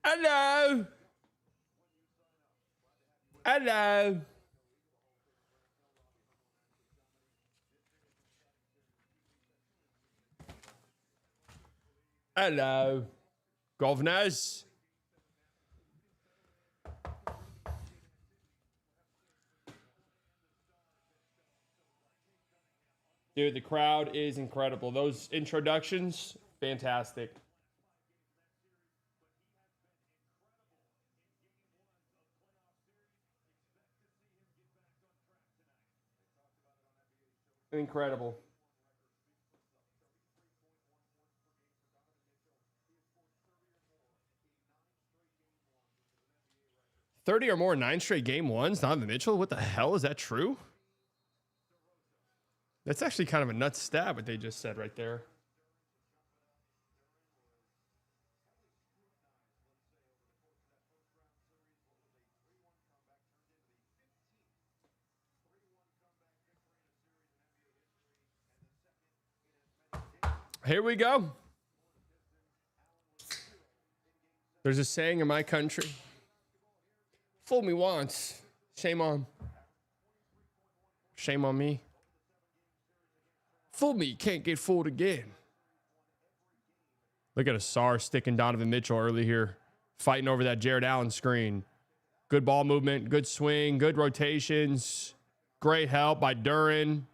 Hello. Hello. Hello. Governors. Dude, the crowd is incredible. Those introductions, fantastic. Incredible. $30 or more 9 straight game ones. Donovan Mitchell. What the hell? Is that true? That's actually kind of a nuts stat, what they just said right there. Here we go. There's a saying in my country. Fool me once. Shame on me. Fool me, can't get fooled again. Look at Asar sticking Donovan Mitchell early here. Fighting over that Jared Allen screen. Good ball movement, good swing, good rotations. Great help by Duran.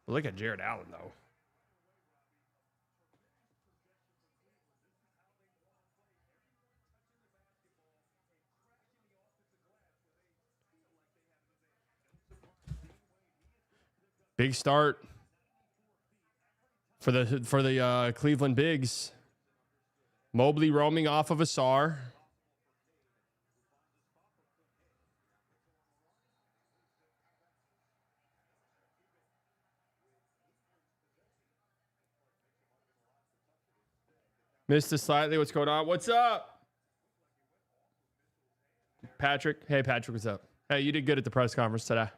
Look at Jared Allen, though. Big start for the Cleveland Bigs. Mobley roaming off of Asar. Missed it slightly. What's going on? What's up? Patrick. Hey, Patrick, what's up? Hey, you did good at the press conference today.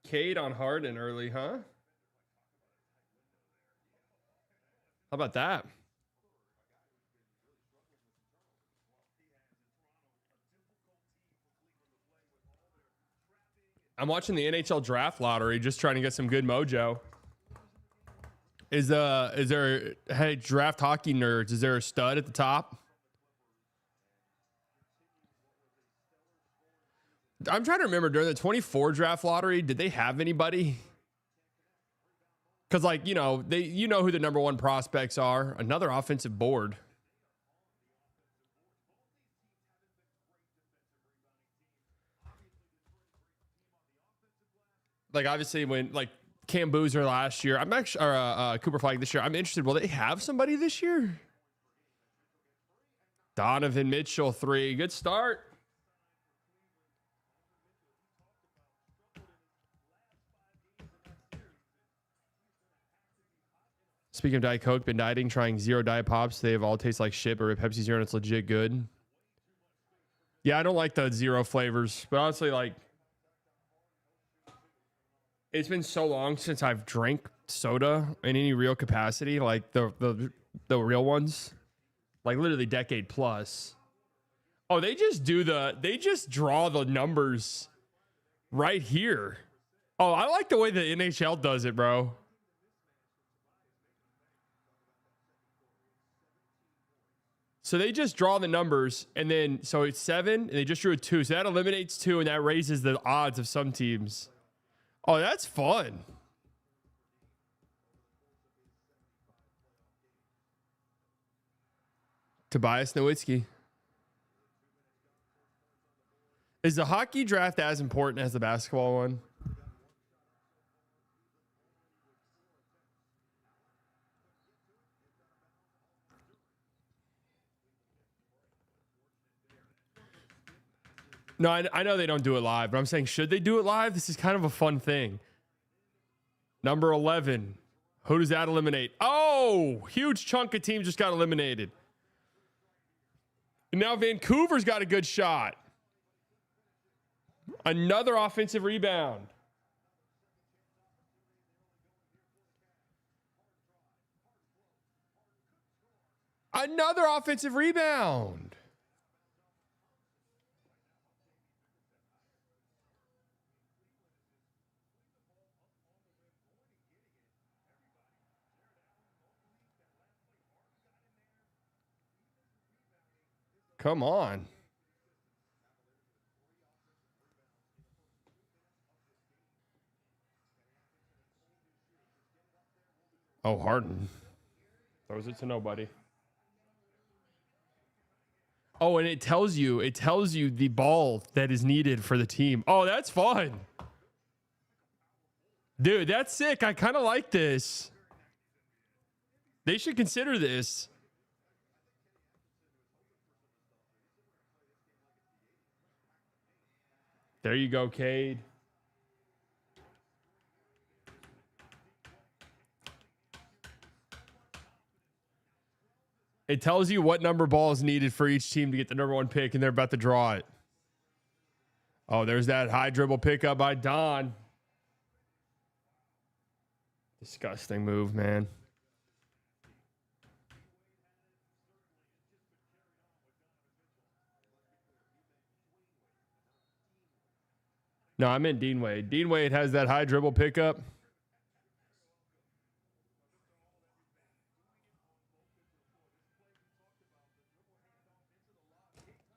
Cade on Harden early, huh? How about that? I'm watching the NHL draft lottery, just trying to get some good mojo. Is there, hey, draft hockey nerds, is there a stud at the top? I'm trying to remember during the 24 draft lottery, did they have anybody? Because, like, you know who the number one prospects are. Another offensive board. Like, obviously, when, like, Cam Boozer last year, I'm actually, or Cooper Flag this year, I'm interested. Will they have somebody this year? Donovan Mitchell, 3. Good start. Speaking of Diet Coke, been dieting, trying 0 Diet Pops. They have all taste like shit, but Pepsi Zero, and it's legit good. Yeah, I don't like the 0 flavors, but honestly, like, it's been so long since I've drank soda in any real capacity, like the real ones, like literally decade plus. Oh, they just draw the numbers right here. Oh, I like the way the NHL does it, bro. So they just draw the numbers, and then, so it's 7, and they just drew a 2. So that eliminates 2, and that raises the odds of some teams. Oh, that's fun. Tobias Nowitzki. Is the hockey draft as important as the basketball one? No, I know they don't do it live, but I'm saying, should they do it live? This is kind of a fun thing. Number 11. Who does that eliminate? Oh, huge chunk of teams just got eliminated. And now Vancouver's got a good shot. Another offensive rebound. Another offensive rebound. Come on. Oh, Harden throws it to nobody. Oh, and it tells you the ball that is needed for the team. Oh, that's fun. Dude, that's sick. I kind of like this. They should consider this. There you go, Cade. It tells you what number ball is needed for each team to get the number 1 pick, and they're about to draw it. Oh, there's that high dribble pickup by Don. Disgusting move, man. No, I meant Dean Wade. Dean Wade has that high dribble pickup.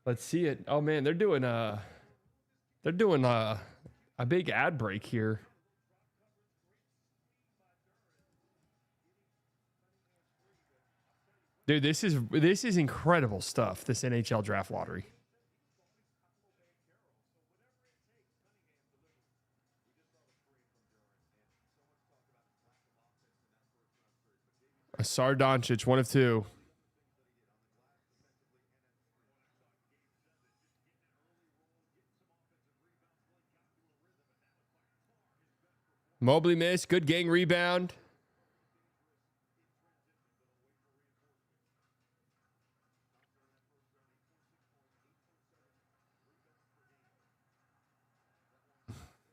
Let's see it. Oh man, they're doing a big ad break here. Dude, this is incredible stuff, this NHL draft lottery. Sardoncic, 1 of 2. Mobley missed. Good gang rebound.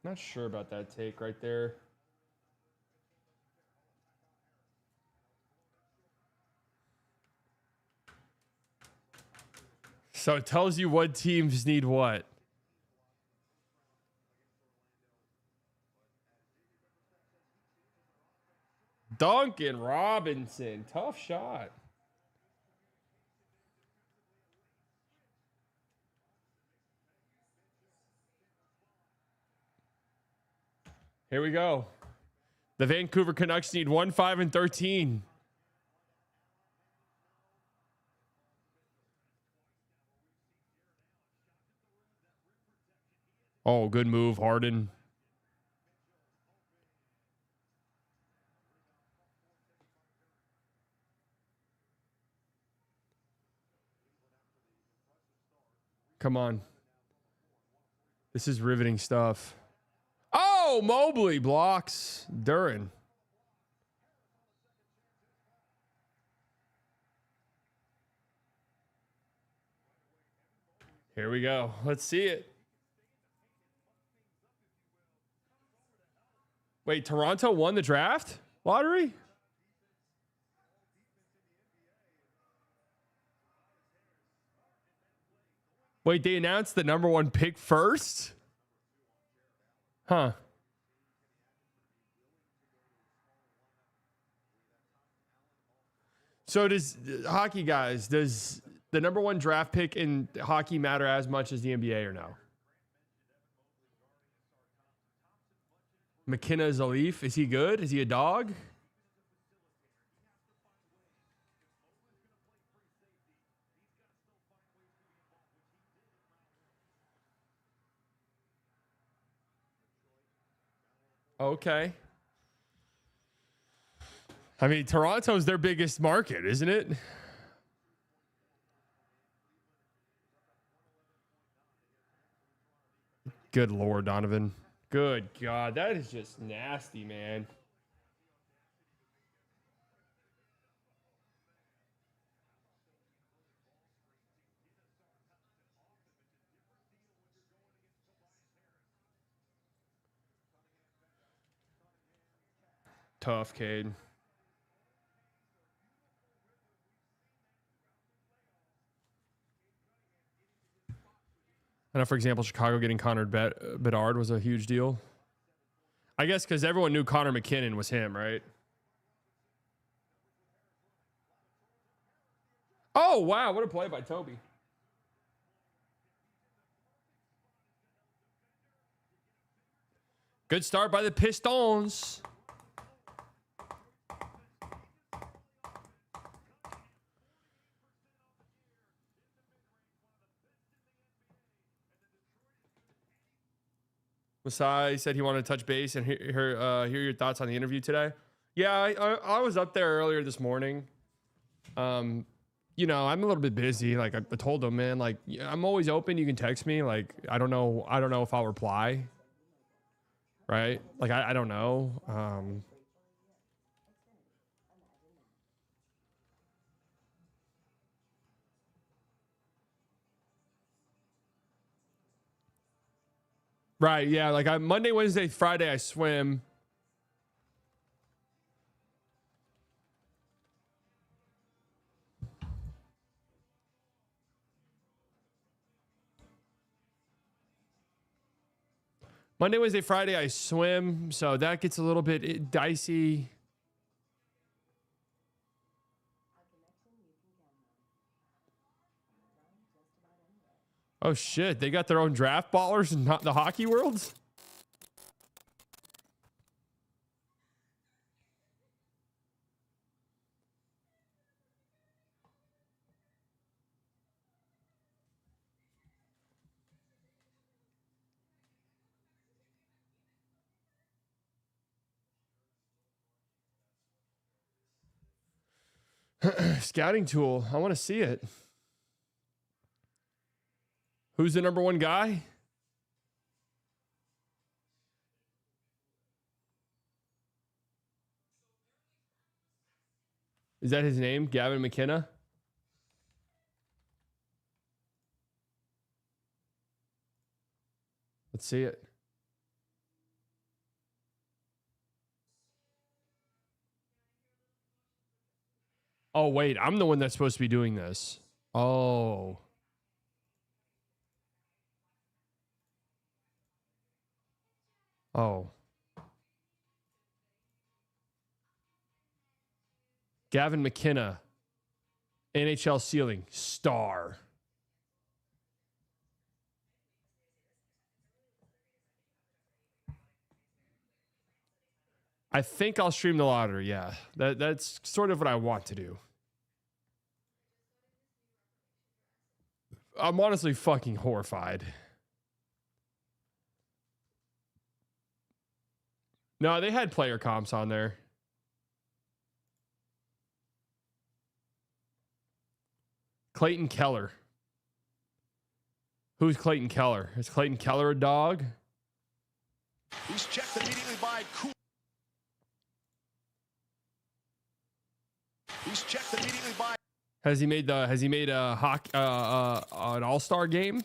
Not sure about that take right there. So it tells you what teams need what. Duncan Robinson. Tough shot. Here we go. The Vancouver Canucks need 1, 5, and 13. Oh, good move, Harden. Come on. This is riveting stuff. Oh, Mobley blocks Duran. Here we go. Let's see it. Wait, Toronto won the draft lottery? Wait, they announced the number 1 pick first? Huh. So does hockey guys, does the number 1 draft pick in hockey matter as much as the NBA or no? McKenna Zalif, is he good? Is he a dog? Okay. I mean, Toronto's their biggest market, isn't it? Good Lord, Donovan. Good God. That is just nasty, man. tough, Cade. I know, for example, Chicago getting Connor Bedard was a huge deal. I guess because everyone knew Connor McKinnon was him, right? Oh, wow. What a play by Toby. Good start by the Pistons. Masai said he wanted to touch base and hear your thoughts on the interview today. Yeah, I was up there earlier this morning. You know, I'm a little bit busy. Like I told him, man, like I'm always open. You can text me. Like I don't know if I'll reply. Right? Like I don't know. Right? Yeah. Like Monday, Wednesday, Friday I swim. Monday, Wednesday, Friday, I swim, so that gets a little bit dicey. Oh shit, they got their own draft ballers in the hockey worlds? Scouting tool. I want to see it. Who's the number one guy? Is that his name? Gavin McKenna? Let's see it. Oh, wait. I'm the one that's supposed to be doing this. Oh. Oh. Gavin McKenna. NHL ceiling. Star. I think I'll stream the lottery. Yeah. That's sort of what I want to do. I'm honestly fucking horrified. No, they had player comps on there. Clayton Keller. Who's Clayton Keller? Is Clayton Keller a dog? He's checked immediately by Cool. He's checked immediately by. Has he made a an all-star game?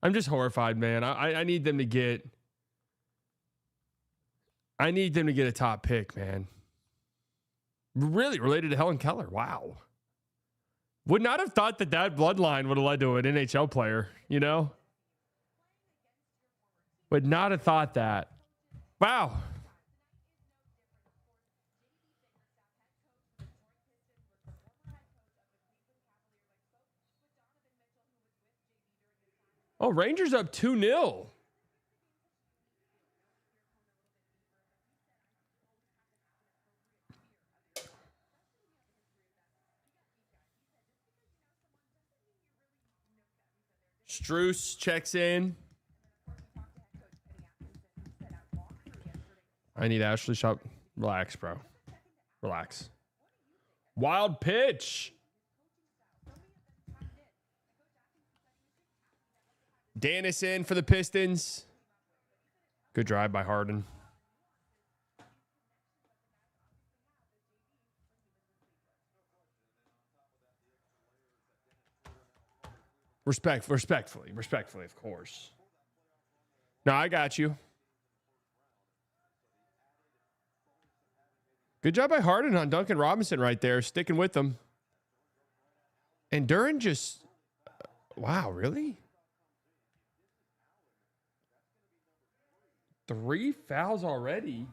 I'm just horrified, man. I need them to get a top pick, man. Really related to Helen Keller. Wow. Would not have thought that bloodline would have led to an NHL player, you know? Would not have thought that. Wow. Oh, Rangers up 2-0. Struess checks in. I need Ashley Shop. Relax, bro. Relax. Wild pitch. Dennison for the Pistons. Good drive by Harden. Respectfully, of course. No, I got you. Good job by Harden on Duncan Robinson right there, sticking with them. And Duran just, wow, really? 3 fouls already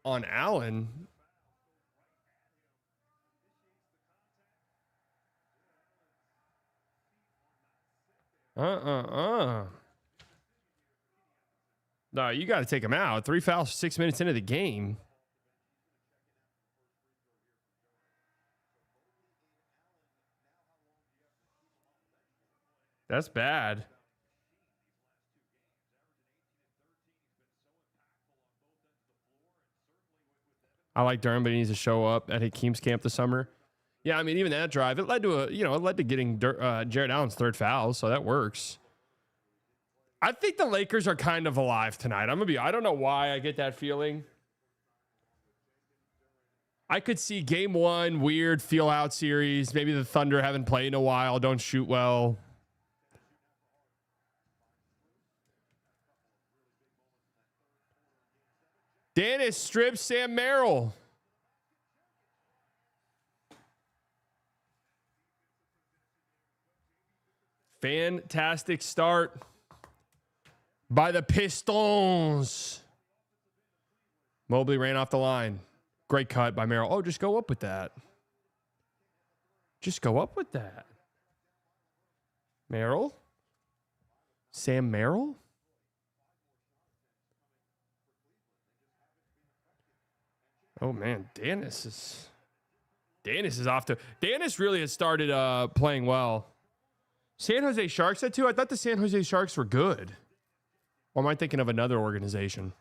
on Allen. No, you got to take him out. 3 fouls 6 minutes into the game. That's bad. I like Durham, but he needs to show up at Hakeem's camp this summer. Yeah, I mean, even that drive, it led to getting Jared Allen's 3rd foul, so that works. I think the Lakers are kind of alive tonight. I don't know why I get that feeling. I could see game 1, weird feel out series. Maybe the Thunder haven't played in a while, don't shoot well. Dennis strips Sam Merrill. Fantastic start by the Pistons. Mobley ran off the line. Great cut by Merrill. Oh, just go up with that. Just go up with that. Merrill? Sam Merrill? Oh, man. Dennis is off to... Dennis really has started playing well. San Jose Sharks had too? I thought the San Jose Sharks were good. Or am I thinking of another organization?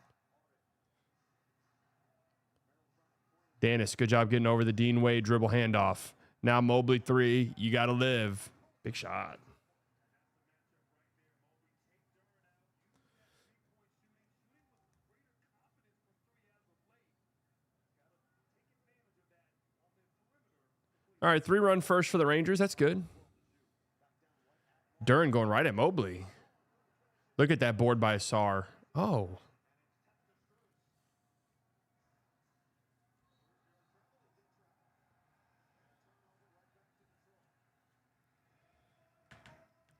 Dennis, good job getting over the Dean Wade dribble handoff. Now Mobley 3. You got to live. Big shot. All right, 3-run first for the Rangers. That's good. Duran going right at Mobley. Look at that board by Asar. Oh.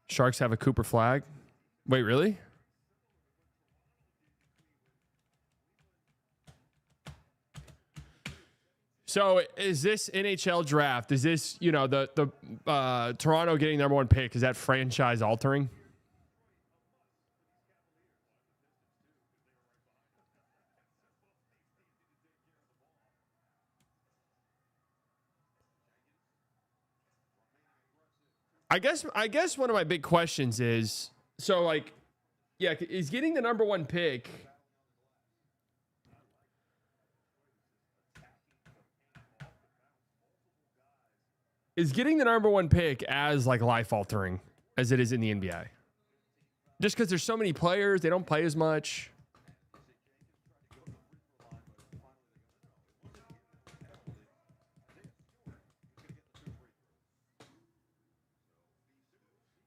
Sharks have a Cooper flag. Wait, really? So is this NHL draft? Is this, the Toronto getting number 1 pick? Is that franchise altering? I guess one of my big questions is, is getting the number 1 pick. Is getting the number 1 pick as life altering as it is in the NBA? Just because there's so many players, they don't play as much.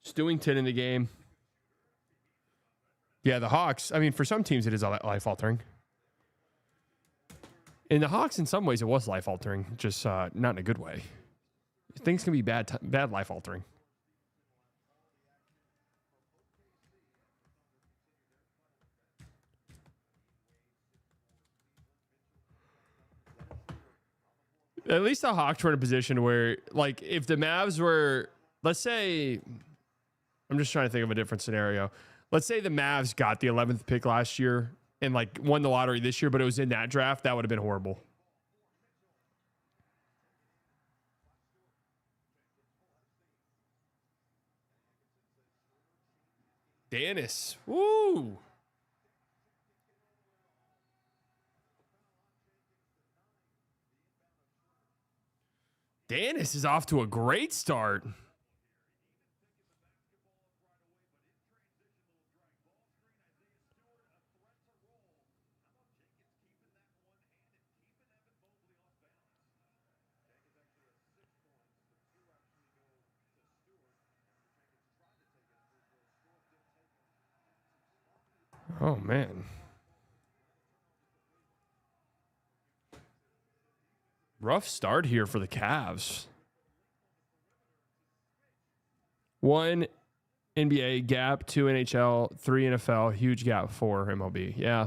Stewington in the game. Yeah, the Hawks. I mean, for some teams, it is life altering. In the Hawks, in some ways, it was life altering, just not in a good way. Things can be bad life altering. At least the Hawks were in a position where, if the Mavs were, let's say, I'm just trying to think of a different scenario. Let's say the Mavs got the 11th pick last year and won the lottery this year, but it was in that draft. That would have been horrible. Dennis. Woo. Dennis is off to a great start. Oh, man. Rough start here for the Cavs. 1 NBA gap, 2 NHL, 3 NFL, huge gap, 4 MLB. Yeah.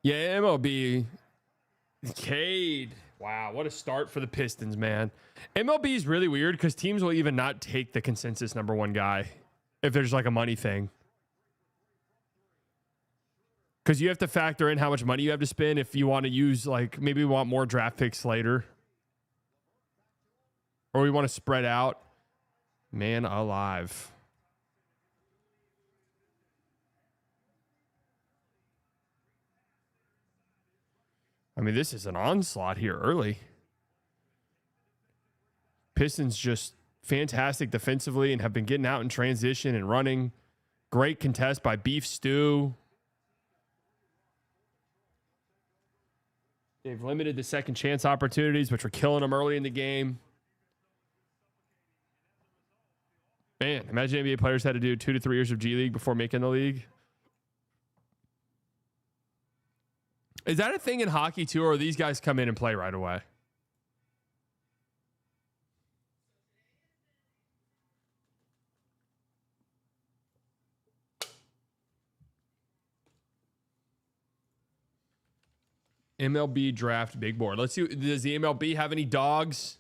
Yeah, MLB. Cade. Wow, what a start for the Pistons, man. MLB is really weird because teams will even not take the consensus number 1 guy if there's like a money thing. Because you have to factor in how much money you have to spend if you want to use, like, maybe we want more draft picks later. Or we want to spread out. Man alive. I mean, this is an onslaught here early. Pistons just fantastic defensively and have been getting out in transition and running. Great contest by Beef Stew. They've limited the second chance opportunities, which were killing them early in the game. Man, imagine NBA players had to do 2 to 3 years of G League before making the league. Is that a thing in hockey too, or these guys come in and play right away? MLB draft big board. Let's see. Does the MLB have any dogs?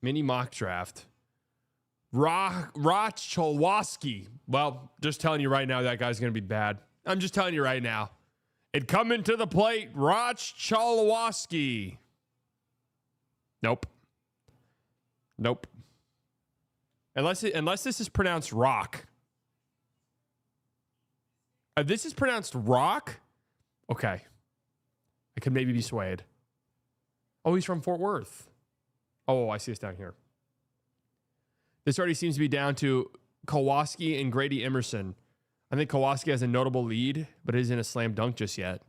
Mini mock draft. Cholwaski. Well, just telling you right now, that guy's going to be bad. I'm just telling you right now. It coming to the plate, Cholwaski. Nope. Nope. Unless this is pronounced rock. This is pronounced rock? Okay. I could maybe be swayed. Oh, he's from Fort Worth. Oh, I see us down here. This already seems to be down to Kowalski and Grady Emerson. I think Kowalski has a notable lead, but isn't a slam dunk just yet.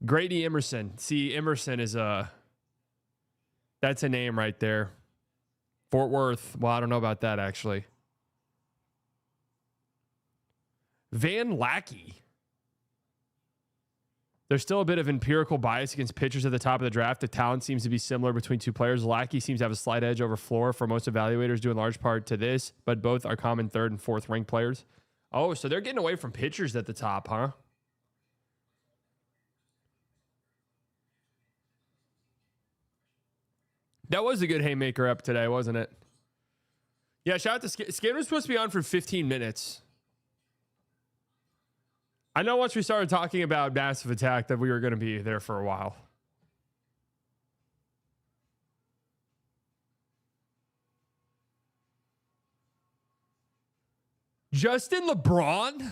Grady Emerson. See, Emerson is that's a name right there. Fort Worth. Well, I don't know about that, actually. Van Lackey. There's still a bit of empirical bias against pitchers at the top of the draft. The talent seems to be similar between two players. Lackey seems to have a slight edge over Floor for most evaluators, due in large part to this, but both are common 3rd and 4th ranked players. Oh, so they're getting away from pitchers at the top, huh? That was a good haymaker up today, wasn't it? Yeah, shout out to Skin was supposed to be on for 15 minutes. I know once we started talking about Massive Attack that we were going to be there for a while. Justin LeBron?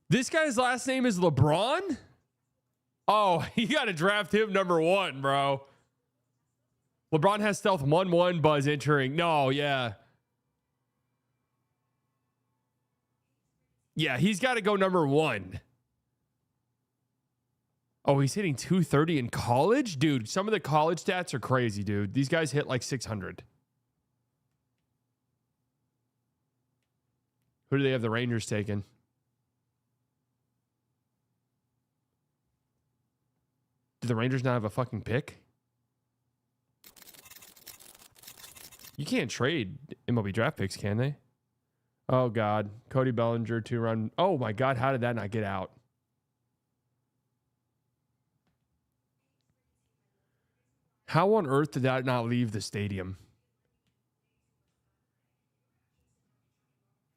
This guy's last name is LeBron? Oh, you got to draft him number 1, bro. LeBron has stealth 1-1, Buzz entering. No, yeah. Yeah, he's got to go number 1. Oh, he's hitting 230 in college? Dude, some of the college stats are crazy, dude. These guys hit like 600. Who do they have the Rangers taking? Do the Rangers not have a fucking pick? You can't trade MLB draft picks, can they? Oh, God. Cody Bellinger, 2-run. Oh, my God. How did that not get out? How on earth did that not leave the stadium?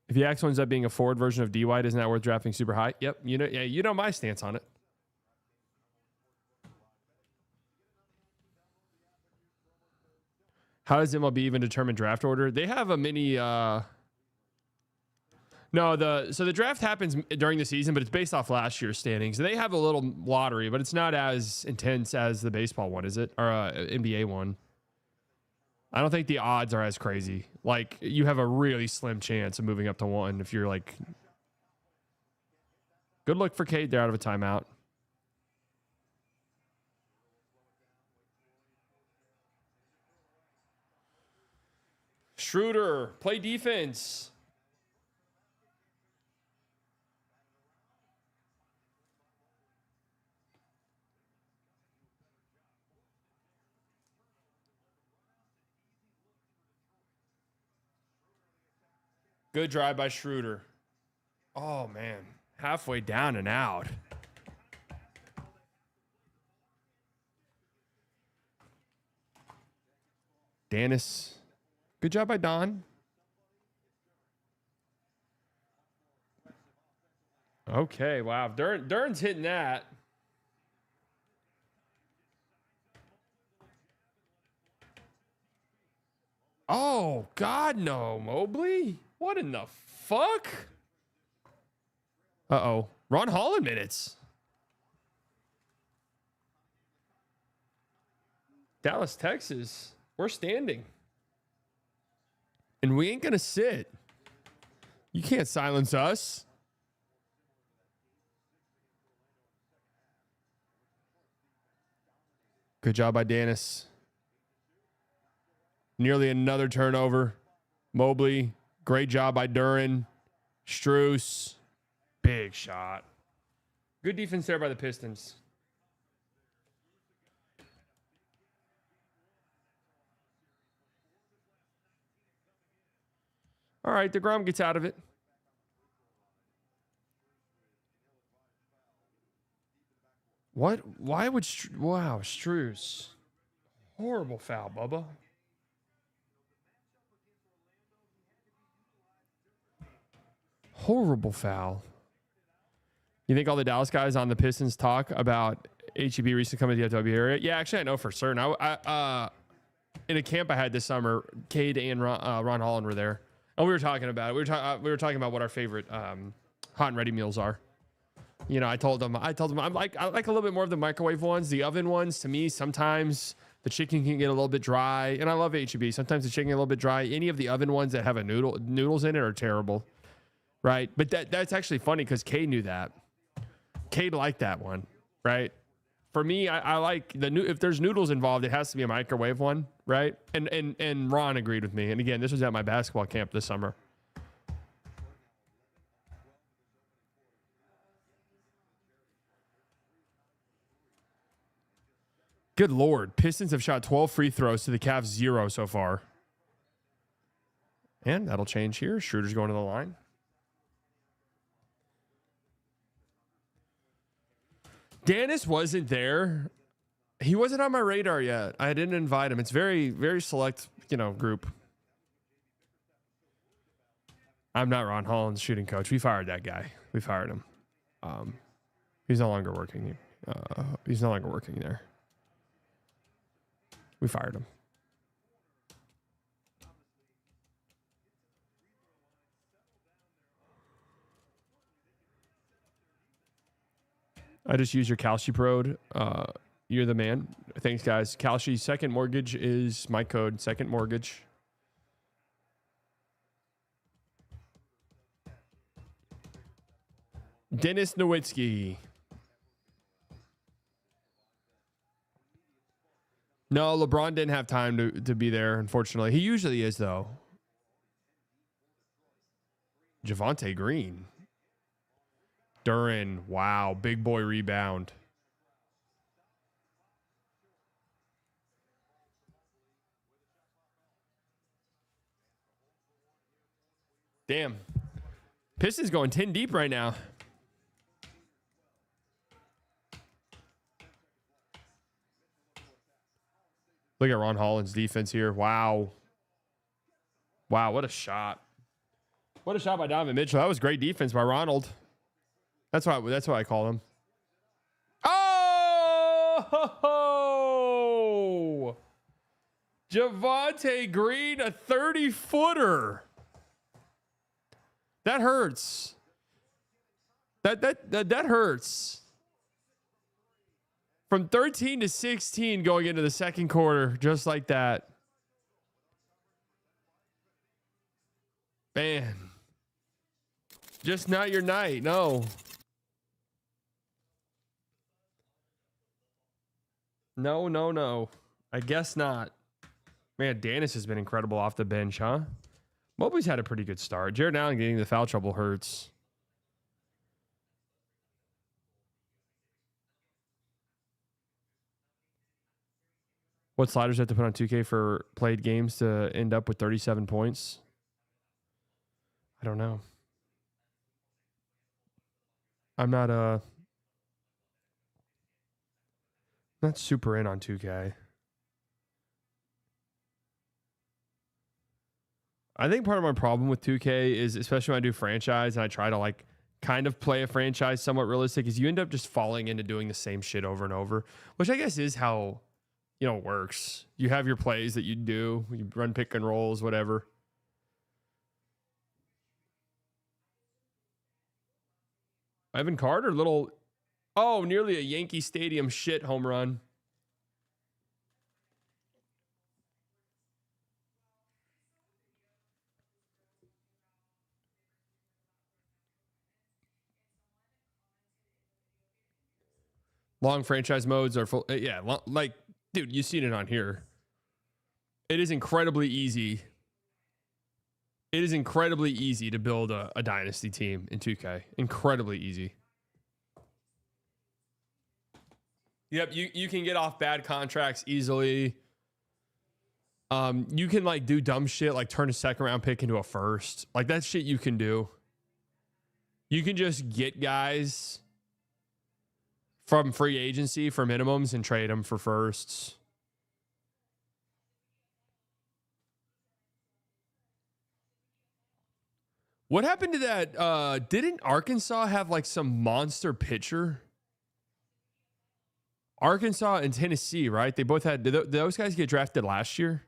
If the Axe ends up being a forward version of D White, isn't that worth drafting super high? Yep. You know my stance on it. How does MLB even determine draft order? They have a mini. So the draft happens during the season, but it's based off last year's standings. They have a little lottery, but it's not as intense as the baseball one, is it? Or NBA one. I don't think the odds are as crazy. Like, you have a really slim chance of moving up to 1 if you're like. Good look for Cade. They're out of a timeout. Schroeder, play defense. Good drive by Schroeder. Oh, man. Halfway down and out. Dennis. Good job by Don. Okay, wow. Duren's hitting that. Oh, God, no. Mobley? What in the fuck? Uh-oh. Ron Holland minutes. Dallas, Texas. We're standing. And we ain't going to sit. You can't silence us. Good job by Dennis. Nearly another turnover. Mobley. Great job by Duren. Strus. Big shot. Good defense there by the Pistons. All right, DeGrom gets out of it. What? Why would... Wow, Strus. Horrible foul, Bubba. Horrible foul. You think all the Dallas guys on the Pistons talk about HEB recently coming to the DFW area? Yeah, actually, I know for certain. I in a camp I had this summer, Cade and Ron Holland were there, and we were talking about it. We were talking about what our favorite hot and ready meals are. You know, I told them I like a little bit more of the microwave ones. The oven ones, to me, sometimes the chicken can get a little bit dry, and I love HEB. Sometimes the chicken get a little bit dry. Any of the oven ones that have a noodles in it are terrible, right? But that's actually funny because Cade knew that. Cade liked that one, right? For me, I like if there's noodles involved, it has to be a microwave one, right? And Ron agreed with me. And again, this was at my basketball camp this summer. Good Lord. Pistons have shot 12 free throws to the Cavs 0 so far. And that'll change here. Schroeder's going to the line. Dennis wasn't there. He wasn't on my radar yet. I didn't invite him. It's very, very select, group. I'm not Ron Holland's shooting coach. We fired that guy. We fired him. He's no longer working. He's no longer working there. We fired him. I just use your Kalshi Prode. You're the man. Thanks, guys. Kalshi Second Mortgage is my code. Second Mortgage. Dennis Nowitzki. No, LeBron didn't have time to be there, unfortunately. He usually is, though. Javonte Green. Duren. Wow. Big boy rebound. Damn. Pistons going 10 deep right now. Look at Ron Holland's defense here. Wow. Wow, what a shot. What a shot by Donovan Mitchell. That was great defense by Ronald. That's why I call him. Oh! Javonte Green, a 30-footer. That hurts. That hurts. From 13 to 16 going into the second quarter, just like that. Man. Just not your night, no. No, no, no. I guess not. Man, Danis has been incredible off the bench, huh? Mobley's had a pretty good start. Jared Allen getting the foul trouble hurts. What sliders do you have to put on 2K for played games to end up with 37 points? I don't know. I'm not super in on 2K. I think part of my problem with 2K is, especially when I do franchise and I try to like kind of play a franchise somewhat realistic, is you end up just falling into doing the same shit over and over, which I guess is how, it works. You have your plays that you do, you run pick and rolls, whatever. Evan Carter, nearly a Yankee Stadium shit home run. Long franchise modes are full. Yeah, like, dude, you've seen it on here. It is incredibly easy. It is incredibly easy to build a dynasty team in 2K. Incredibly easy. Yep, you can get off bad contracts easily. You can like do dumb shit like turn a second round pick into a first. Like that shit you can do. You can just get guys from free agency for minimums and trade them for firsts. What happened to that? Didn't Arkansas have like some monster pitcher? Arkansas and Tennessee, right? They both had. Did those guys get drafted last year?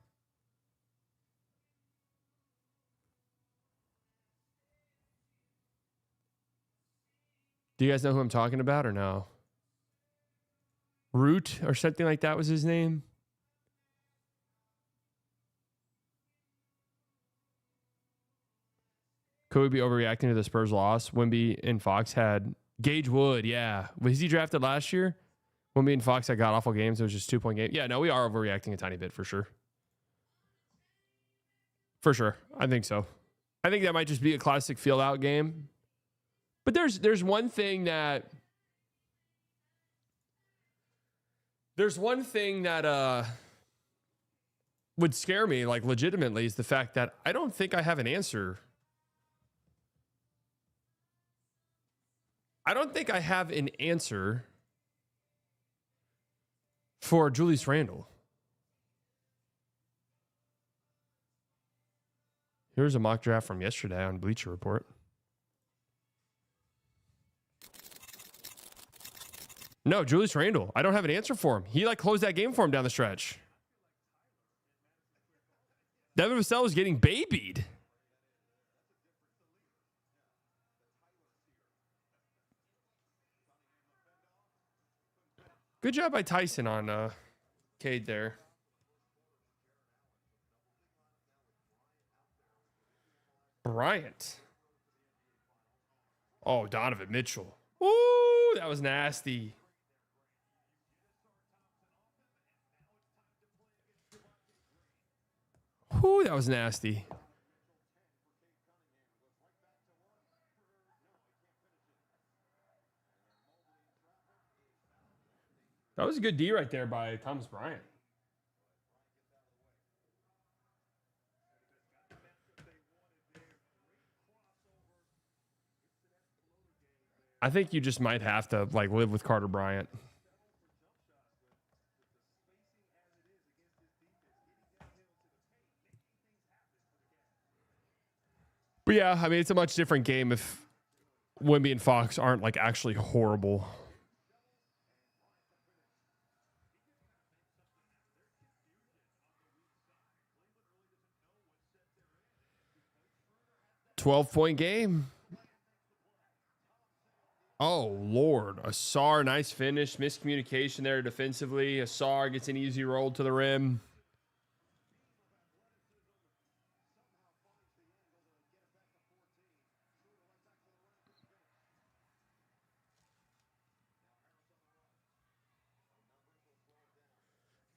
Do you guys know who I'm talking about or no? Root or something like that was his name. Could we be overreacting to the Spurs loss? Wemby and Fox had Gage Wood. Yeah. Was he drafted last year? Wemby and Fox had god awful games. It was just 2-point game. Yeah, no, we are overreacting a tiny bit for sure. For sure. I think so. I think that might just be a classic field out game. But there's one thing that would scare me, like legitimately, is the fact that I don't think I have an answer. I don't think I have an answer for Julius Randle. Here's a mock draft from yesterday on Bleacher Report. No, Julius Randle. I don't have an answer for him. He like closed that game for him down the stretch. Devin Vassell was getting babied. Good job by Tyson on Cade there. Bryant. Oh, Donovan Mitchell. Ooh, that was nasty. Ooh, that was nasty. That was a good D right there by Thomas Bryant. I think you just might have to like live with Carter Bryant. But yeah, I mean, it's a much different game if Wemby and Fox aren't like actually horrible. $12-point game. Oh, Lord. Asar, nice finish. Miscommunication there defensively. Asar gets an easy roll to the rim.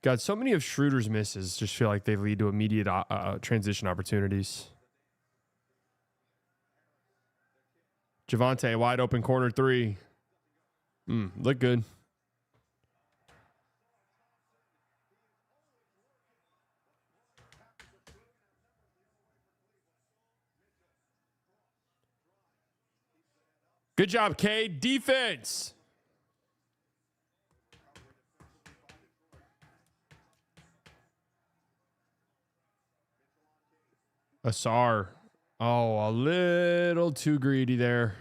God, so many of Schroeder's misses just feel like they lead to immediate transition opportunities. Javonte, wide open corner three. Look good. Good job, Cade. Defense. Asar. Oh, a little too greedy there.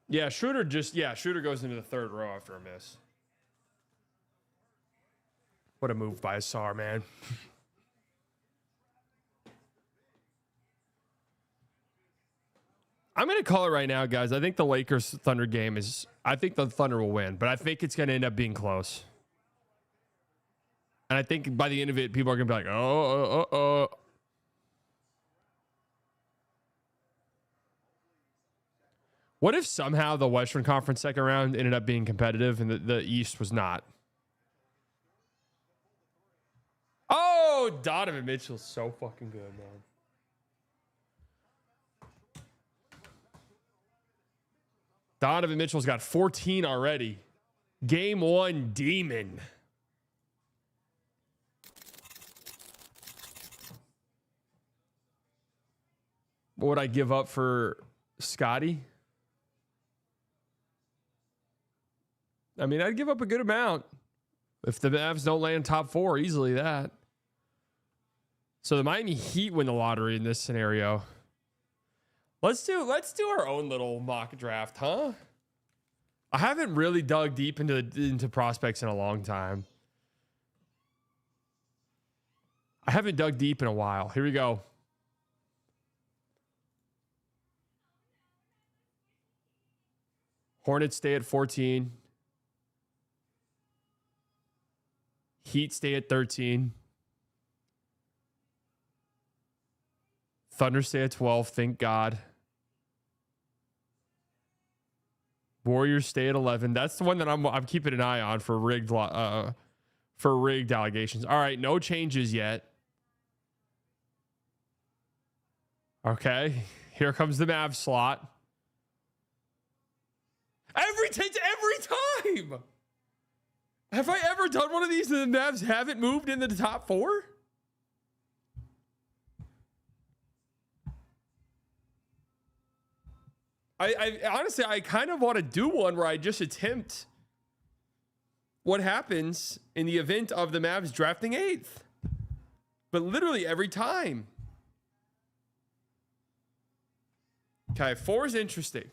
Yeah, Schroeder goes into the third row after a miss. What a move by Asar, man. I'm going to call it right now, guys. I think the Lakers Thunder game I think the Thunder will win, but I think it's going to end up being close. And I think by the end of it, people are going to be like, oh. What if somehow the Western Conference second round ended up being competitive and the East was not? Oh, Donovan Mitchell's so fucking good, man. Donovan Mitchell's got 14 already. Game 1 demon. What would I give up for Scotty? I mean, I'd give up a good amount. If the Mavs don't land top 4, easily that. So the Miami Heat win the lottery in this scenario. Let's do our own little mock draft, huh? I haven't really dug deep into prospects in a long time. I haven't dug deep in a while. Here we go. Hornets stay at 14. Heat stay at 13. Thunder stay at 12. Thank God. Warriors stay at 11. That's the one that I'm keeping an eye on for rigged allegations. All right, no changes yet. Okay, here comes the Mavs slot. Every time. Have I ever done one of these and the Mavs haven't moved into the top 4? I honestly, I kind of want to do one where I just attempt what happens in the event of the Mavs drafting 8th. But literally every time. Okay, 4 is interesting.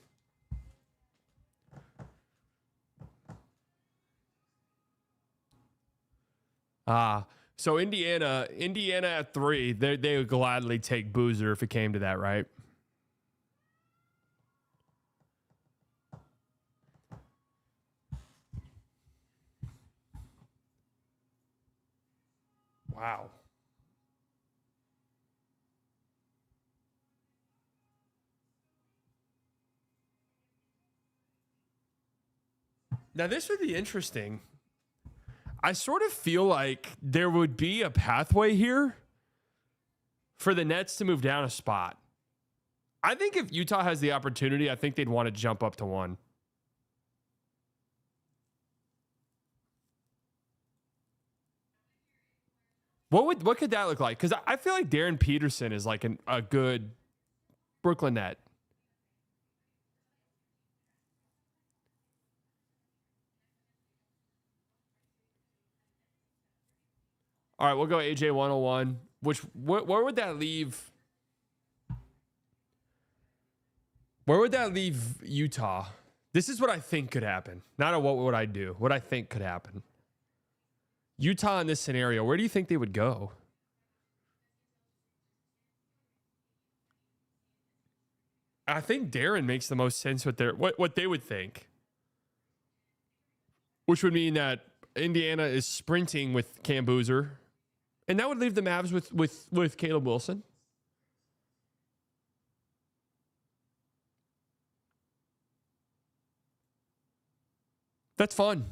So Indiana at 3, they would gladly take Boozer if it came to that, right? Wow. Now this would be interesting. I sort of feel like there would be a pathway here for the Nets to move down a spot. I think if Utah has the opportunity, I think they'd want to jump up to 1. What could that look like? Because I feel like Darren Peterson is like a good Brooklyn Net. All right, we'll go AJ 101. Where would that leave? Where would that leave Utah? This is what I think could happen. Not a what would I do. What I think could happen. Utah in this scenario, where do you think they would go? I think Darren makes the most sense with what they would think. Which would mean that Indiana is sprinting with Cam Boozer. And that would leave the Mavs with Caleb Wilson. That's fun.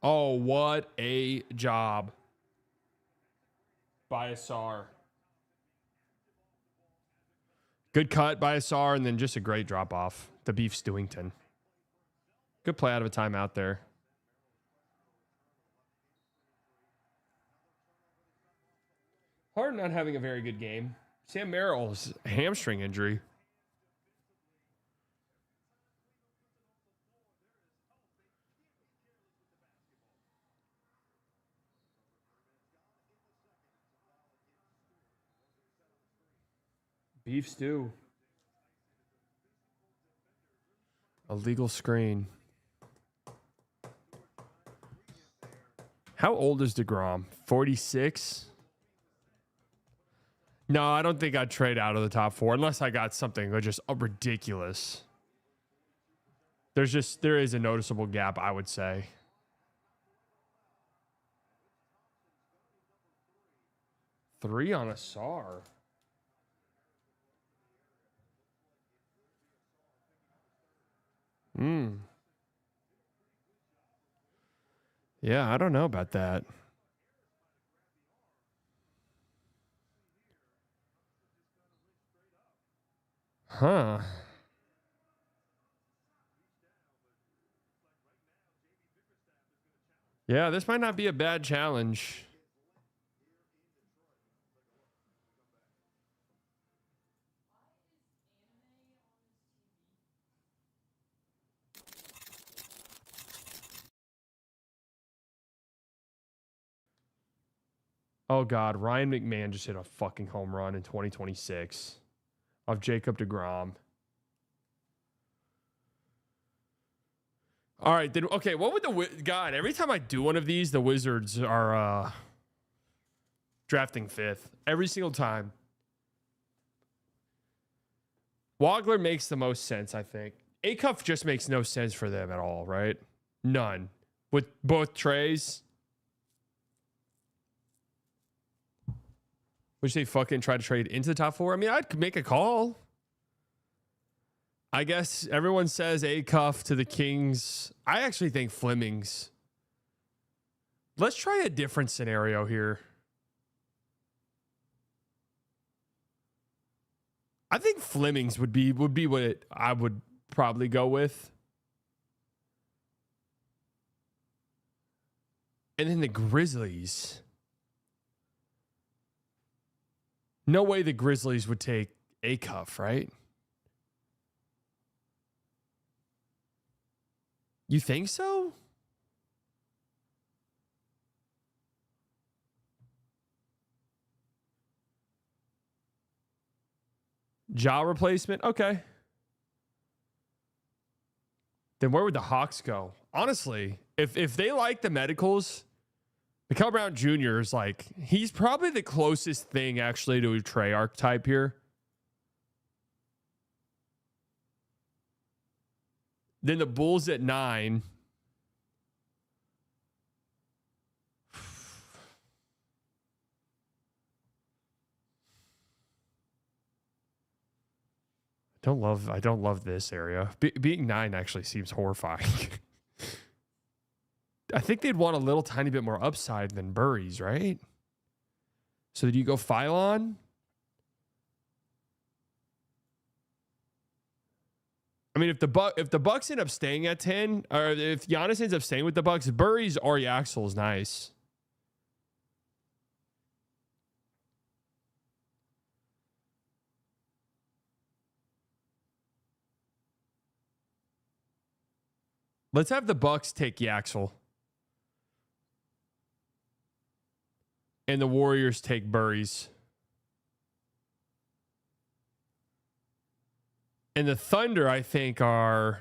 Oh, what a job by Asar. Good cut by Asar, and then just a great drop off. The Beef Stewington. Good play out of a timeout there. Harden not having a very good game. Sam Merrill's hamstring injury. Beef stew. Illegal screen. How old is DeGrom? 46? No, I don't think I'd trade out of the top 4 unless I got something just ridiculous. There is a noticeable gap, I would say. Three on Asar. Yeah, I don't know about that. Huh. Yeah, this might not be a bad challenge. Oh, God. Ryan McMahon just hit a fucking home run in 2026 of Jacob deGrom. All right. Then, okay, what would the... God, every time I do one of these, the Wizards are drafting 5th. Every single time. Wagler makes the most sense, I think. Acuff just makes no sense for them at all, right? None. With both trays... Which they fucking try to trade into the top 4. I mean, I'd make a call. I guess everyone says Acuff to the Kings. I actually think Fleming's. Let's try a different scenario here. I think Fleming's would be what I would probably go with. And then the Grizzlies. No way the Grizzlies would take Acuff, right? You think so? Ja replacement? Okay. Then where would the Hawks go? Honestly, if they like the medicals, Mikael Brown Jr. is like, he's probably the closest thing actually to a Trey archetype here. Then the Bulls at 9. I don't love this area. Being 9 actually seems horrifying. I think they'd want a little tiny bit more upside than Burries, right? So do you go Phylon? I mean, if the Bucks end up staying at 10, or if Giannis ends up staying with the Bucks, Burries or Axel is nice. Let's have the Bucks take Yaxel. And the Warriors take Burries. And the Thunder, I think, are...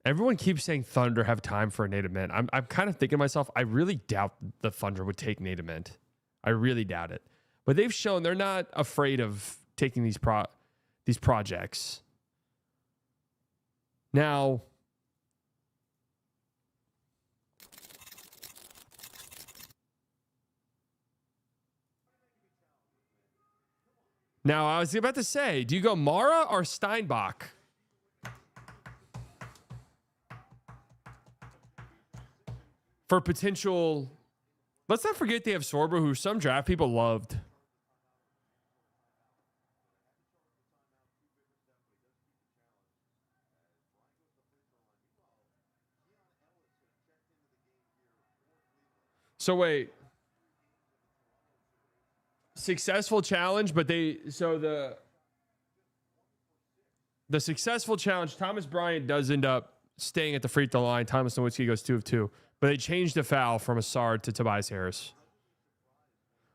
Everyone keeps saying Thunder have time for a Nate Ament. I'm kind of thinking to myself, I really doubt the Thunder would take Nate Ament. I really doubt it. But they've shown they're not afraid of taking these projects. Now, Now, I was about to say, do you go Mara or Steinbach? For potential... Let's not forget they have Sorbo, who some draft people loved. So wait. Successful challenge, but the successful challenge, Thomas Bryant does end up staying at the free throw line. Thomas Nowitzki goes 2 of 2. But they changed the foul from Assard to Tobias Harris.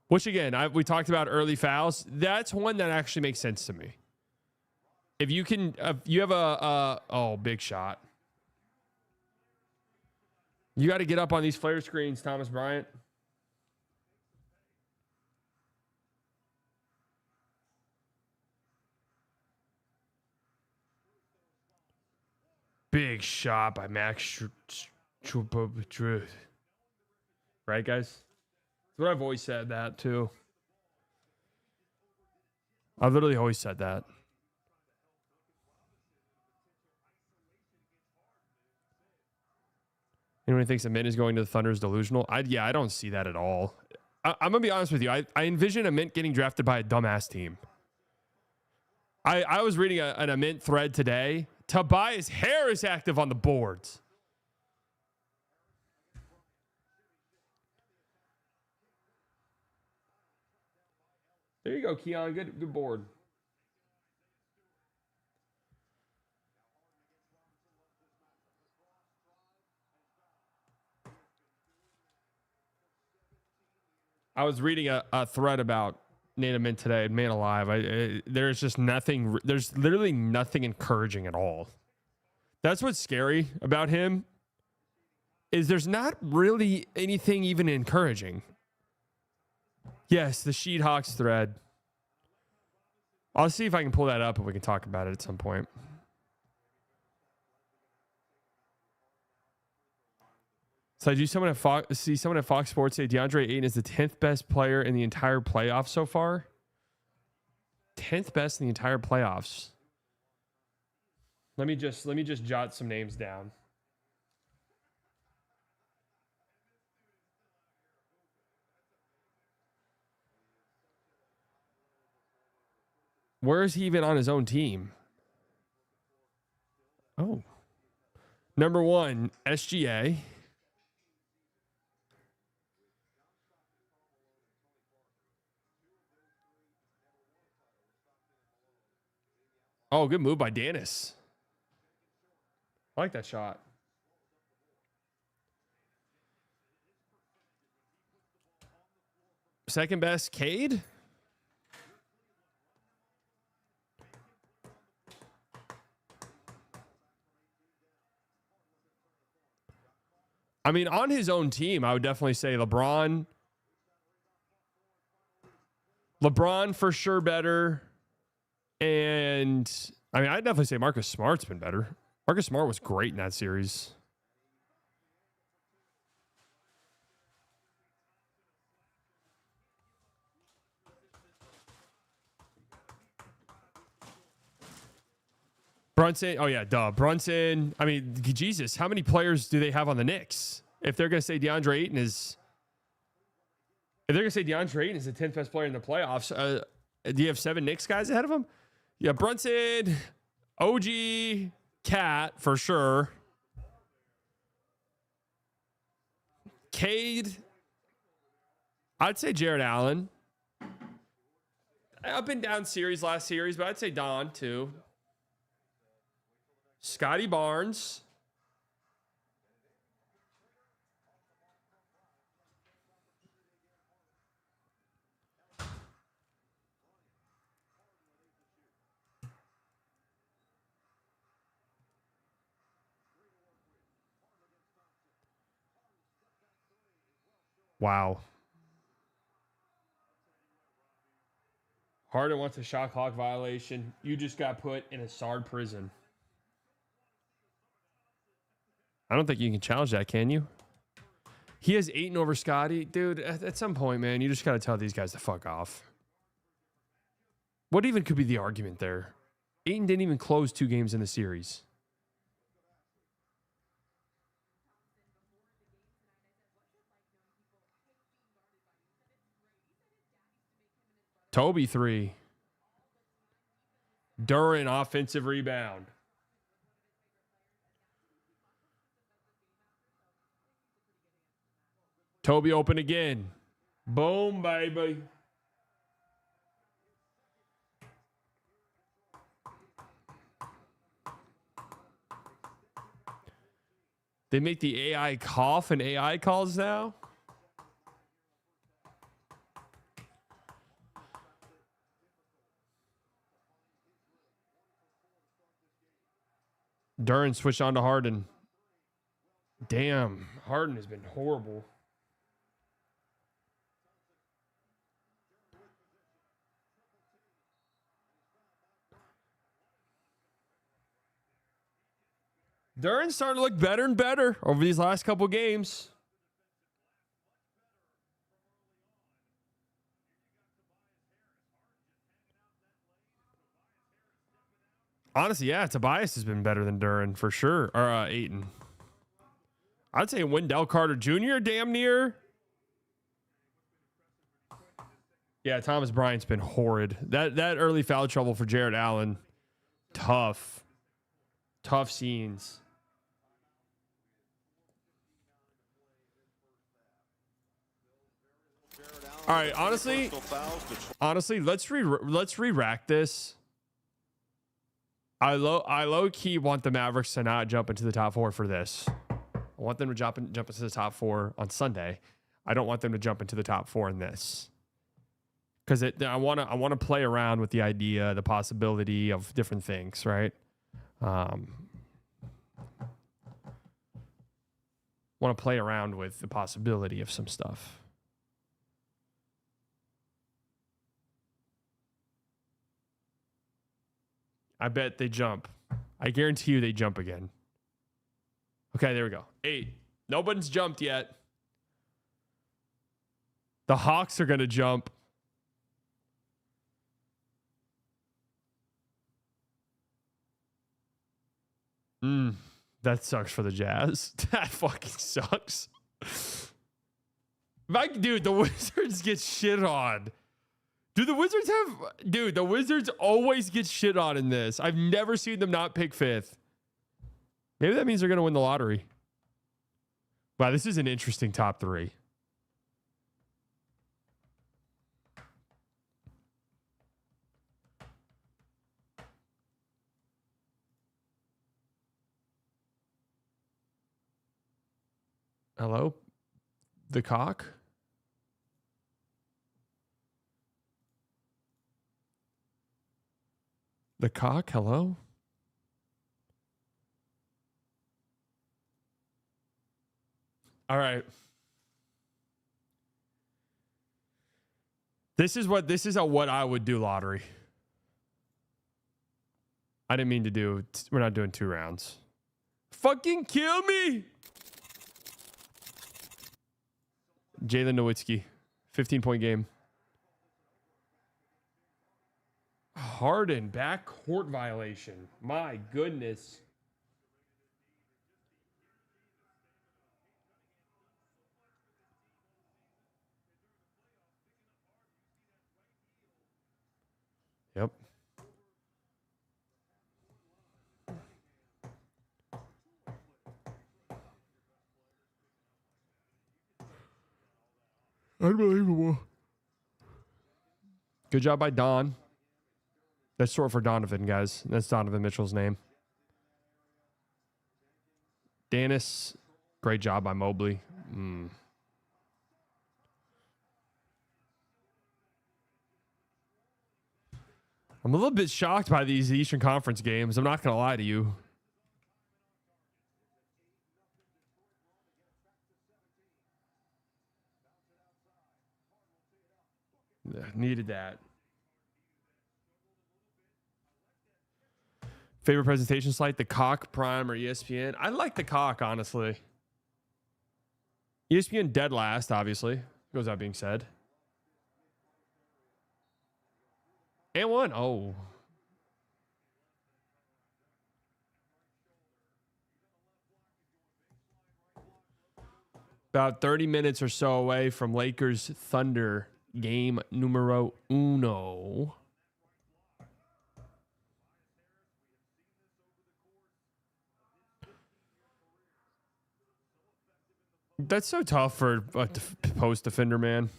Which, again, we talked about early fouls. That's one that actually makes sense to me. If you can, you have oh, big shot. You got to get up on these flare screens, Thomas Bryant. Big shot by Max. Right, guys? That's what I've always said that, too. I've literally always said that. Anyone who thinks that Mint is going to the Thunder is delusional? I don't see that at all. I'm going to be honest with you. I envision a Mint getting drafted by a dumbass team. I was reading a Mint thread today. Tobias Harris active on the boards. There you go, Keon. Good board. I was reading a thread about Nate Mint today, Man Alive. There's just nothing. There's literally nothing encouraging at all. That's what's scary about him. Is there's not really anything even encouraging. Yes, the Sheethawks thread. I'll see if I can pull that up and we can talk about it at some point. So see someone at Fox Sports say DeAndre Ayton is the 10th best player in the entire playoffs so far. 10th best in the entire playoffs. Let me just jot some names down. Where is he even on his own team? Oh. Number 1, SGA. Oh, good move by Danis. I like that shot. Second best, Cade. I mean, on his own team, I would definitely say LeBron. LeBron for sure better. And I mean, I'd definitely say Marcus Smart's been better. Marcus Smart was great in that series. Brunson. Oh, yeah, duh. Brunson. I mean, Jesus, how many players do they have on the Knicks? If they're going to say DeAndre Ayton is... If they're going to say DeAndre Ayton is the 10th best player in the playoffs, do you have 7 Knicks guys ahead of him? Yeah, Brunson, OG, Cat, for sure. Cade. I'd say Jared Allen. Up and down series last series, but I'd say Don, too. Scotty Barnes. Wow. Harden wants a shot clock violation. You just got put in a SARD prison. I don't think you can challenge that, can you? He has 8 over Scotty. Dude, at some point, man, you just got to tell these guys to fuck off. What even could be the argument there? Ayton didn't even close 2 games in the series. Toby 3. Duran offensive rebound. Toby open again. Boom, baby. They make the AI cough and AI calls now? Duran switched on to Harden. Damn, Harden has been horrible. Duran's starting to look better and better over these last couple games. Honestly, yeah, Tobias has been better than Duran for sure. Or Ayton. I'd say Wendell Carter Jr. damn near. Yeah, Thomas Bryant's been horrid. That early foul trouble for Jared Allen. Tough. Tough scenes. All right, honestly, let's re-rack this. I low key want the Mavericks to not jump into the top 4 for this. I want them to jump into the top 4 on Sunday. I don't want them to jump into the top 4 in this. Because I want to play around with the idea, the possibility of different things, right? Want to play around with the possibility of some stuff. I bet they jump. I guarantee you they jump again. Okay, there we go. 8. Nobody's jumped yet. The Hawks are going to jump. That sucks for the Jazz. That fucking sucks. Dude, the Wizards get shit on. Do the Wizards have... Dude, the Wizards always get shit on in this. I've never seen them not pick 5th. Maybe that means they're going to win the lottery. Wow, this is an interesting top 3. Hello? The cock? The cock, hello? All right. This is what I would do lottery. I didn't mean to do. We're not doing 2 rounds. Fucking kill me. Jalen Nowitzki, 15-point game. Harden, backcourt violation. My goodness. Yep. Unbelievable. Good job by Don. That's short for Donovan, guys. That's Donovan Mitchell's name. Dennis, great job by Mobley. I'm a little bit shocked by these Eastern Conference games. I'm not going to lie to you. Needed that. Favorite presentation slide, the Cock, Prime, or ESPN? I like the Cock, honestly. ESPN dead last, obviously. Goes without being said. And one. Oh. About 30 minutes or so away from Lakers Thunder game numero uno. That's so tough for a post defender, man.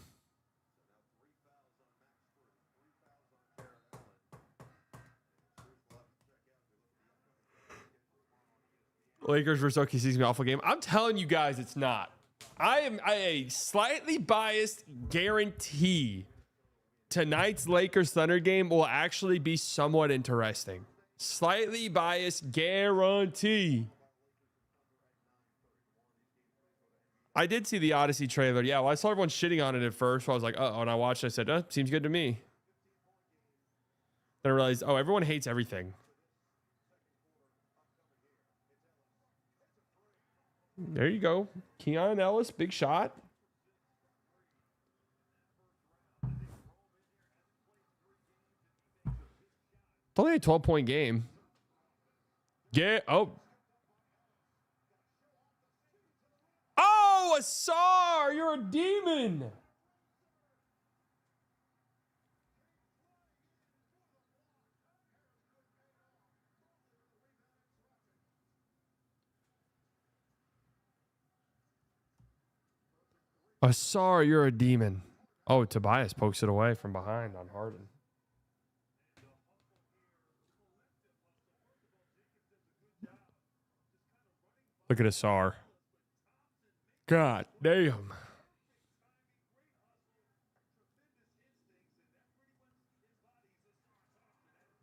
Lakers versus OKC is gonna be an awful game. I'm telling you guys, it's not. I slightly biased guarantee tonight's Lakers Thunder game will actually be somewhat interesting. Slightly biased guarantee. I did see the Odyssey trailer. Yeah, well, I saw everyone shitting on it at first. So I was like, oh, and I watched it. I said, seems good to me. Then I realized, oh, everyone hates everything. There you go. Keon Ellis, big shot. It's only a 12-point game. Yeah. Oh. Oh, Asar, you're a demon. Asar, you're a demon. Oh, Tobias pokes it away from behind on Harden. Look at Asar. God damn.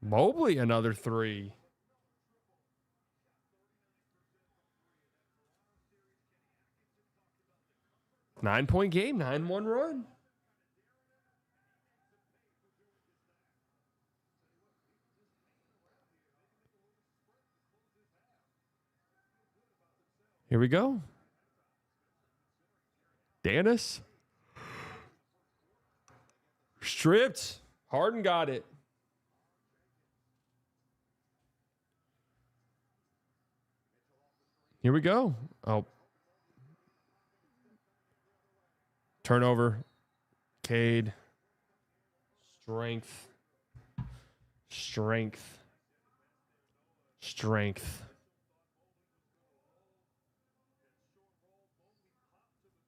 Mobley, another three. Nine-point game, 9-1 run. Here we go. Dennis. Stripped. Harden got it. Here we go. Oh. Turnover. Cade. Strength. Strength. Strength.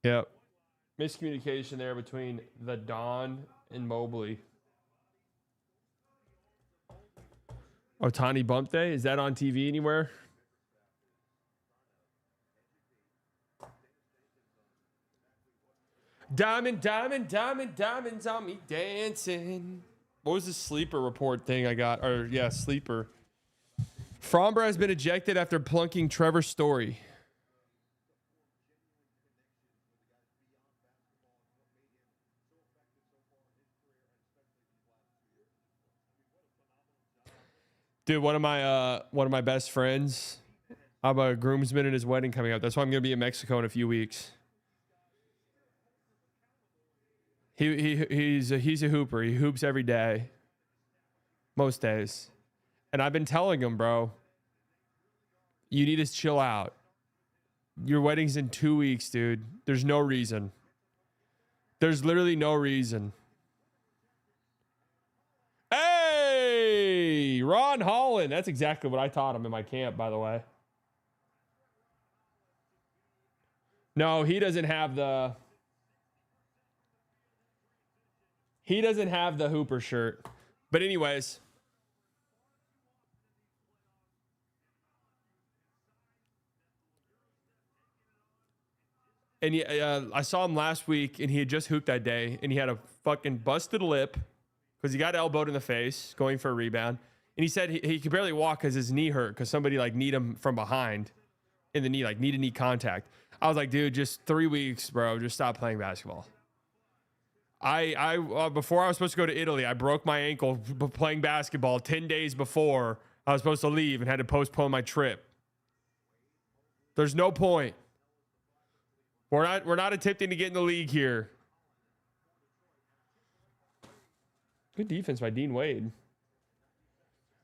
Yep. Miscommunication there between the Don and Mobley. Otani bump day? Is that on TV anywhere? Diamond, diamond, diamond, diamonds on me dancing. What was the sleeper report thing I got? Or, yeah, sleeper. Fromber has been ejected after plunking Trevor Story. Dude, one of my best friends, I'm a groomsman at his wedding coming up. That's why I'm going to be in Mexico in a few weeks. He's a hooper. He hoops every day. Most days. And I've been telling him, bro, you need to chill out. Your wedding's in 2 weeks, dude. There's no reason. There's literally no reason. Hey, Ron Holland. That's exactly what I taught him in my camp, by the way. No, he doesn't have the Hooper shirt. But anyways. And I saw him last week, and he had just hooped that day, and he had a fucking busted lip because he got elbowed in the face going for a rebound. And he said he could barely walk because his knee hurt because somebody like kneed him from behind in the knee, like knee contact. I was like, dude, just 3 weeks, bro. Just stop playing basketball. Before I was supposed to go to Italy, I broke my ankle playing basketball 10 days before I was supposed to leave and had to postpone my trip. There's no point. We're not attempting to get in the league here. Good defense by Dean Wade.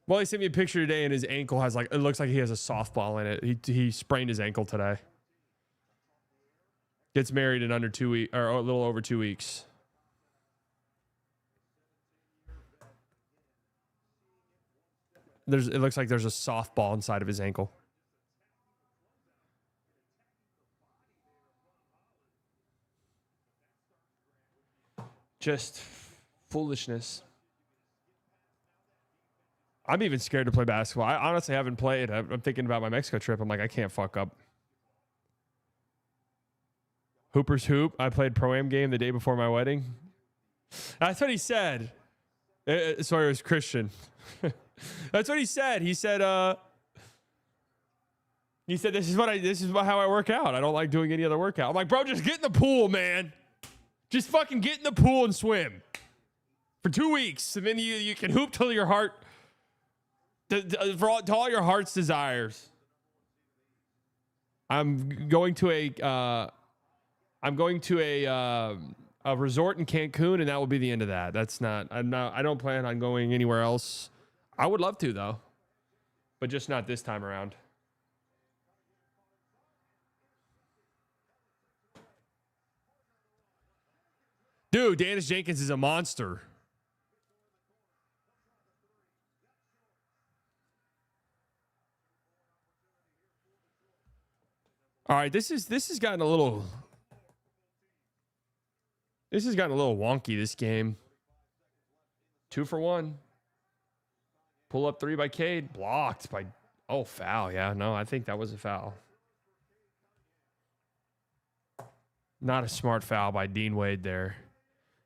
Well, he sent me a picture today, and his ankle has like, it looks like he has a softball in it. He sprained his ankle today. Gets married in under 2 weeks, or a little over 2 weeks. It looks like there's a softball inside of his ankle. Just foolishness. I'm even scared to play basketball. I honestly haven't played. I'm thinking about my Mexico trip. I'm like, I can't fuck up. Hooper's Hoop. I played Pro-Am game the day before my wedding. That's what he said. Sorry, it was Christian. That's what he said. He said, this is how I work out. I don't like doing any other workout. I'm like, bro, just get in the pool, man. Just fucking get in the pool and swim for 2 weeks. And then you can hoop till your heart, to all your heart's desires. I'm going to a resort in Cancun, and that will be the end of that. I don't plan on going anywhere else. I would love to, though, but just not this time around. Dude, Dennis Jenkins is a monster. All right, this has gotten a little wonky, this game. 2 for 1. Pull up 3 by Cade. Blocked by, foul. Yeah, no, I think that was a foul. Not a smart foul by Dean Wade there.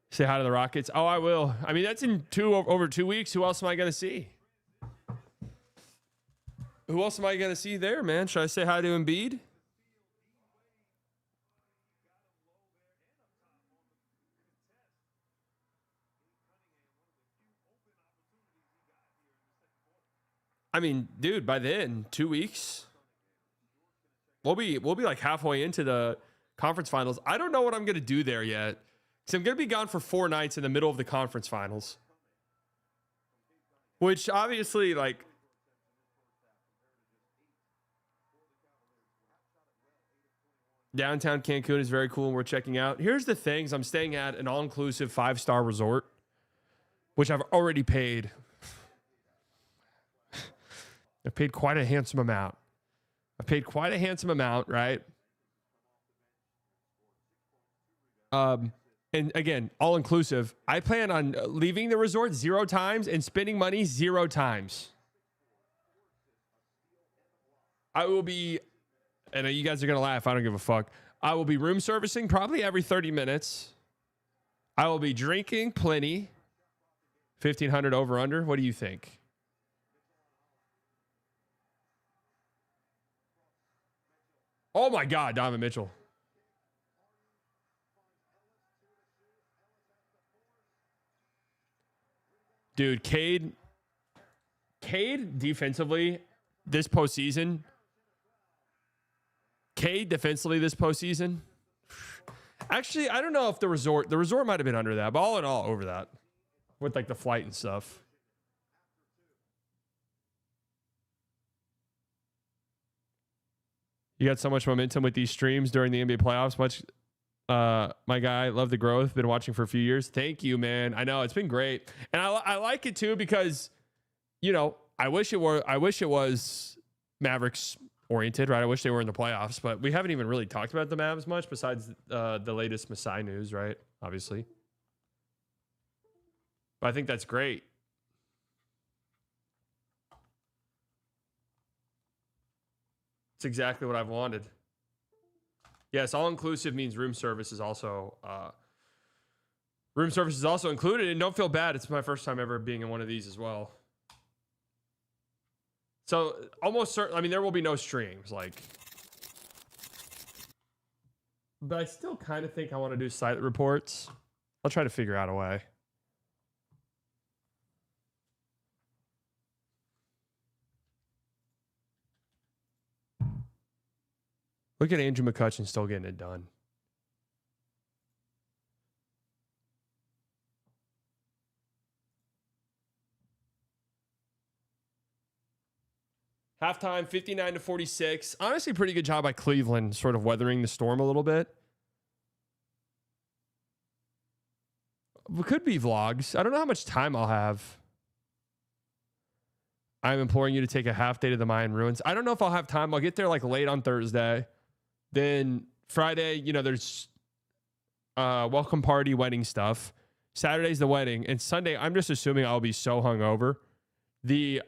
Say hi to the Rockets. Oh, I will. I mean, that's in over 2 weeks. Who else am I going to see? Who else am I going to see there, man? Should I say hi to Embiid? I mean, dude, by then, 2 weeks, we'll be like halfway into the conference finals. I don't know what I'm going to do there yet. So I'm going to be gone for 4 nights in the middle of the conference finals. Which obviously, like, downtown Cancun is very cool and we're checking out. Here's the things. I'm staying at an all-inclusive 5-star resort, which I've already paid. I've paid quite a handsome amount. Right? And again, all inclusive. I plan on leaving the resort 0 times and spending money 0 times. I will be, and you guys are going to laugh. I don't give a fuck. I will be room servicing probably every 30 minutes. I will be drinking plenty. 1,500 over under. What do you think? Oh my God, Donovan Mitchell. Dude, Cade defensively this postseason. Actually, I don't know if the resort might have been under that, but all in all, over that with like the flight and stuff. You got so much momentum with these streams during the NBA playoffs. My guy, love the growth. Been watching for a few years. Thank you, man. I know it's been great, and I like it too because, you know, I wish it was Mavericks oriented, right? I wish they were in the playoffs, but we haven't even really talked about the Mavs much besides the latest Masai news, right? Obviously, but I think that's great. It's exactly what I've wanted. Yes, all inclusive means room service is also included, and don't feel bad. It's my first time ever being in one of these as well. So almost certain. I mean, there will be no streams, like, but I still kind of think I want to do site reports. I'll try to figure out a way. Look at Andrew McCutcheon still getting it done. Halftime, 59-46. Honestly, pretty good job by Cleveland, sort of weathering the storm a little bit. It could be vlogs. I don't know how much time I'll have. I'm imploring you to take a half day to the Mayan ruins. I don't know if I'll have time. I'll get there like late on Thursday. Then Friday, you know, there's welcome party, wedding stuff. Saturday's the wedding. And Sunday, I'm just assuming I'll be so hungover. The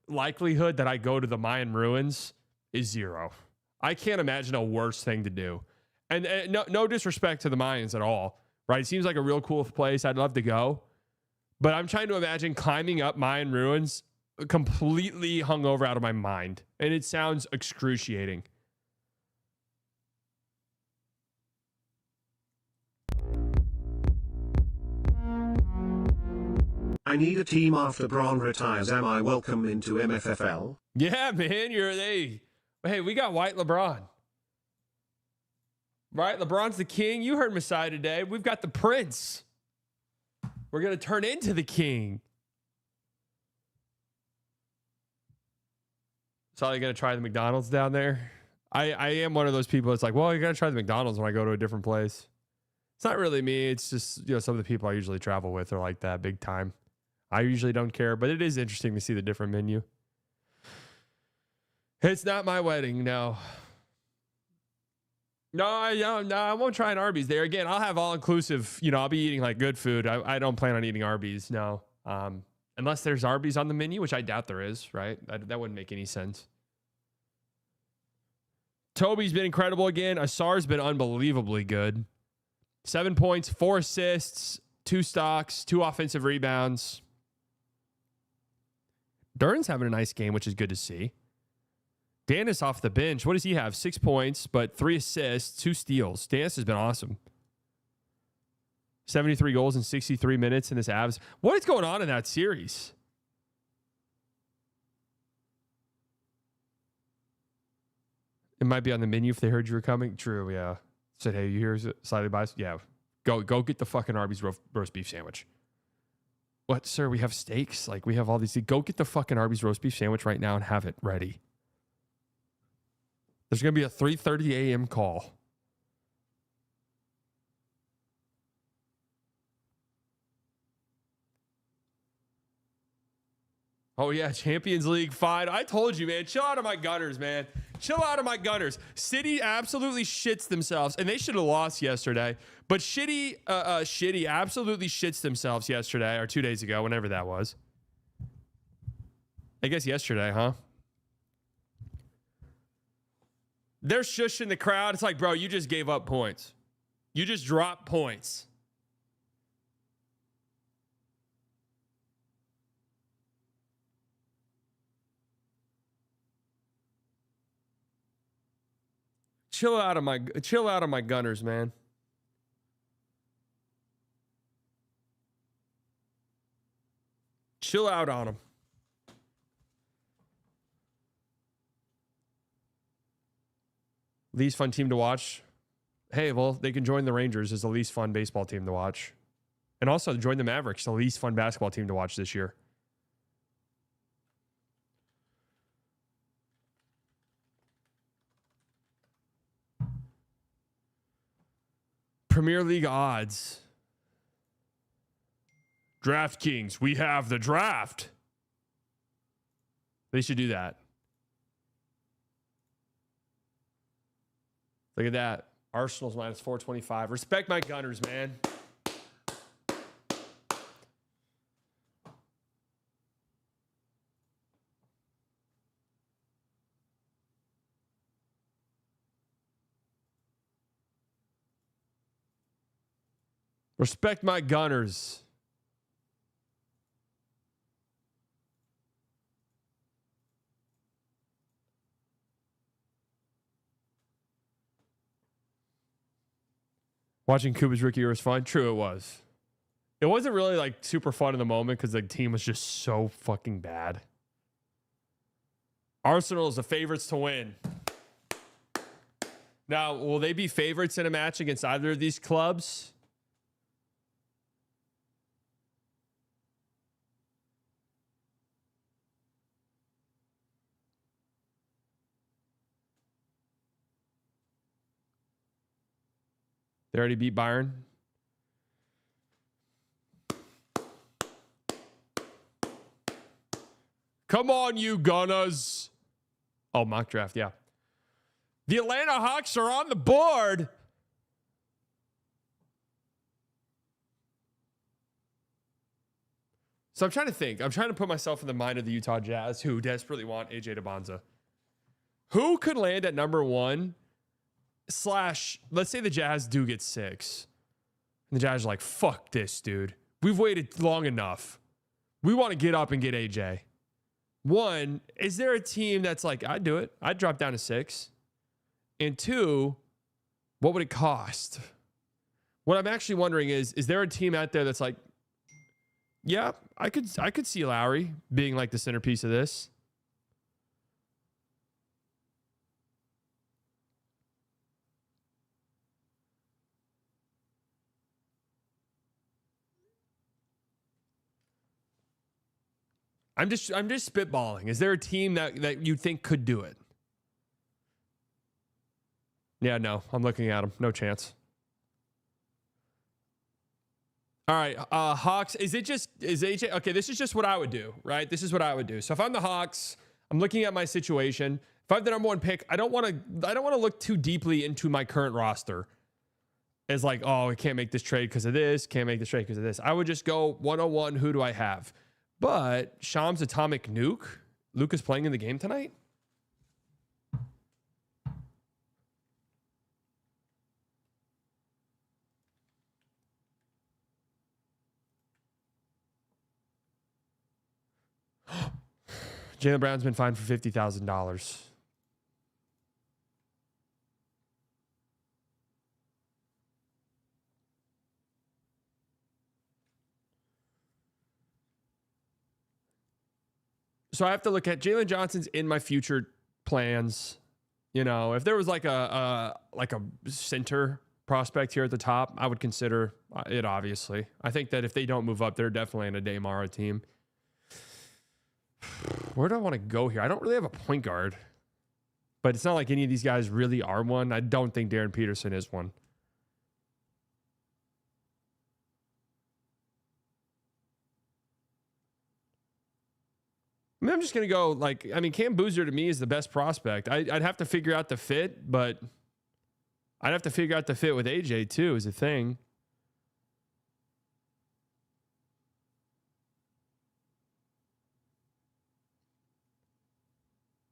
likelihood that I go to the Mayan ruins is zero. I can't imagine a worse thing to do. And no disrespect to the Mayans at all, right? It seems like a real cool place. I'd love to go. But I'm trying to imagine climbing up Mayan ruins completely hungover out of my mind. And it sounds excruciating. I need a team after Bron retires. Am I welcome into MFFL? Yeah, man. Hey, we got White LeBron. Right? LeBron's the king. You heard Masai today. We've got the prince. We're going to turn into the king. So you're going to try the McDonald's down there? I am one of those people that's like, well, you got to try the McDonald's when I go to a different place. It's not really me. It's just, you know, some of the people I usually travel with are like that big time. I usually don't care, but it is interesting to see the different menu. It's not my wedding, no. No, I won't try an Arby's there. Again, I'll have all-inclusive, you know, I'll be eating like good food. I don't plan on eating Arby's, no. Unless there's Arby's on the menu, which I doubt there is, right? That wouldn't make any sense. Toby's been incredible again. Asar's been unbelievably good. 7 points, 4 assists, 2 stocks, 2 offensive rebounds. Duran's having a nice game, which is good to see. Danis off the bench. What does he have? 6 points, but 3 assists, 2 steals. Danis has been awesome. 73 goals in 63 minutes in this Avs. What is going on in that series? It might be on the menu if they heard you were coming. True, yeah. Said, hey, you hear sidebars? Yeah. Go get the fucking Arby's roast beef sandwich. What, sir? We have steaks? Like, we have all these. Go get the fucking Arby's roast beef sandwich right now and have it ready. There's going to be a 3:30 a.m. call. Oh, yeah, Champions League fine. I told you, man. Chill out of my Gunners, man. Chill out of my Gunners. City absolutely shits themselves, and they should have lost yesterday. But Shitty absolutely shits themselves yesterday, or 2 days ago, whenever that was. I guess yesterday, huh? They're shushing the crowd. It's like, bro, you just gave up points. You just dropped points. Chill out of my Gunners, man. Chill out on them. Least fun team to watch. Hey, well, they can join the Rangers as the least fun baseball team to watch. And also join the Mavericks, the least fun basketball team to watch this year. Premier League odds. DraftKings, we have the draft. They should do that. Look at that. Arsenal's minus 425. Respect my Gunners, man. Respect my Gunners. Watching Kuba's rookie year was fun. True, it was. It wasn't really like super fun in the moment because the team was just so fucking bad. Arsenal is the favorites to win. Now, will they be favorites in a match against either of these clubs? They already beat Bayern. Come on, you Gunners. Oh, mock draft, yeah. The Atlanta Hawks are on the board. So I'm trying to think. I'm trying to put myself in the mind of the Utah Jazz, who desperately want AJ DeBonza. Who could land at number 1? / let's say the Jazz do get 6. And the Jazz are like, fuck this, dude. We've waited long enough. We want to get up and get AJ. 1, is there a team that's like, I'd do it. I'd drop down to 6. And 2, what would it cost? What I'm actually wondering is there a team out there that's like, yeah, I could see Lowry being like the centerpiece of this. I'm just spitballing. Is there a team that you think could do it? Yeah, no. I'm looking at them. No chance. All right, Hawks. Is AJ? Okay, this is just what I would do, right? This is what I would do. So if I'm the Hawks, I'm looking at my situation. If I'm the number 1 pick, I don't want to look too deeply into my current roster. As like, oh, we can't make this trade because of this. Can't make this trade because of this. I would just go 101. Who do I have? But Sham's atomic nuke. Luke is playing in the game tonight. Jaylen Brown's been fined for $50,000. So I have to look at Jalen Johnson's in my future plans. You know, if there was like a center prospect here at the top, I would consider it, obviously. I think that if they don't move up, they're definitely in a Daymara team. Where do I want to go here? I don't really have a point guard, but it's not like any of these guys really are one. I don't think Darren Peterson is one. I mean, I'm just going to go Cam Boozer to me is the best prospect. I'd have to figure out the fit, but I'd have to figure out the fit with AJ too is a thing.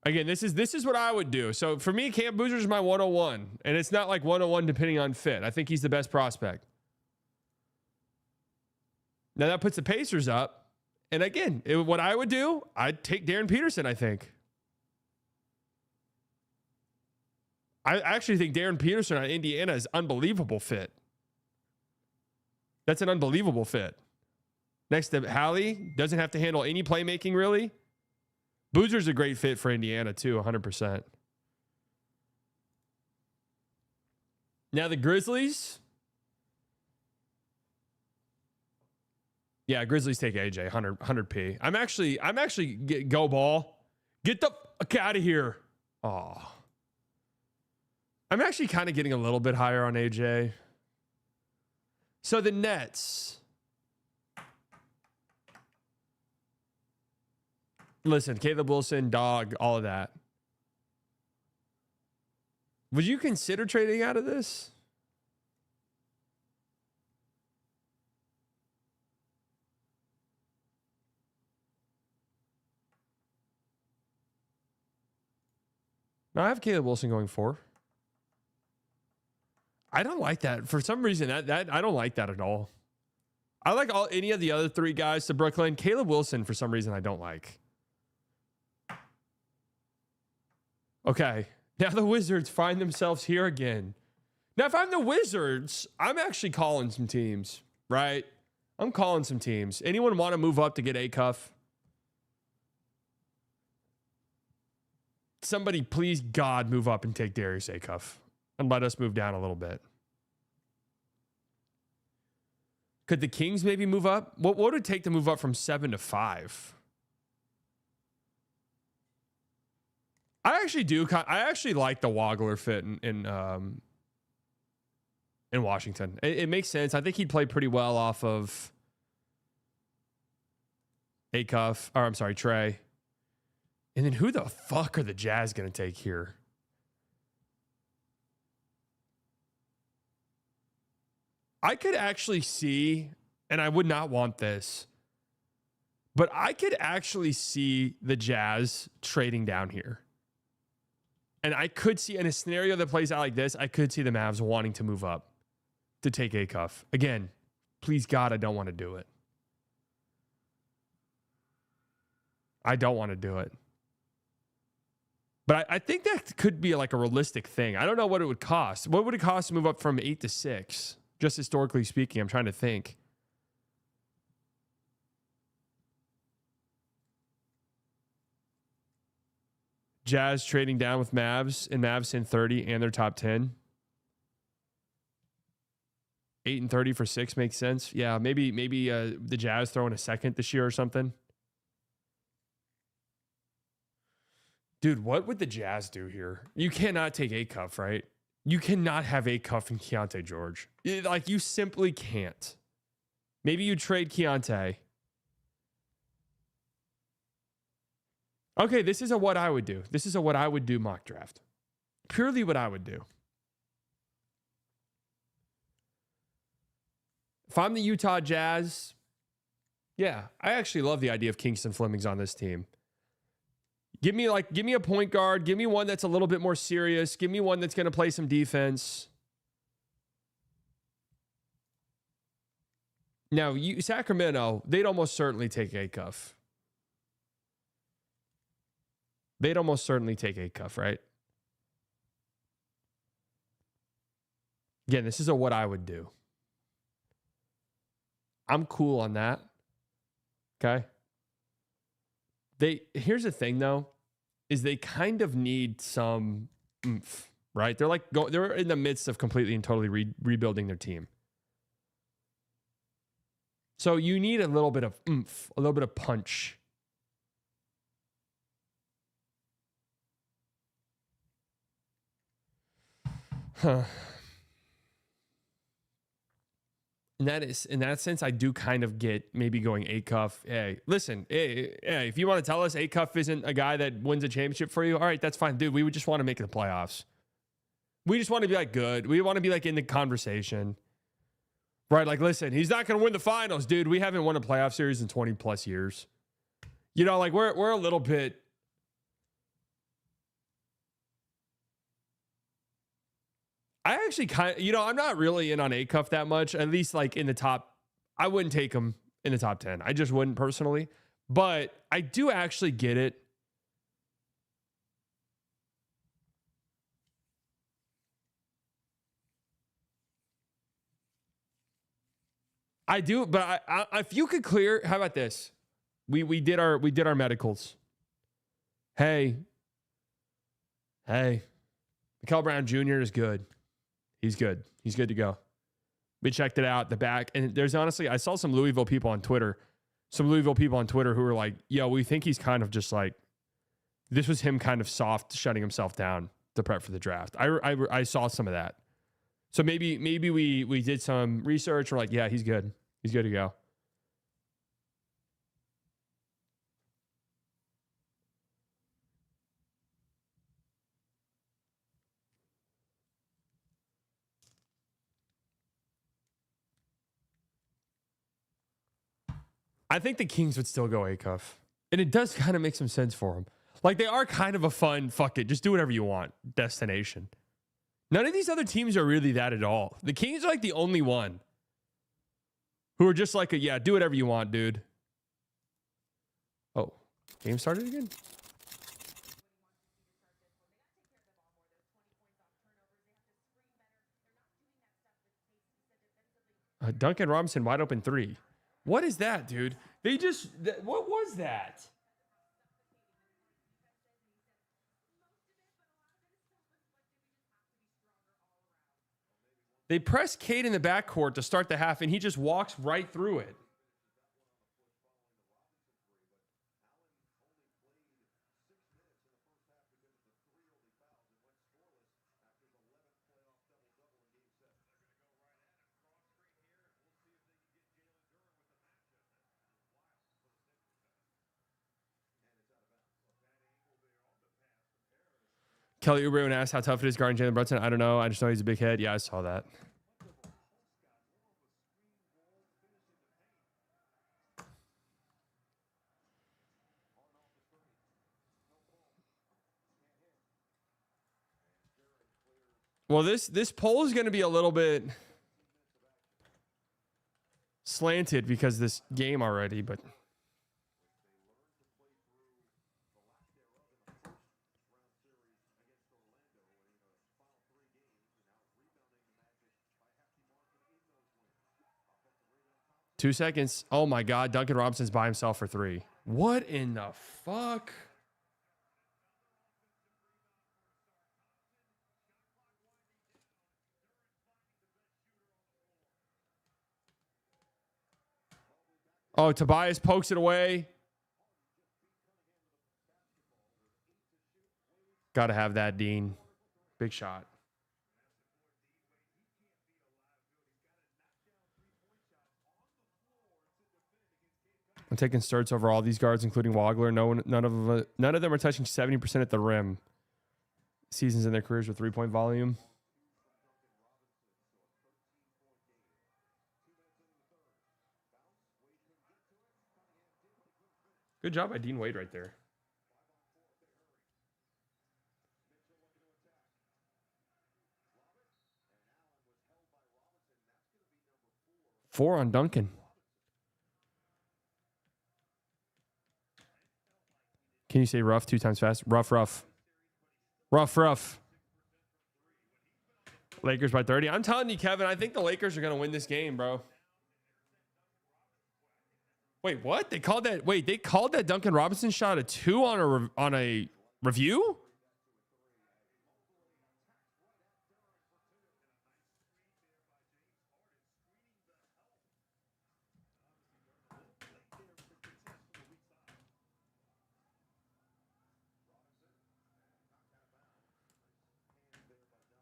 Again, this is what I would do. So for me, Cam Boozer is my 101, and it's not like 101 depending on fit. I think he's the best prospect. Now that puts the Pacers up. And again, what I would do, I'd take Darren Peterson, I think. I actually think Darren Peterson on Indiana is unbelievable fit. That's an unbelievable fit. Next to Hallie, doesn't have to handle any playmaking, really. Boozer's a great fit for Indiana, too, 100%. Now the Grizzlies. Yeah, Grizzlies take AJ, 100p. I'm actually go ball. Get the fuck out of here. Oh. I'm actually kind of getting a little bit higher on AJ. So the Nets. Listen, Caleb Wilson, dog, all of that. Would you consider trading out of this? No, I have Caleb Wilson going 4. I don't like that. For some reason, that I don't like that at all. I like any of the other 3 guys to Brooklyn. Caleb Wilson, for some reason, I don't like. Okay. Now the Wizards find themselves here again. Now, if I'm the Wizards, I'm actually calling some teams, right? I'm calling some teams. Anyone want to move up to get a cuff? Somebody, please, God, move up and take Darius Acuff and let us move down a little bit. Could the Kings maybe move up? What would it take to move up from 7 to 5? I actually do. I actually like the Wagler fit in in Washington. It makes sense. I think he'd play pretty well off of Trey. And then who the fuck are the Jazz going to take here? I could actually see, and I would not want this, but I could actually see the Jazz trading down here. And I could see, in a scenario that plays out like this, I could see the Mavs wanting to move up to take Acuff. Again, please God, I don't want to do it. I don't want to do it. But I think that could be like a realistic thing. I don't know what it would cost. What would it cost to move up from 8 to 6? Just historically speaking, I'm trying to think. Jazz trading down with Mavs, and Mavs in 30 and their top 10. 8 and 30 for 6 makes sense. Yeah, maybe the Jazz throw in a second this year or something. Dude, what would the Jazz do here? You cannot take Acuff, right? You cannot have Acuff and Keontae George. Like, you simply can't. Maybe you trade Keontae. Okay, this is a what I would do. This is a what I would do mock draft. Purely what I would do. If I'm the Utah Jazz, yeah, I actually love the idea of Kingston Fleming's on this team. Give me a point guard. Give me one that's a little bit more serious. Give me one that's going to play some defense. Now, Sacramento, they'd almost certainly take Acuff. They'd almost certainly take Acuff, right? Again, this is a what I would do. I'm cool on that. Okay. Here's the thing though, is they kind of need some oomph, right? They're in the midst of completely and totally rebuilding their team. So you need a little bit of oomph, a little bit of punch. Huh. In that sense, I do kind of get maybe going Acuff. Hey, listen, hey, if you want to tell us Acuff isn't a guy that wins a championship for you, all right, that's fine. Dude, we would just want to make the playoffs. We just want to be like good. We want to be like in the conversation. Right? Like, listen, he's not going to win the finals, dude. We haven't won a playoff series in 20 plus years. You know, like we're a little bit. I actually I'm not really in on Acuff that much, at least like in the top. I wouldn't take him in the top 10. I just wouldn't personally, but I do actually get it. I do, but I if you could clear, how about this? We did our medicals. Hey, Mikael Brown Jr. is good. He's good. He's good to go. We checked it out, the back. And there's honestly, I saw some Louisville people on Twitter who were like, yo, we think he's kind of just like, this was him kind of soft shutting himself down to prep for the draft. I saw some of that. So maybe we did some research. We're like, yeah, he's good. He's good to go. I think the Kings would still go Acuff. And it does kind of make some sense for them. Like, they are kind of a fun, fuck it, just do whatever you want destination. None of these other teams are really that at all. The Kings are like the only one who are just like, do whatever you want, dude. Oh, game started again? Duncan Robinson, wide open 3. What is that, dude? What was that? They press Cade in the backcourt to start the half, and he just walks right through it. Kelly Oubre asked how tough it is guarding Jalen Brunson. I don't know. I just know he's a big head. Yeah, I saw that. Well, this poll is going to be a little bit slanted because of this game already, but two seconds. Oh my God, Duncan Robinson's by himself for 3. What in the fuck? Oh, Tobias pokes it away. Got to have that, Dean. Big shot. I'm taking Sturts over all these guards, including Wagler. None of them are touching 70% at the rim. Seasons in their careers with 3-point volume. Good job by Dean Wade right there. Four on Duncan. Can you say rough 2 times fast? Rough. Lakers by 30. I'm telling you, Kevin, I think the Lakers are going to win this game, bro. Wait, what? They called that Duncan Robinson shot a 2 on a review?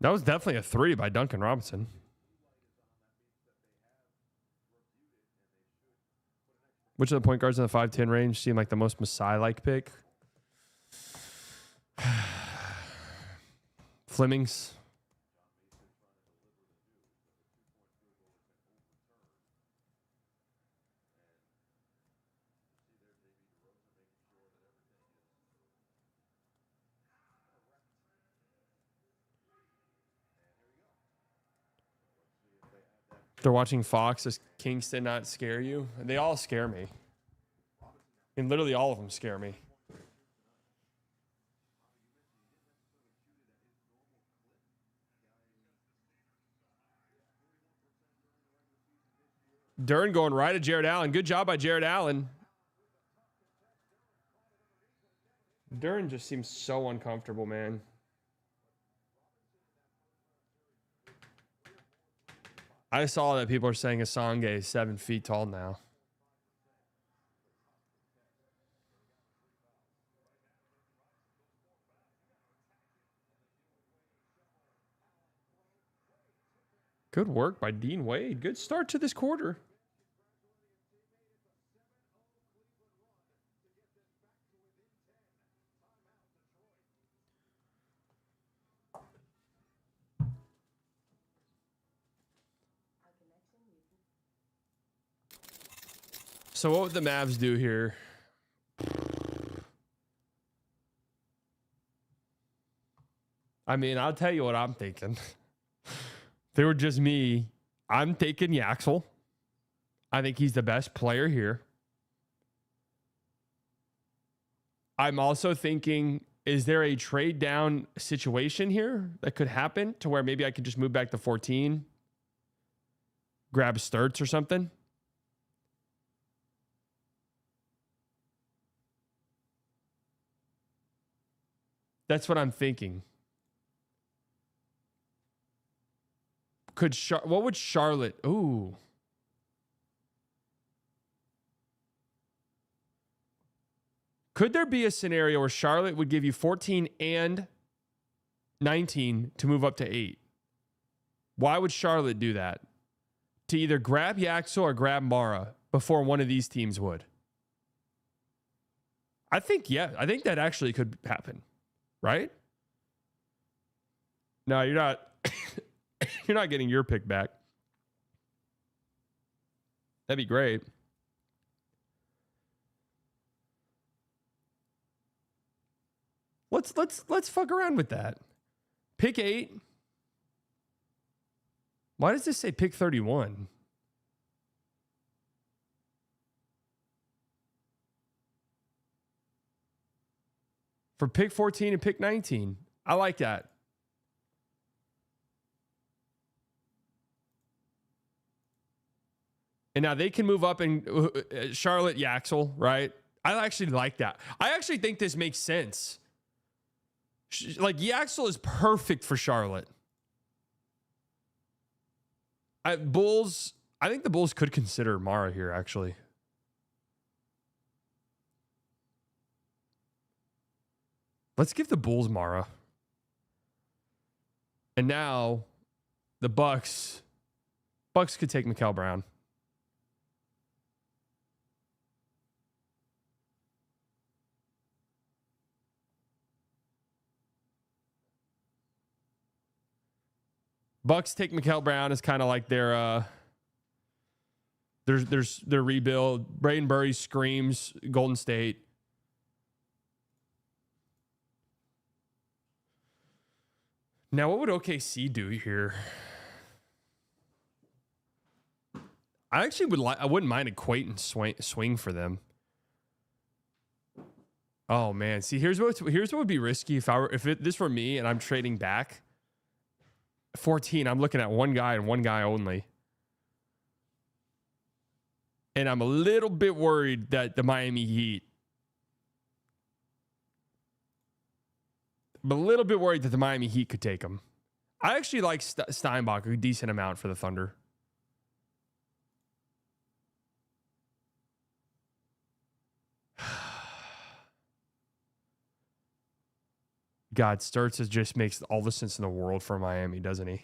That was definitely a 3 by Duncan Robinson. Which of the point guards in the 5'10" range seem like the most Masai-like pick? Flemings. They're watching Fox. Does Kingston not scare you? They all scare me. I mean, literally all of them scare me. Dern going right at Jared Allen. Good job by Jared Allen. Dern just seems so uncomfortable, man. I saw that people are saying Assange is 7 feet tall now. Good work by Dean Wade. Good start to this quarter. So what would the Mavs do here? I mean, I'll tell you what I'm thinking. If they were just me, I'm taking Yaxel. I think he's the best player here. I'm also thinking, is there a trade down situation here that could happen to where maybe I could just move back to 14, grab Sturts or something? That's what I'm thinking. What would Charlotte? Ooh. Could there be a scenario where Charlotte would give you 14 and 19 to move up to 8? Why would Charlotte do that? To either grab Yaxel or grab Mara before one of these teams would? I think that actually could happen, right? No, you're not. You're not getting your pick back. That'd be great. Let's fuck around with that. Pick 8. Why does this say pick 31? For pick 14 and pick 19. I like that. And now they can move up and Charlotte Yaxel, right? I actually like that. I actually think this makes sense. Like Yaxel is perfect for Charlotte. I think the Bulls could consider Mara here, actually. Let's give the Bulls Mara. And now the Bucks could take Mikal Brown. Bucks take Mikal Brown as kind of like their rebuild. Braden Burry screams Golden State. Now, what would OKC do here? I actually I wouldn't mind a Quayton swing for them. Oh man, see here's what would be risky if this were me and I'm trading back. 14, I'm looking at one guy and one guy only. And I'm a little bit worried that the Miami Heat. I'm a little bit worried that the Miami Heat could take him. I actually like Steinbach a decent amount for the Thunder. God, Sturts just makes all the sense in the world for Miami, doesn't he?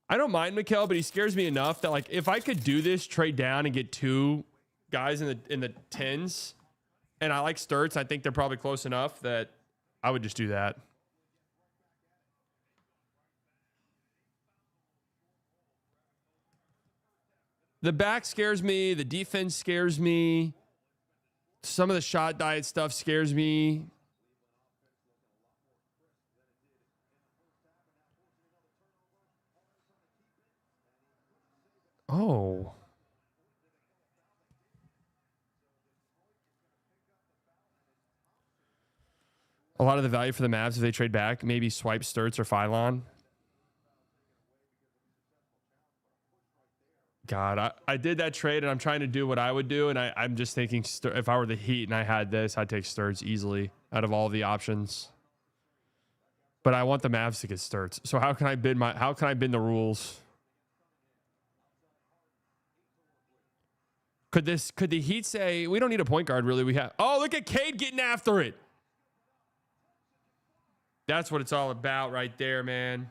I don't mind Mikal, but he scares me enough that like if I could do this, trade down and get 2 guys in the 10s, and I like Sturts, I think they're probably close enough that I would just do that. The back scares me. The defense scares me. Some of the shot diet stuff scares me. Oh. A lot of the value for the Mavs if they trade back, maybe swipe Sturts or Phylon. God, I did that trade and I'm trying to do what I would do. And I'm just thinking if I were the Heat and I had this, I'd take Sturts easily out of all the options. But I want the Mavs to get Sturts. So how can I bend the rules? Could the Heat say, we don't need a point guard really? Look at Cade getting after it. That's what it's all about right there, man.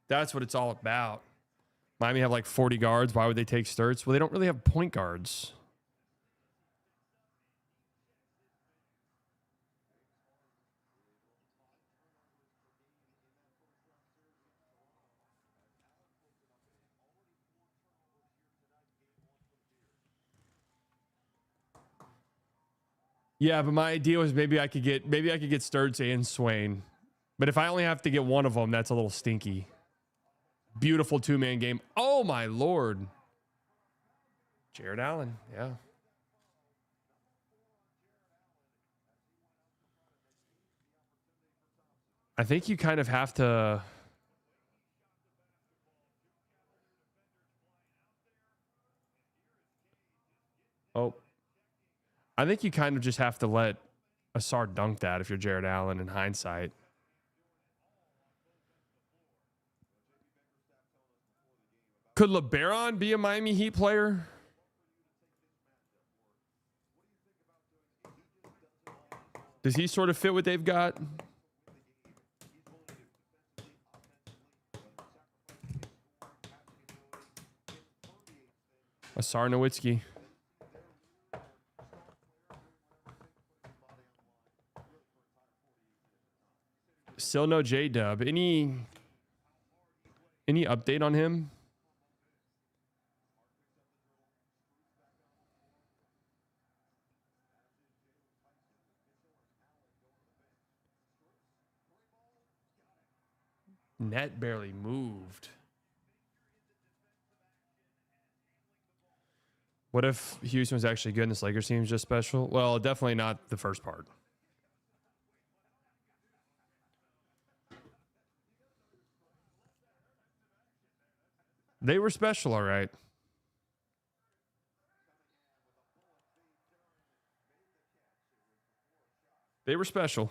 That's what it's all about. Miami have like 40 guards. Why would they take Sturts? Well, they don't really have point guards. Yeah, but my idea was maybe I could get Sturts and Swain. But if I only have to get one of them, that's a little stinky. Beautiful 2-man game. Oh my Lord. Jared Allen, yeah. I think you kind of have to. Oh. I think you kind of just have to let Asar dunk that if you're Jared Allen in hindsight. Could LeBaron be a Miami Heat player? Does he sort of fit what they've got? Asar Nowitzki. Still no J-Dub. Any update on him? Net barely moved. What if Houston was actually good and this Lakers team is just special? Well, definitely not the first part. They were special, all right. They were special.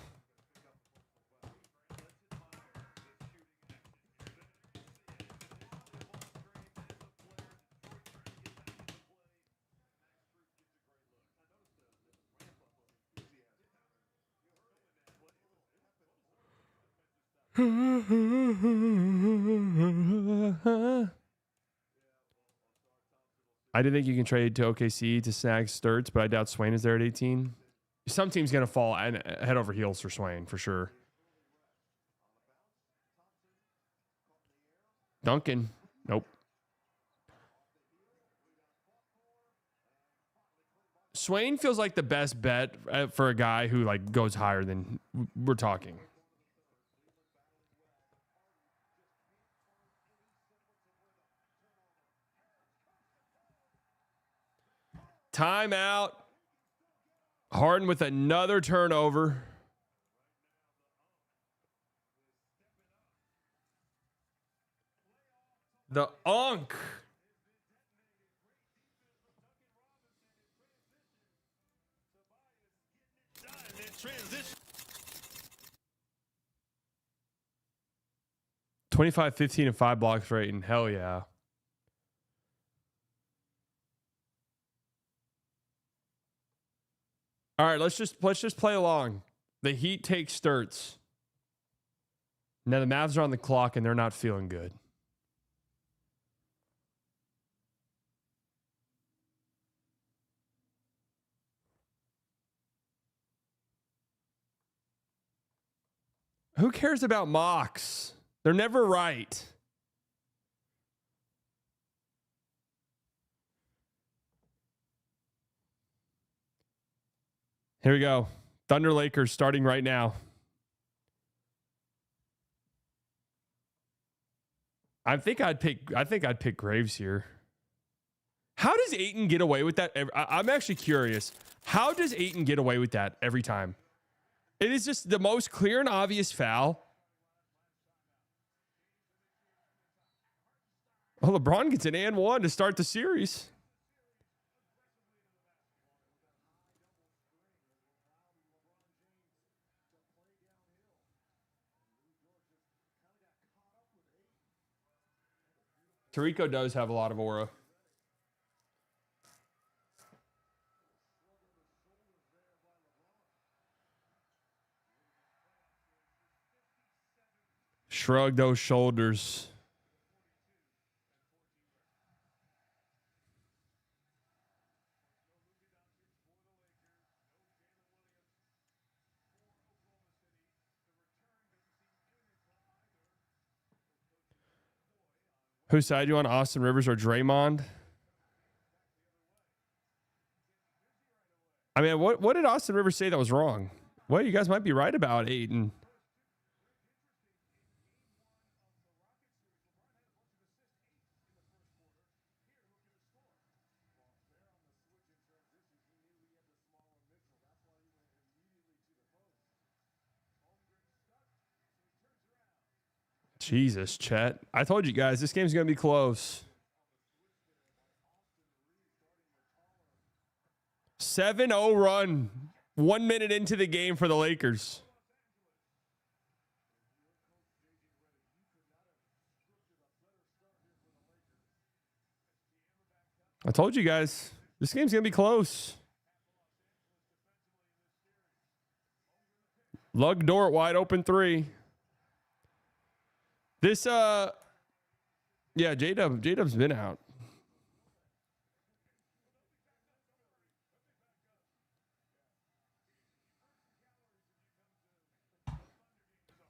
I do think you can trade to OKC to snag Sturts, but I doubt Swain is there at 18. Some team's going to fall head over heels for Swain, for sure. Duncan. Nope. Swain feels like the best bet for a guy who like goes higher than we're talking. Timeout. Harden with another turnover. The Unk. Transition. 25, 15, and 5 blocks rating. Hell yeah. All right, let's just play along. The Heat take Sturts. Now the Mavs are on the clock and they're not feeling good. Who cares about mocks? They're never right. Here we go. Thunder Lakers starting right now. I think I'd pick Graves here. How does Ayton get away with that? I'm actually curious. How does Ayton get away with that every time? It is just the most clear and obvious foul. Well, LeBron gets an and one to start the series. Tarico does have a lot of aura. Shrug those shoulders. Whose side you on, Austin Rivers or Draymond? I mean, what did Austin Rivers say that was wrong? Well, you guys might be right about Ayton. Jesus, Chet. I told you guys, this game's going to be close. 7-0 run. 1 minute into the game for the Lakers. I told you guys, this game's going to be close. Lug Dort wide open 3. This, yeah, J-Dub's been out.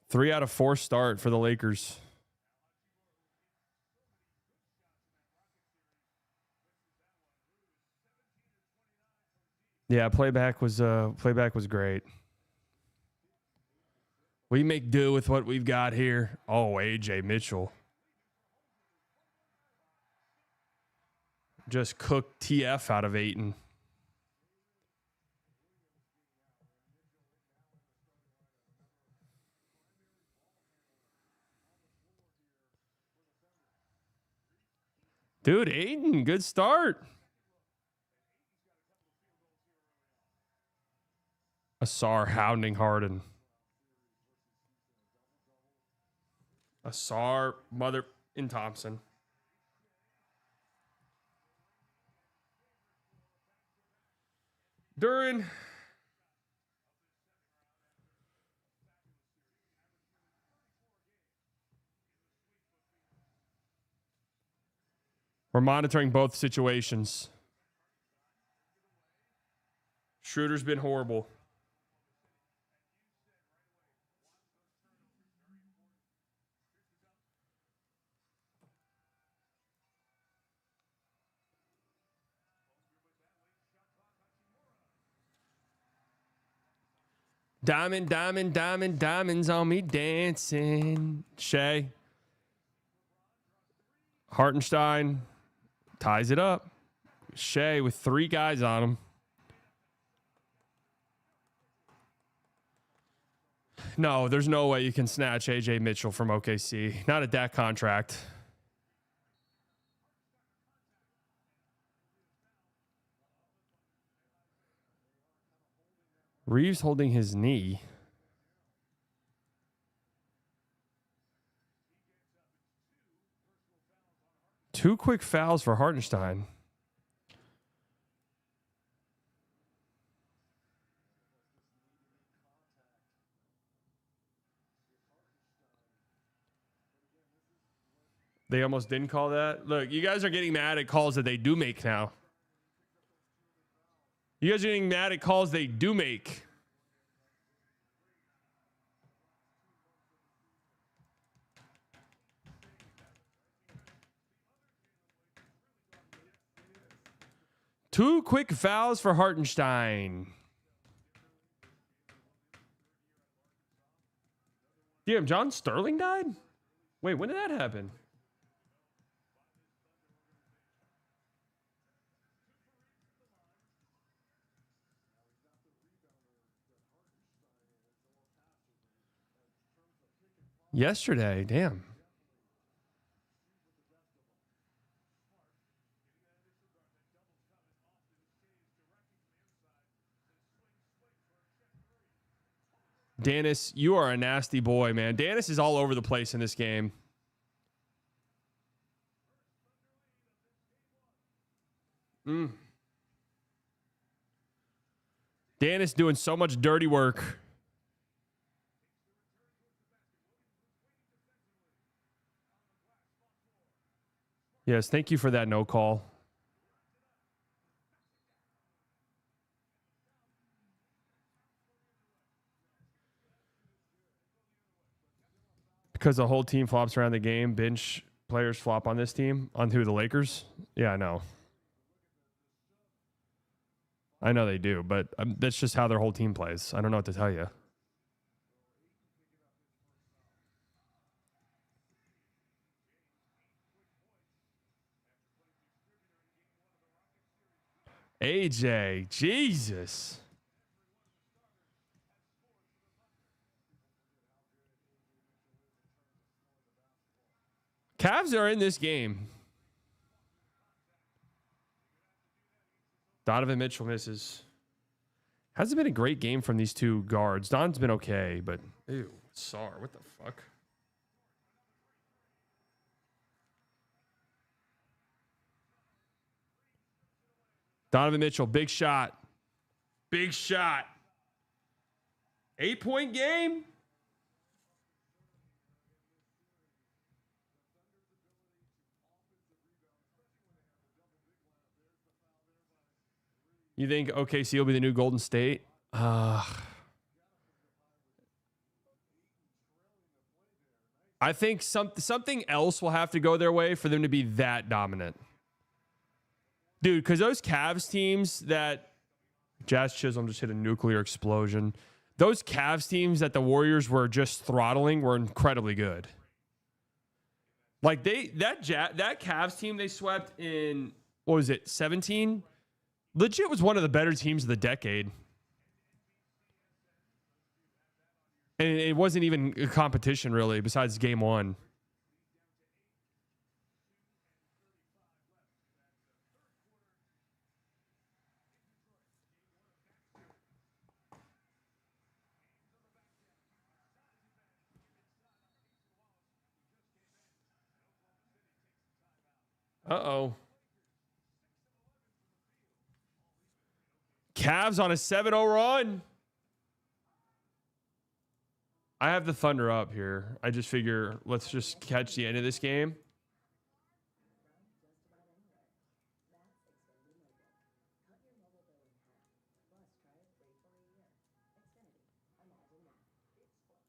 Three out of 4 start for the Lakers. Yeah, playback was great. We make do with what we've got here. Oh, AJ Mitchell. Just cooked TF out of Ayton. Dude, Ayton, good start. Asar hounding Harden. Asar, mother in Thompson. Durin. We're monitoring both situations. Schroeder's been horrible. Diamonds on me dancing. Shea. Hartenstein ties it up. Shea with 3 guys on him. No, there's no way you can snatch AJ Mitchell from OKC. Not at that contract. Reeves holding his knee. Two quick fouls for Hartenstein. They almost didn't call that. Look, you guys are getting mad at calls that they do make now. You guys are getting mad at calls they do make. Two quick fouls for Hartenstein. Damn, John Sterling died? Wait, when did that happen? Yesterday, damn. Dennis, you are a nasty boy, man. Dennis is all over the place in this game. Dennis doing so much dirty work. Yes, thank you for that no call. Because the whole team flops around the game, bench players flop on this team. On who, the Lakers? Yeah, I know. I know they do, but that's just how their whole team plays. I don't know what to tell you. AJ, Jesus. Cavs are in this game. Donovan Mitchell misses. Hasn't been a great game from these two guards. Don's been okay, but ew, Sar, what the fuck? Donovan Mitchell, big shot. Big shot. 8-point game. You think OKC will be the new Golden State? I think something else will have to go their way for them to be that dominant. Dude, because those Cavs teams that Jazz Chisholm just hit a nuclear explosion. Those Cavs teams that the Warriors were just throttling were incredibly good. Like that Cavs team they swept in, what was it, 17? Legit was one of the better teams of the decade. And it wasn't even a competition, really, besides game one. Uh-oh. Cavs on a 7-0 run. I have the Thunder up here. I just figure let's just catch the end of this game.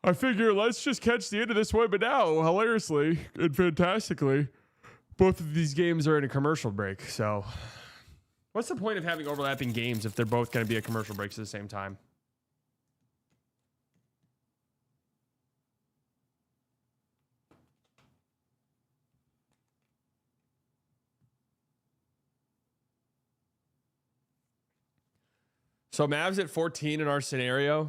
I figure let's just catch the end of this one, but now, hilariously and fantastically, both of these games are in a commercial break. So what's the point of having overlapping games if they're both going to be at commercial breaks at the same time? So Mavs at 14 in our scenario.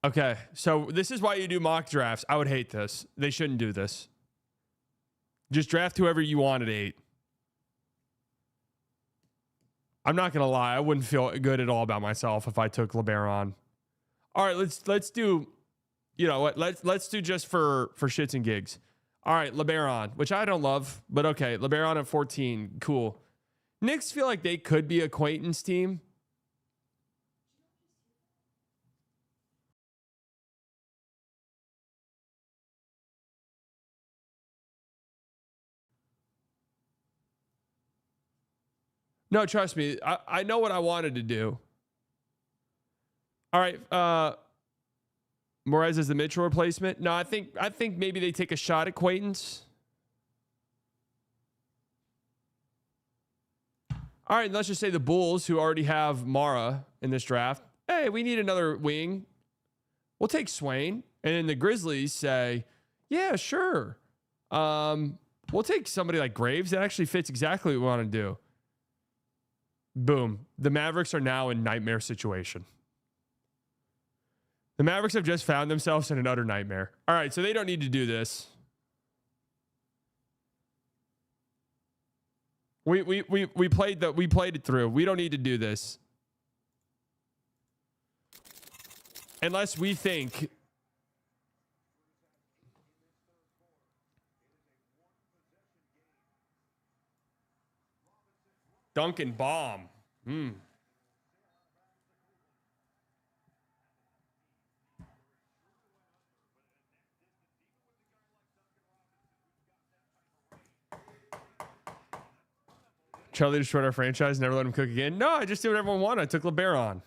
Okay, so this is why you do mock drafts. I would hate this. They shouldn't do this. Just draft whoever you want at 8. I'm not gonna lie, I wouldn't feel good at all about myself if I took LeBaron. All right, let's do. You know what? Let's do just for shits and gigs. All right, LeBaron, which I don't love, but okay, LeBaron at 14, cool. Knicks feel like they could be a acquaintance team. No, trust me. I know what I wanted to do. All right. Morez is the Mitchell replacement. No, I think maybe they take a shot at Quaintance. All right, let's just say the Bulls, who already have Mara in this draft. Hey, we need another wing. We'll take Swain. And then the Grizzlies say, yeah, sure. We'll take somebody like Graves. That actually fits exactly what we want to do. Boom. The Mavericks are now in nightmare situation. The Mavericks have just found themselves in an utter nightmare. All right, so they don't need to do this. We played it through. We don't need to do this. Unless we think Duncan bomb. Charlie destroyed our franchise, never let him cook again. No, I just did what everyone wanted. I took LeBaron.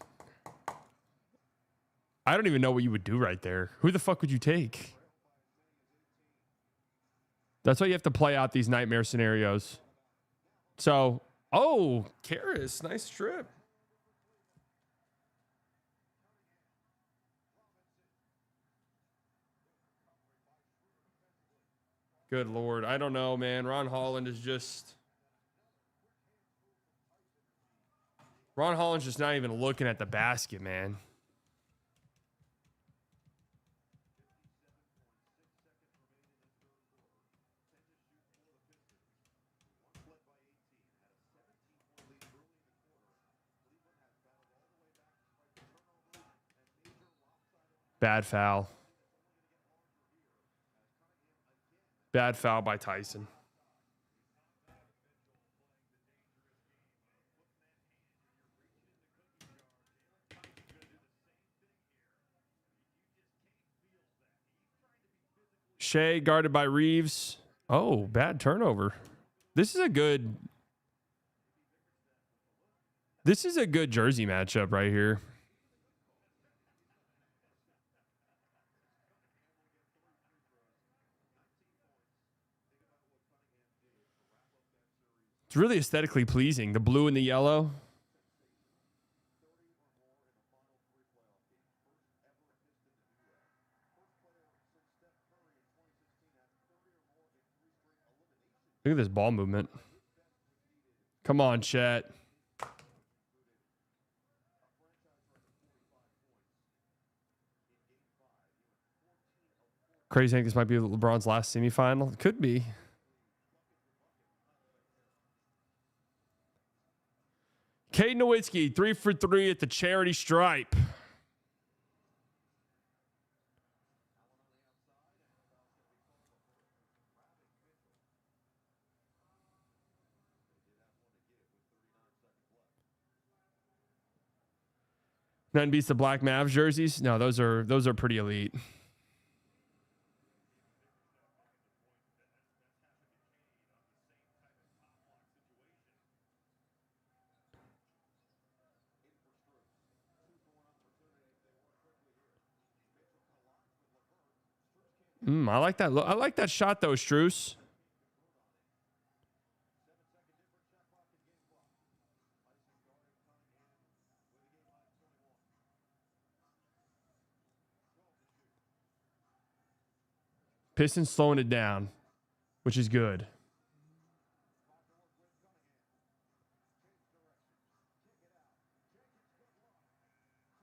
I don't even know what you would do right there. Who the fuck would you take? That's why you have to play out these nightmare scenarios. So, oh, Karras, nice trip. Good Lord. I don't know, man. Ron Holland's just not even looking at the basket, man. Bad foul. Bad foul by Tyson. Shea guarded by Reeves. Oh, bad turnover. This is a good jersey matchup right here. It's really aesthetically pleasing. The blue and the yellow. Look at this ball movement. Come on, chat. Crazy, I think this might be LeBron's last semifinal. It could be. Cade Nowitzki, 3 for 3 at the charity stripe. Nothing beats the black Mavs jerseys. No, those are pretty elite. I like that. I like that shot though, Strus. Pistons slowing it down, which is good.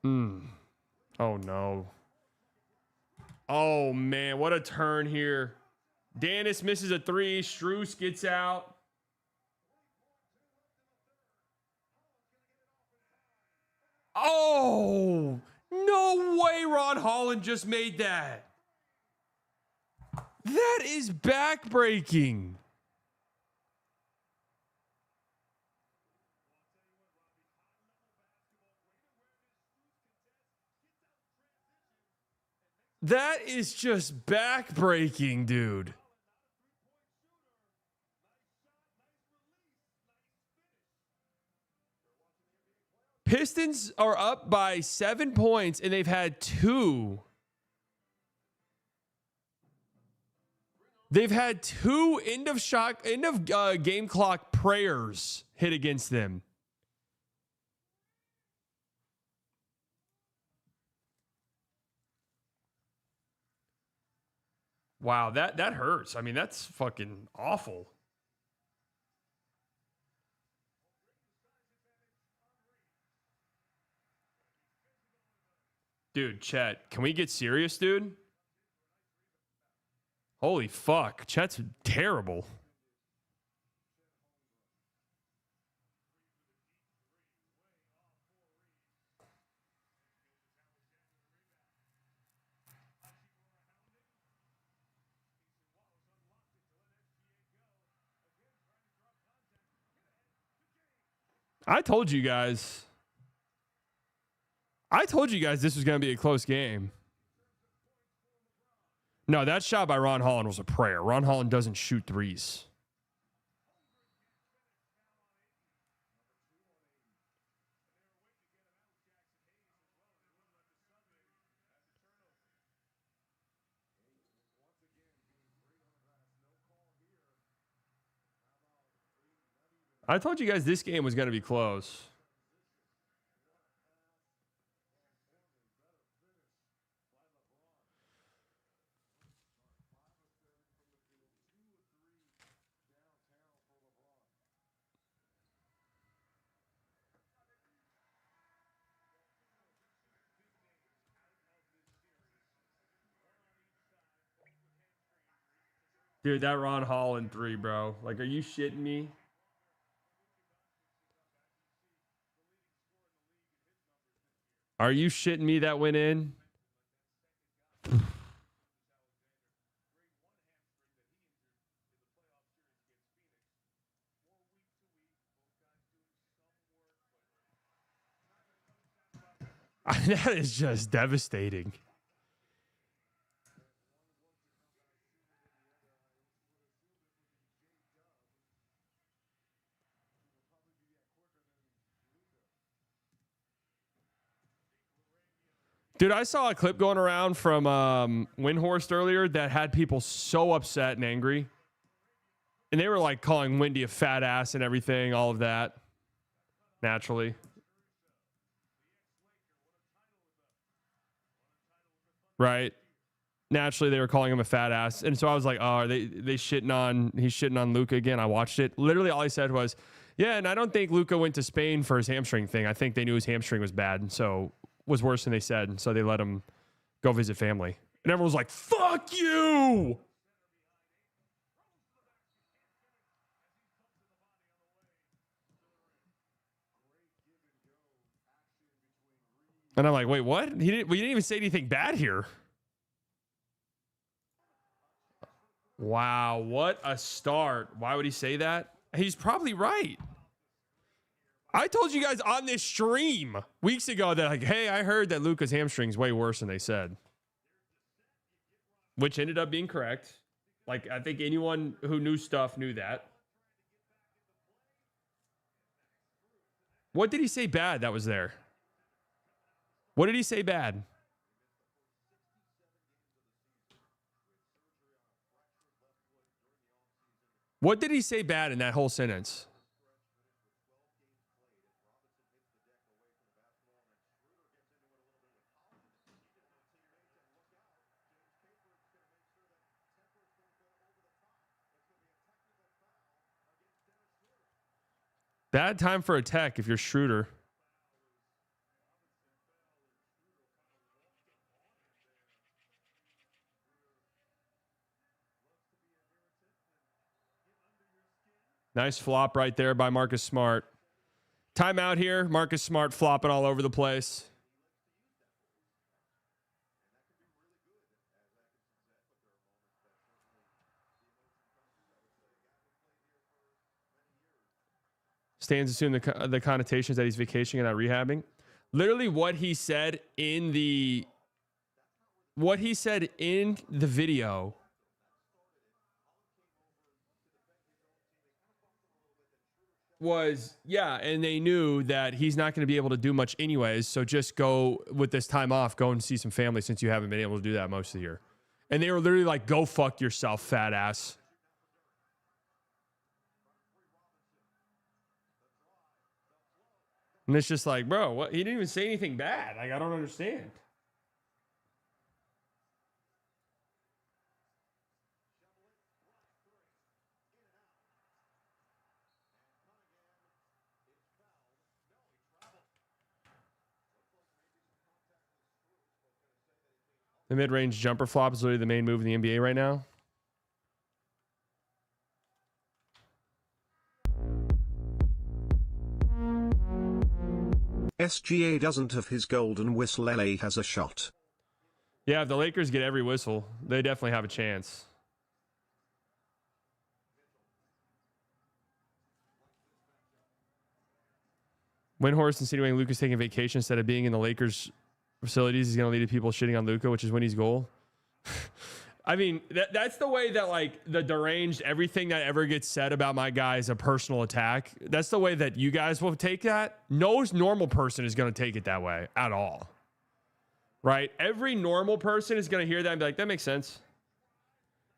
Oh, no. Oh, man. What a turn here. Dennis misses a 3. Strus gets out. Oh, no way Ron Holland just made that. That is backbreaking. That is just backbreaking, dude. Pistons are up by 7 points, and they've had 2. They've had 2 end of game clock prayers hit against them. Wow, that hurts. I mean, that's fucking awful. Dude, Chet, can we get serious, dude? Holy fuck. Chet's terrible. I told you guys this was going to be a close game. No, that shot by Ron Holland was a prayer. Ron Holland doesn't shoot threes. I told you guys this game was going to be close. Dude, that Ron Holland 3, bro. Like, are you shitting me? Are you shitting me that went in? That is just devastating. Dude, I saw a clip going around from Windhorst earlier that had people so upset and angry. And they were like calling Wendy a fat ass and everything, all of that. Naturally. Right. Naturally, they were calling him a fat ass. And so I was like, oh, are they shitting on, he's shitting on Luka again. I watched it. Literally all he said was, yeah, and I don't think Luka went to Spain for his hamstring thing. I think they knew his hamstring was bad. And so was worse than they said. And so they let him go visit family. And everyone was like, fuck you. And I'm like, wait, what? We didn't even say anything bad here. Wow, what a start. Why would he say that? He's probably right. I told you guys on this stream weeks ago that, like, hey, I heard that Luka's hamstring's way worse than they said. Which ended up being correct. Like, I think anyone who knew stuff knew that. What did he say bad that was there? What did he say bad? What did he say bad in that whole sentence? Bad time for a tech if you're Schroeder. Nice flop right there by Marcus Smart. Timeout here. Marcus Smart flopping all over the place. Stands assume the connotations that he's vacationing and not rehabbing. Literally what he said in the video was, yeah, and they knew that he's not going to be able to do much anyways, so just go with this time off, go and see some family since you haven't been able to do that most of the year. And they were literally like, go fuck yourself, fat ass. And it's just like, bro, what? He didn't even say anything bad. Like, I don't understand. The mid-range jumper flop is literally the main move in the NBA right now. SGA doesn't have his golden whistle. LA has a shot. Yeah, if the Lakers get every whistle, they definitely have a chance. Windhorst insinuating Luka's taking vacation instead of being in the Lakers facilities. He's going to lead to people shitting on Luka, which is Winnie's goal. I mean, that's the way that, like, the deranged, everything that ever gets said about my guy is a personal attack. That's the way that you guys will take that. No normal person is going to take it that way at all. Right? Every normal person is going to hear that and be like, that makes sense.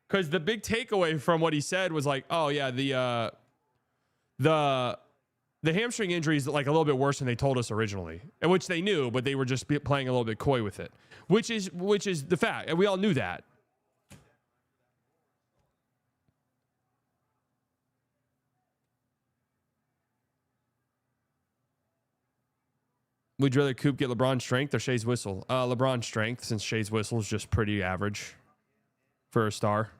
Because the big takeaway from what he said was like, oh, yeah, the hamstring injury is like a little bit worse than they told us originally, and which they knew, but they were just playing a little bit coy with it, which is the fact. And we all knew that. Would you rather Coop get LeBron's strength or Shea's whistle? LeBron's strength, since Shea's whistle is just pretty average for a star.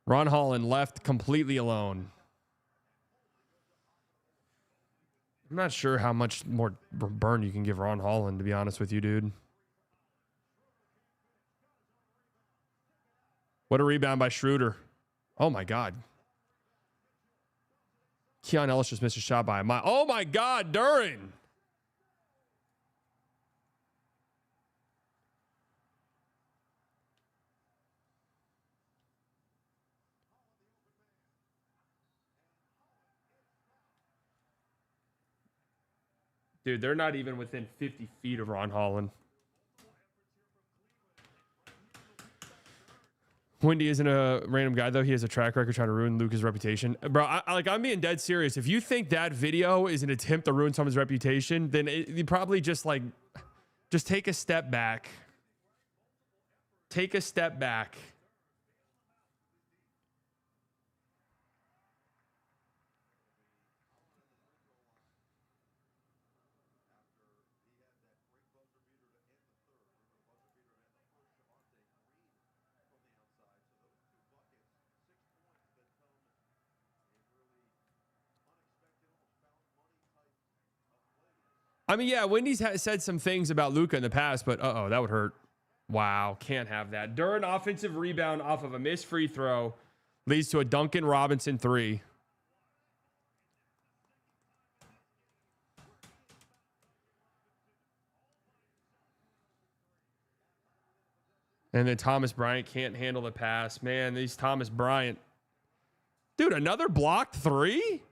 Ron Holland left completely alone. I'm not sure how much more burn you can give Ron Holland, to be honest with you, dude. What a rebound by Schroeder. Oh, my God. Keon Ellis just missed a shot by him. Oh my God, Duran. Dude, they're not even within 50 feet of Ron Holland. Wendy isn't a random guy, though. He has a track record trying to ruin Luka's reputation. Bro, I'm being dead serious. If you think that video is an attempt to ruin someone's reputation, then you probably just take a step back. Take a step back. I mean, yeah, Wendy's said some things about Luka in the past, but that would hurt. Wow, can't have that. Duran offensive rebound off of a missed free throw leads to a Duncan Robinson 3. And then Thomas Bryant can't handle the pass. Man, these Thomas Bryant. Dude, another blocked 3?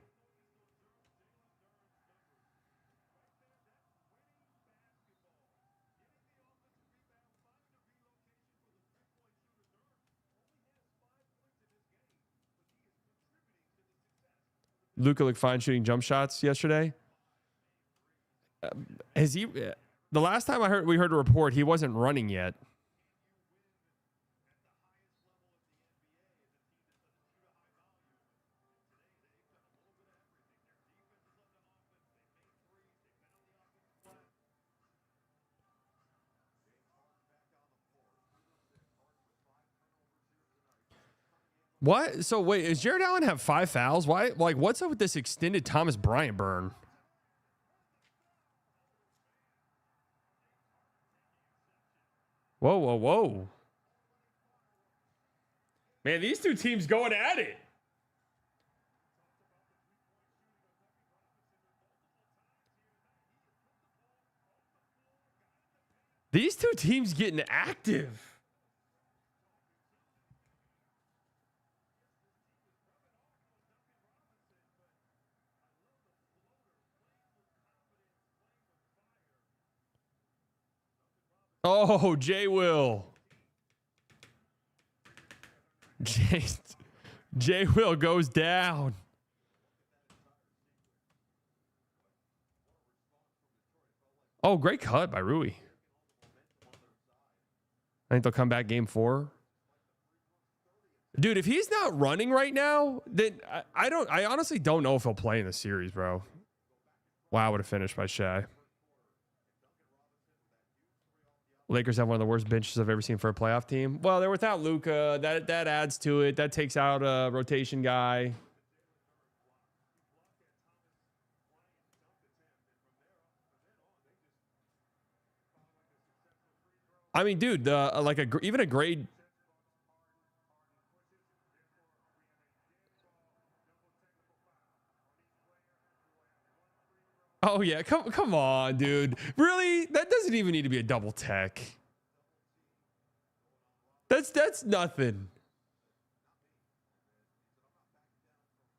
Luka looked fine shooting jump shots yesterday. Has he? The last time we heard a report, he wasn't running yet. What? So wait, is Jared Allen have 5 fouls? Why? Like, what's up with this extended Thomas Bryant burn? Whoa, whoa, whoa. Man, these two teams going at it. These two teams getting active. Oh, Jay Will. Jay Will goes down. Oh, great cut by Rui. I think they'll come back game 4. Dude, if he's not running right now, then I honestly don't know if he'll play in the series, bro. Wow, what a finish by Shai. Lakers have one of the worst benches I've ever seen for a playoff team. Well, they're without Luka. That adds to it. That takes out a rotation guy. I mean, dude, even a grade. Oh yeah, come on, dude. Really? That doesn't even need to be a double tech. That's nothing.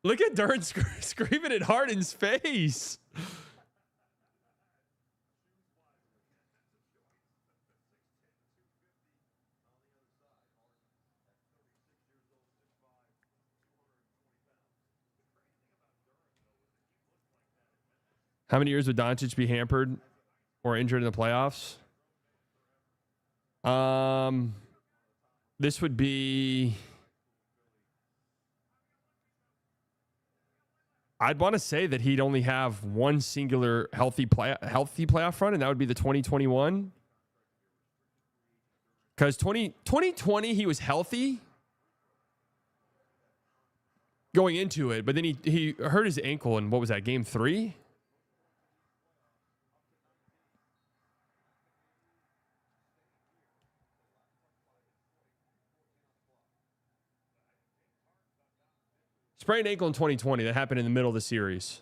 Look at Duran screaming at Harden's face. How many years would Doncic be hampered or injured in the playoffs? This would be. I'd want to say that he'd only have one singular healthy playoff run, and that would be the 2021. Because 2020 he was healthy going into it, but then he hurt his ankle in, what was that, game 3? sprained ankle in 2020. That happened in the middle of the series.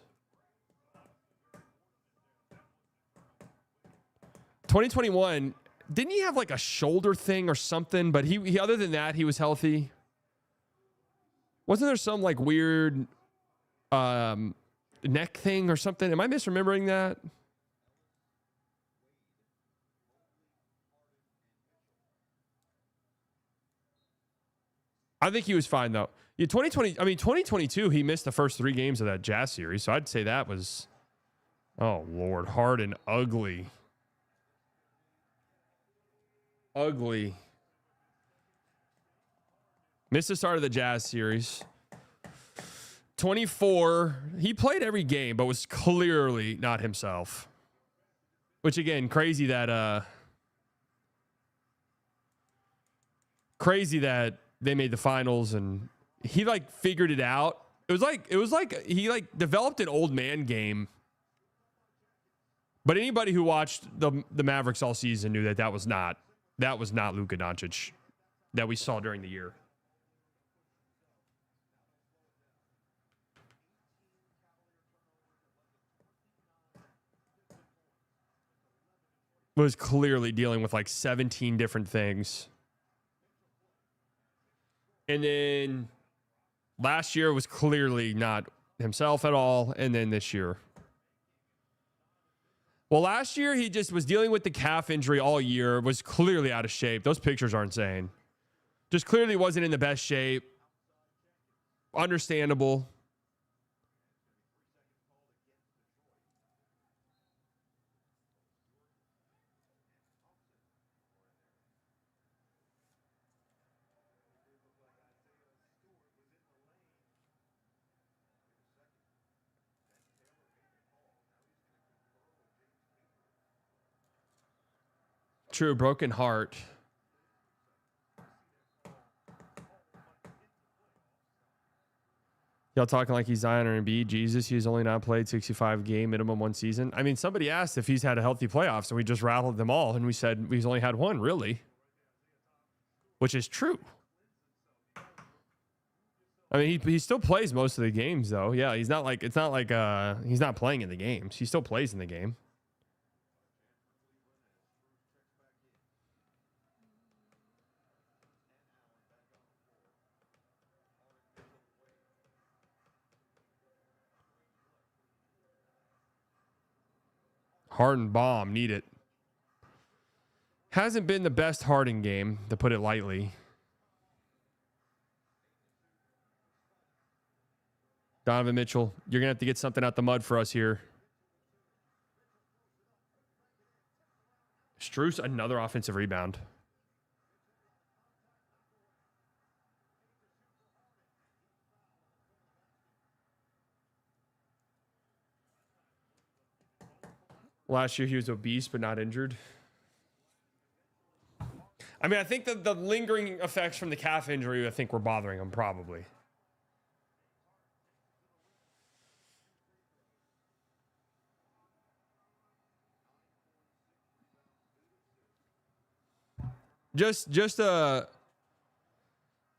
2021, didn't he have like a shoulder thing or something? But he other than that, he was healthy. Wasn't there some like weird neck thing or something? Am I misremembering that? I think he was fine though. Yeah, 2022, he missed the first 3 games of that Jazz series. So I'd say that was, oh Lord, hard and ugly. Ugly. Missed the start of the Jazz series. 24, he played every game, but was clearly not himself. Which again, crazy that they made the finals and he like figured it out. It was like he like developed an old man game. But anybody who watched the Mavericks all season knew that was not Luka Doncic that we saw during the year. Was clearly dealing with like 17 different things. And then last year was clearly not himself at all. And then this year. Well, last year he just was dealing with the calf injury all year, was clearly out of shape. Those pictures are insane. Just clearly wasn't in the best shape. Understandable. True, broken heart. Y'all talking like he's Zion or Embiid. Jesus, he's only not played 65 game minimum one season. I mean, somebody asked if he's had a healthy playoffs, and we just rattled them all, and we said he's only had one, really. Which is true. I mean, he still plays most of the games, though. Yeah, he's not like, it's not like he's not playing in the games. He still plays in the game. Harden bomb, need it. Hasn't been the best Harden game, to put it lightly. Donovan Mitchell, you're going to have to get something out the mud for us here. Strus, another offensive rebound. Last year he was obese but not injured. I mean, I think the lingering effects from the calf injury, I think, were bothering him probably. They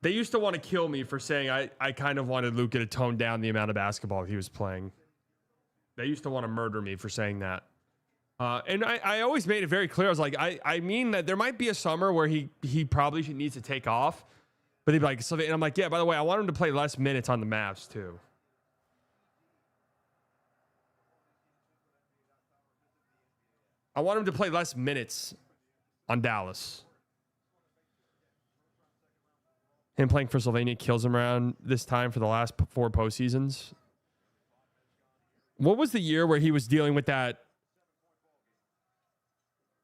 used to want to kill me for saying I kind of wanted Luka to tone down the amount of basketball he was playing. They used to want to murder me for saying that. And I always made it very clear. I was like, I mean that there might be a summer where he probably needs to take off. But he'd be like, and I'm like, yeah, by the way, I want him to play less minutes on the Mavs too. I want him to play less minutes on Dallas. Him playing for Sylvania kills him around this time for the last 4 postseasons. What was the year where he was dealing with that?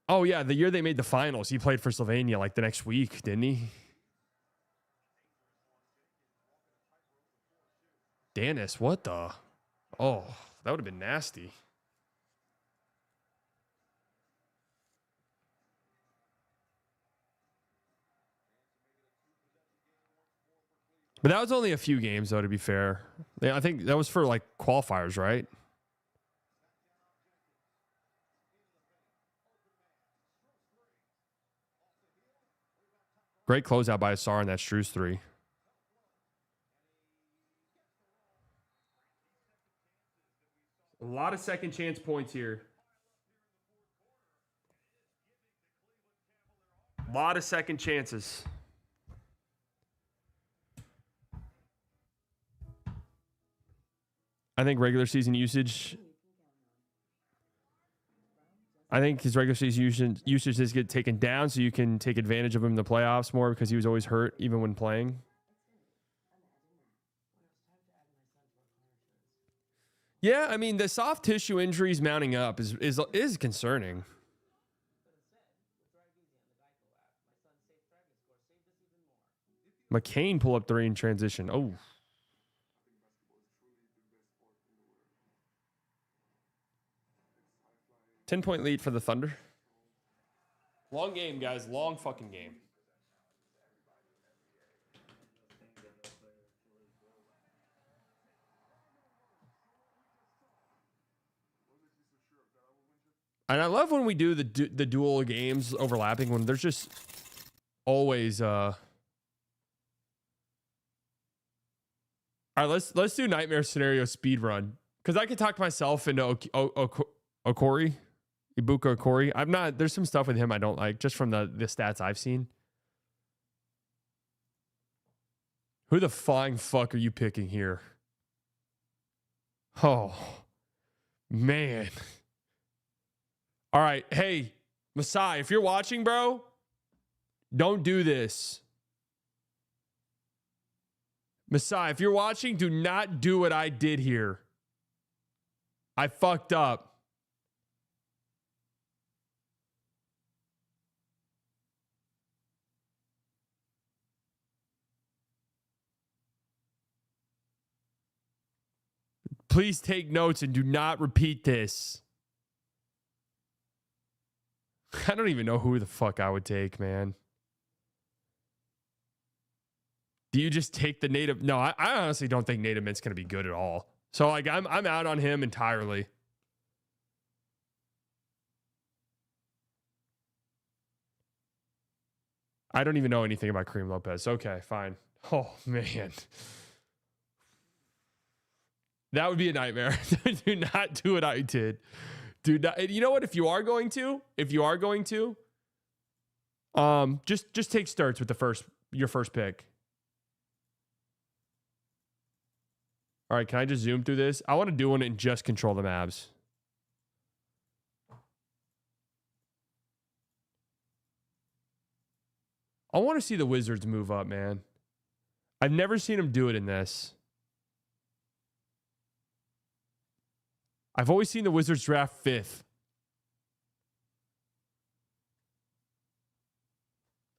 Oh, yeah, the year they made the finals. He played for Sylvania like the next week, didn't he? Dennis, what the? Oh, that would have been nasty. But that was only a few games, though, to be fair. I think that was for, like, qualifiers, right? Great closeout by Asar on that Strus 3. lot of second chance points here. A lot of second chances. I think regular season usage. I think his regular season usage is get taken down so you can take advantage of him in the playoffs more because he was always hurt even when playing. Yeah, I mean the soft tissue injuries mounting up is concerning. McCain pull up 3 in transition. Oh. Ten-point lead for the Thunder. Long game, guys. Long fucking game. And I love when we do the dual games overlapping when there's just always all right, let's do nightmare scenario speed run because I could talk myself into Okori, Ibuka Okori. I'm not. There's some stuff with him I don't like just from the stats I've seen. Who the flying fuck are you picking here? Oh man. All right, hey Masai, if you're watching, bro, don't do this. Masai, if you're watching, do not do what I did here. I fucked up. Please take notes and do not repeat this. I don't even know who the fuck I would take, man. Do you just take the native? No, I honestly don't think native mint's gonna be good at all. So like I'm out on him entirely. I don't even know anything about Kareem Lopez. Okay, fine. Oh man. That would be a nightmare. Do not do what I did. Do not. You know what? If you are going to, just take starts with your first pick. All right, can I just zoom through this? I want to do one and just control the Mavs. I want to see the Wizards move up, man. I've never seen them do it in this. I've always seen the Wizards draft 5th.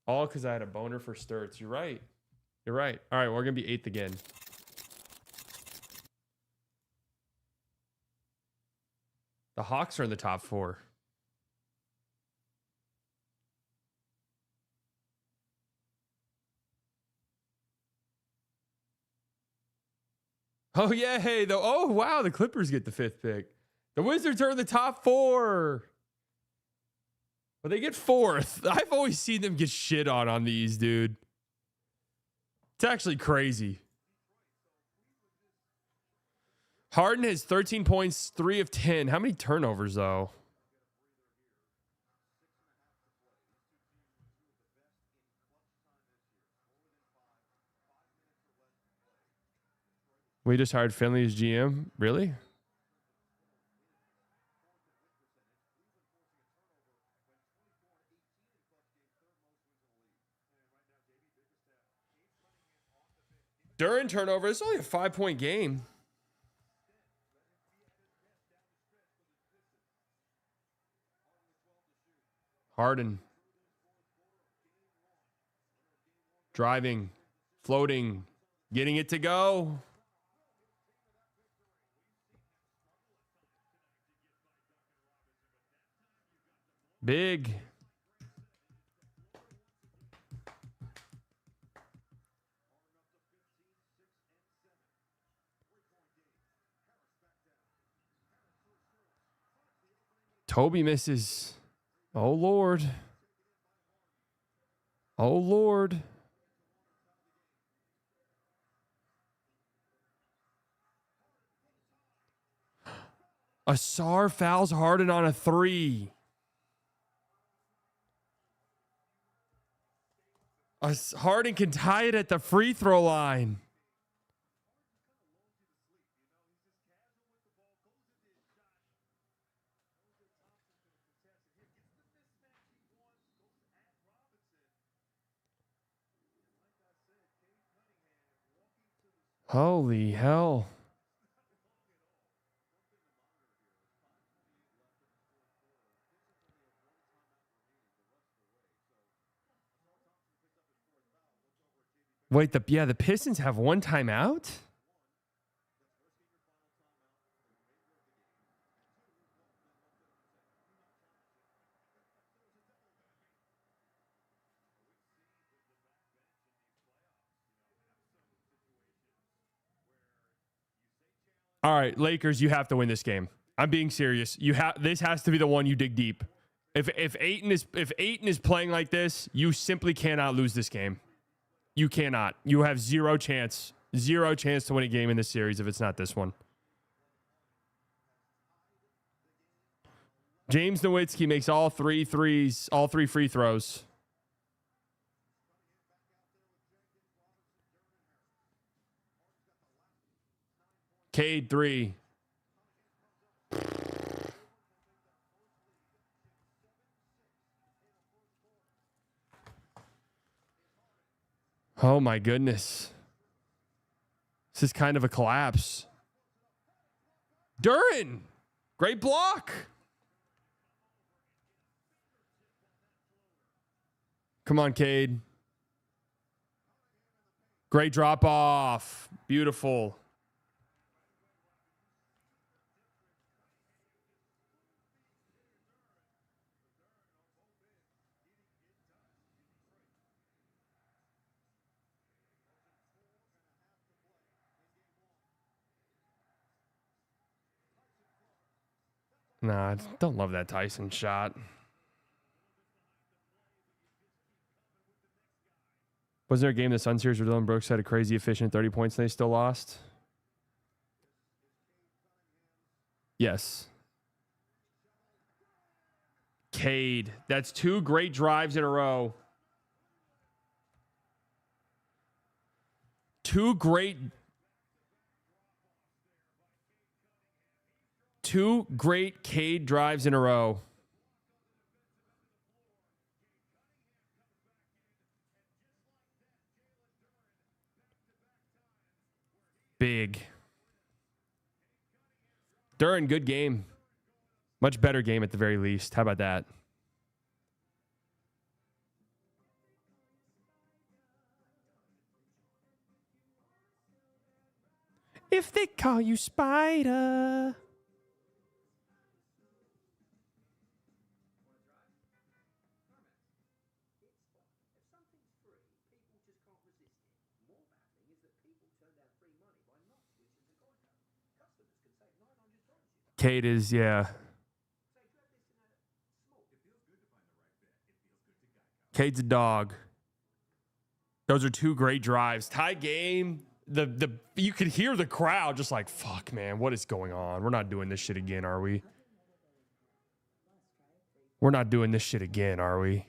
All because I had a boner for Sturts. You're right. You're right. All right, we're going to be 8th again. The Hawks are in the top 4. Oh, yeah. Hey, oh, wow. The Clippers get the 5th pick. The Wizards are in the top 4. But they get 4th. I've always seen them get shit on these, dude. It's actually crazy. Harden has 13 points, 3 of 10. How many turnovers, though? We just hired Finley as GM. Really? During turnover, it's only a 5-point game. Harden. Driving. Floating. Getting it to go. Big. Toby misses. Oh, Lord. Oh, Lord. Asar fouls Harden on a 3. Harden can tie it at the free throw line. Holy hell. Wait, the Pistons have one timeout? All right, Lakers, you have to win this game. I'm being serious. This has to be the one you dig deep. If Ayton is playing like this, you simply cannot lose this game. You cannot. You have zero chance to win a game in this series if it's not this one. James Nowitzki makes all 3 threes, all 3 free throws. Cade 3. Oh my goodness. This is kind of a collapse. Duren. Great block. Come on, Cade. Great drop off. Beautiful. Nah, I don't love that Tyson shot. Was there a game in the Sun series where Dylan Brooks had a crazy efficient 30 points and they still lost? Yes. Cade. That's 2 great drives in a row. 2 great Cade drives in a row. Big. Duren, good game. Much better game at the very least. How about that? If they call you Spider. Cade is, yeah. Cade's a dog. Those are 2 great drives. Tie game. You could hear the crowd just like, fuck, man, what is going on? We're not doing this shit again, are we? We're not doing this shit again, are we?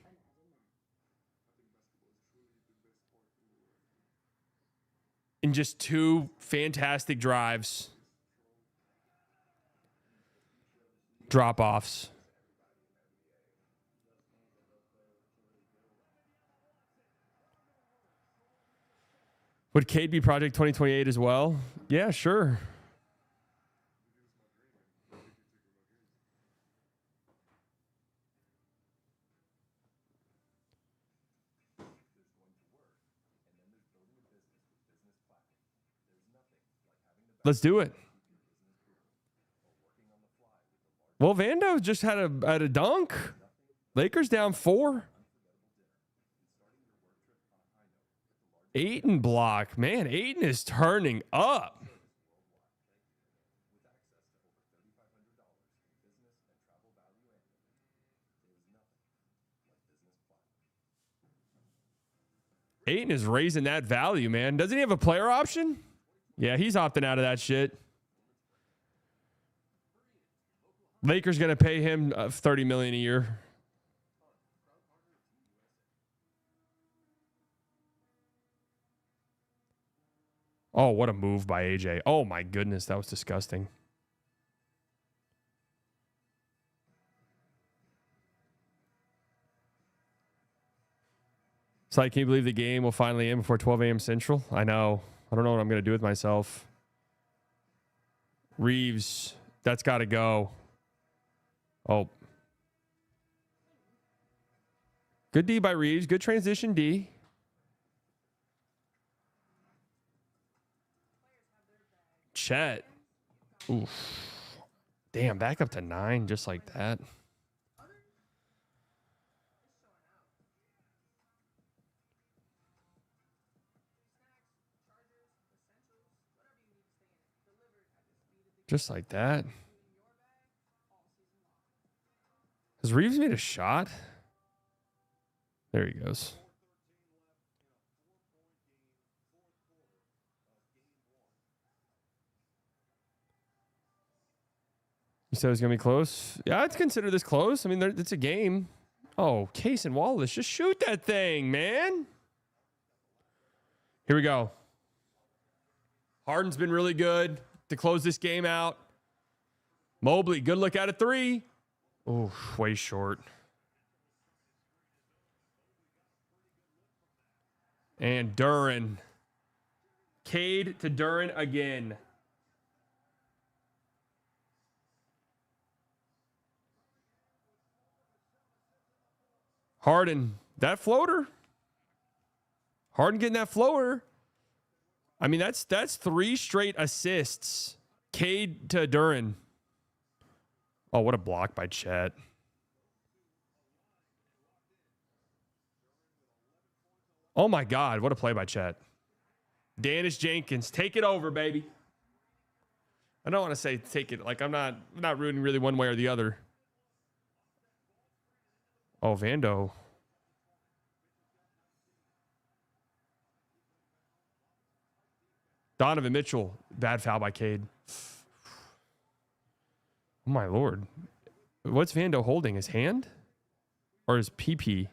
In just 2 fantastic drives. Drop-offs. Would Cade be Project 2028 as well? Yeah, sure. Let's do it. Well, Vando just had a dunk. Lakers down 4. Ayton block. Man, Ayton is turning up. Ayton is raising that value, man. Doesn't he have a player option? Yeah, he's opting out of that shit. Lakers going to pay him $30 million a year. Oh, what a move by AJ. Oh my goodness, that was disgusting. It's like, can you believe the game will finally end before 12 a.m. Central? I know. I don't know what I'm going to do with myself. Reeves, that's got to go. Oh. Good D by Reeves. Good transition D. Chet. Oof. Damn, back up to 9 just like that. Just like that. Has Reeves made a shot? There he goes. You said it was going to be close? Yeah, I'd consider this close. I mean, it's a game. Oh, Case and Wallace, just shoot that thing, man. Here we go. Harden's been really good to close this game out. Mobley, good look at a 3. Oh, way short. And Duren. Cade to Duren again. Harden, that floater. Harden getting that floater. I mean, that's 3 straight assists. Cade to Duren. Oh, what a block by Chet. Oh my God, what a play by Chet. Dennis Jenkins, take it over, baby. I don't want to say take it. Like, I'm not rooting really one way or the other. Oh, Vando. Donovan Mitchell, bad foul by Cade. Oh my Lord. What's Vando holding? His hand? Or his PP?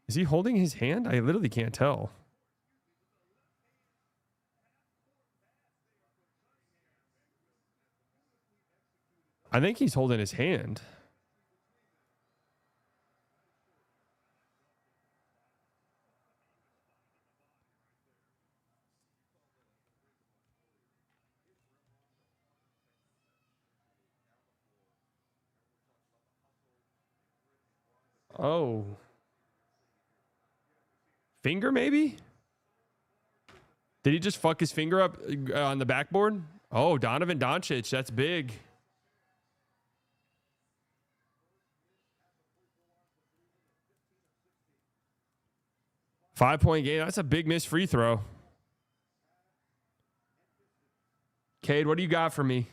Is he holding his hand? I literally can't tell. I think he's holding his hand. Oh. Finger, maybe? Did he just fuck his finger up on the backboard? Oh, Donovan Doncic. That's big. Five-point game. That's a big missed free throw. Cade, what do you got for me?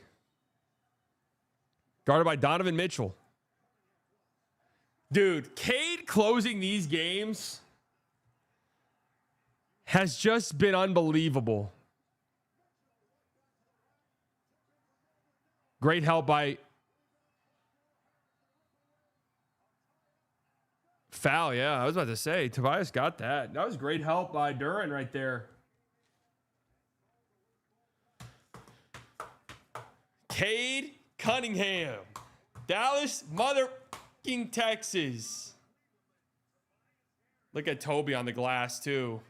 Guarded by Donovan Mitchell. Dude, Cade closing these games has just been unbelievable. Great help by foul. Yeah, I was about to say, Tobias got that. That was great help by Duren right there. Cade Cunningham. Dallas, motherfucking Texas. Look at Toby on the glass, too.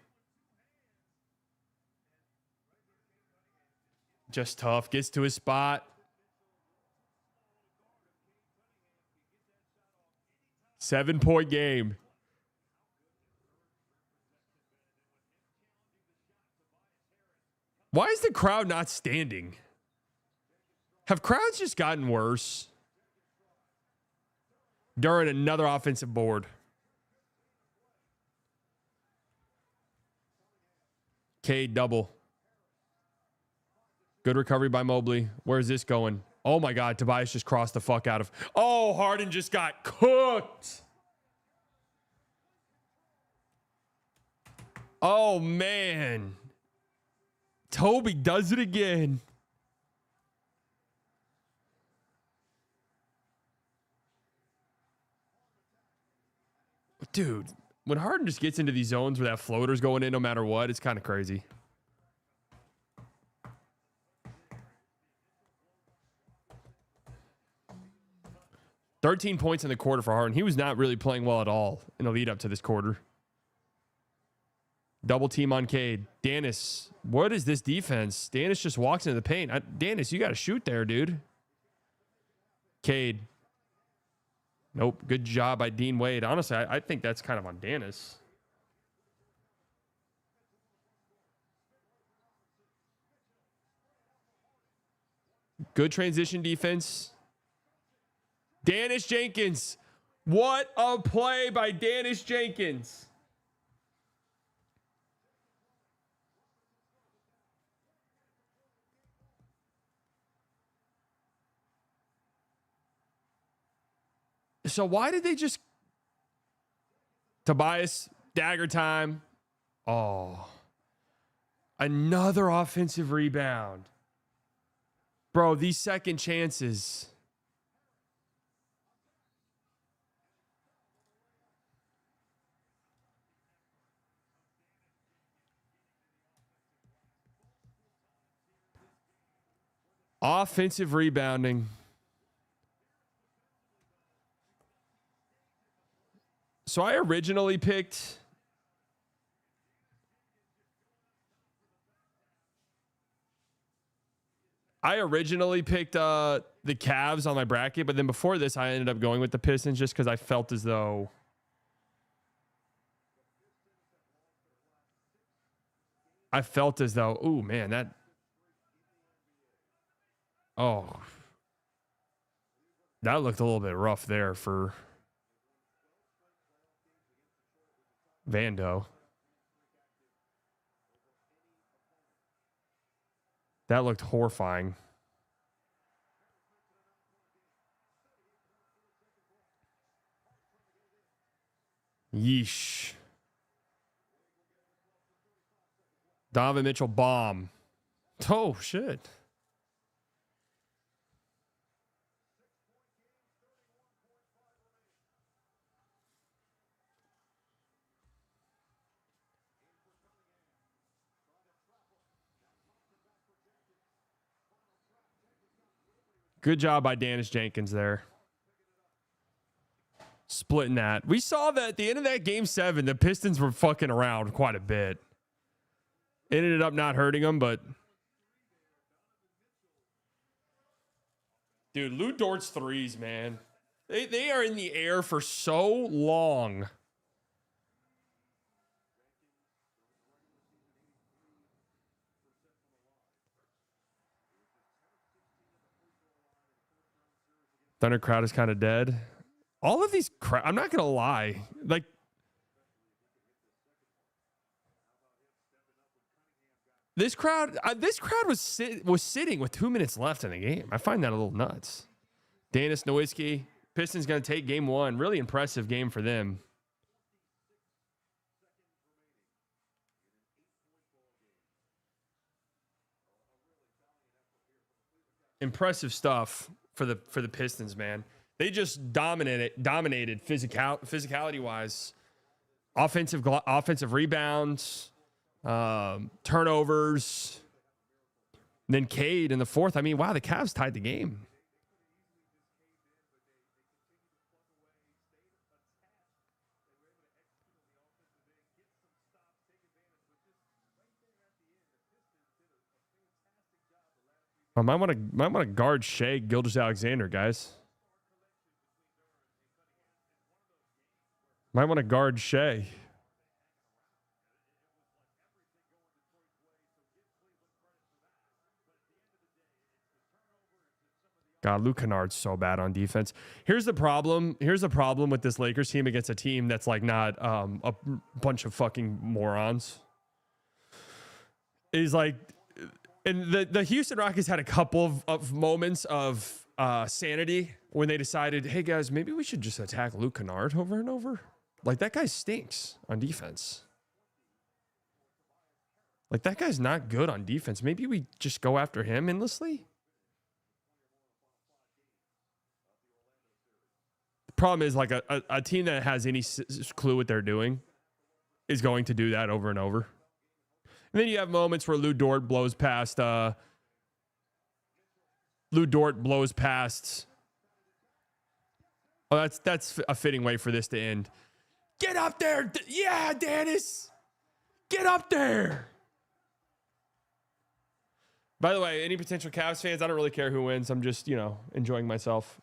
Just tough. Gets to his spot. Seven-point game. Why is the crowd not standing? Have crowds just gotten worse? During another offensive board. Cade double. Good recovery by Mobley. Where's this going? Oh my God, Tobias just crossed the fuck out of. Oh, Harden just got cooked. Oh man. Toby does it again. Dude, when Harden just gets into these zones where that floater's going in no matter what, it's kind of crazy. $13 points in the quarter for Harden. He was not really playing well at all in the lead up to this quarter. Double team on Cade. Danis, what is this defense? Danis just walks into the paint. Danis, you got to shoot there, dude. Cade. Nope. Good job by Dean Wade. Honestly, I think that's kind of on Danis. Good transition defense. Danis Jenkins. What a play by Danis Jenkins. So why did they just... Tobias, dagger time. Oh. Another offensive rebound. Bro, these second chances. Offensive rebounding. So I originally picked the Cavs on my bracket, but then before this I ended up going with the Pistons just because I felt as though ooh man, that looked a little bit rough there for Vando. That looked horrifying. Yeesh. Donovan Mitchell bomb. Oh, shit. Good job by Danis Jenkins there. Splitting that. We saw that at the end of that game 7, the Pistons were fucking around quite a bit. It ended up not hurting them, but... Dude, Lou Dort's threes, man. They are in the air for so long. Thunder crowd is kind of dead. All of these I'm not gonna lie, like this crowd was sitting with 2 minutes left in the game. I find that a little nuts. Danis Nowitzki, Pistons gonna take game 1. Really impressive game for them. Impressive stuff for the Pistons, man. They just dominated physicality wise, offensive rebounds, turnovers. And then Cade in the fourth. I mean, wow, the Cavs tied the game. I might want to guard Shea Gilgeous-Alexander, guys. Might want to guard Shea. God, Luke Kennard's so bad on defense. Here's the problem. Here's the problem with this Lakers team against a team that's like not a bunch of fucking morons. Is like, and the Houston Rockets had a couple of moments of sanity when they decided, hey guys, maybe we should just attack Luke Kennard over and over. Like, that guy stinks on defense. Like, that guy's not good on defense. Maybe we just go after him endlessly? The problem is, like, a team that has any clue what they're doing is going to do that over and over. And then you have moments where Lou Dort blows past... Oh, that's a fitting way for this to end. Get up there! Yeah, Dennis! Get up there! By the way, any potential Cavs fans, I don't really care who wins. I'm just, enjoying myself.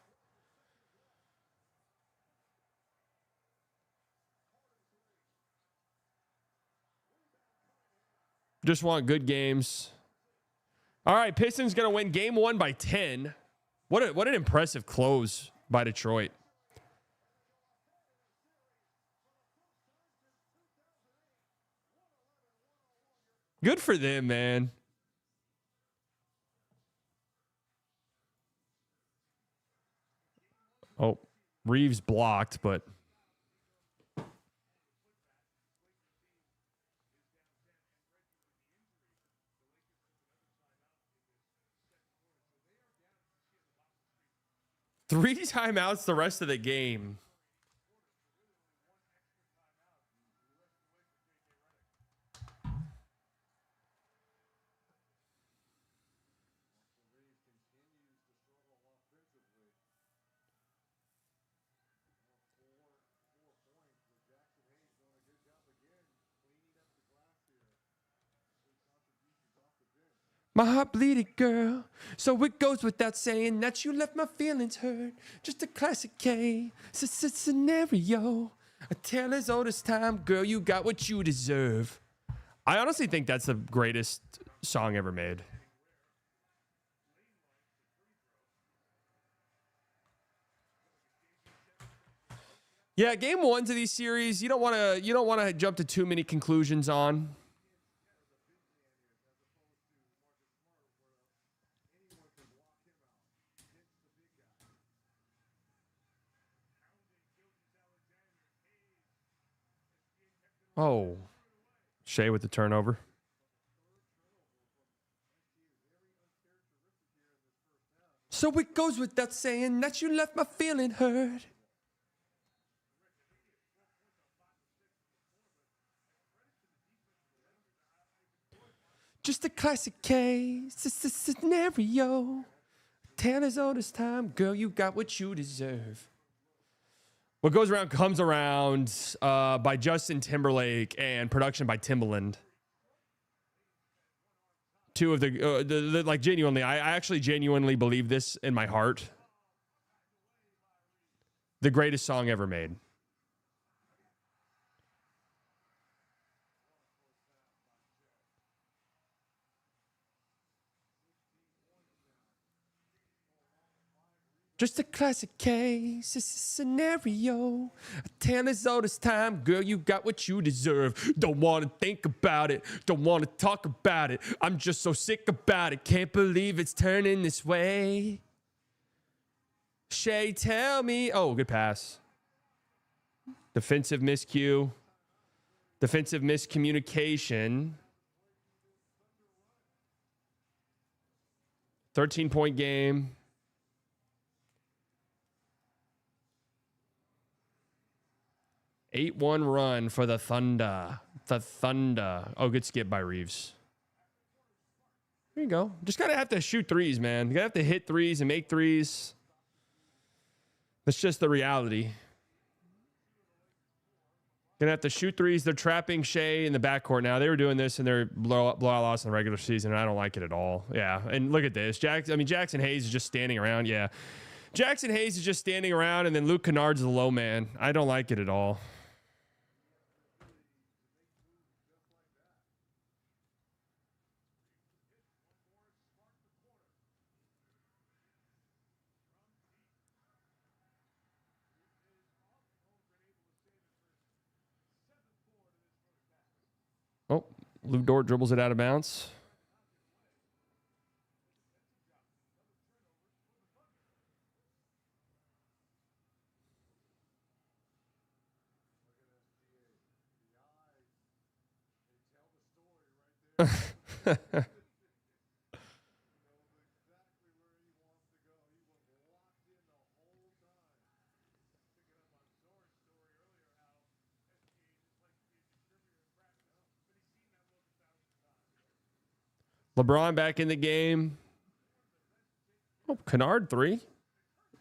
Just want good games. All right, Pistons going to win game 1 by 10. What an impressive close by Detroit. Good for them, man. Oh, Reeves blocked, but... Three timeouts the rest of the game. My heart bleeded, girl. So it goes without saying that you left my feelings hurt. Just a classic case scenario. A tale as old as time, girl. You got what you deserve. I honestly think that's the greatest song ever made. Yeah, game 1s of these series, you don't want to jump to too many conclusions on. Oh, Shea with the turnover. So it goes without saying that you left my feeling hurt. Just a classic case scenario. Tale as old as time, girl. You got what you deserve. What goes around comes around by Justin Timberlake and production by Timbaland. Two of the like genuinely, I actually genuinely believe this in my heart. The greatest song ever made. Just a classic case, it's a scenario. A tale as old as time, girl, you got what you deserve. Don't want to think about it, don't want to talk about it. I'm just so sick about it, can't believe it's turning this way. Shay, tell me. Oh, good pass. Defensive miscue. Defensive miscommunication. 13-point game. 8-1 run for the Thunder. The Thunder. Oh, good skip by Reeves. There you go. Just gotta have to shoot threes, man. You gotta have to hit threes and make threes. That's just the reality. Gonna have to shoot threes. They're trapping Shea in the backcourt now. They were doing this in their blowout loss in the regular season, and I don't like it at all. Yeah, and look at this. Jackson Hayes is just standing around. Yeah, Jackson Hayes is just standing around, and then Luke Kennard's the low man. I don't like it at all. Oh, Lou Dort dribbles it out of bounds. LeBron back in the game. Oh, Kennard 3.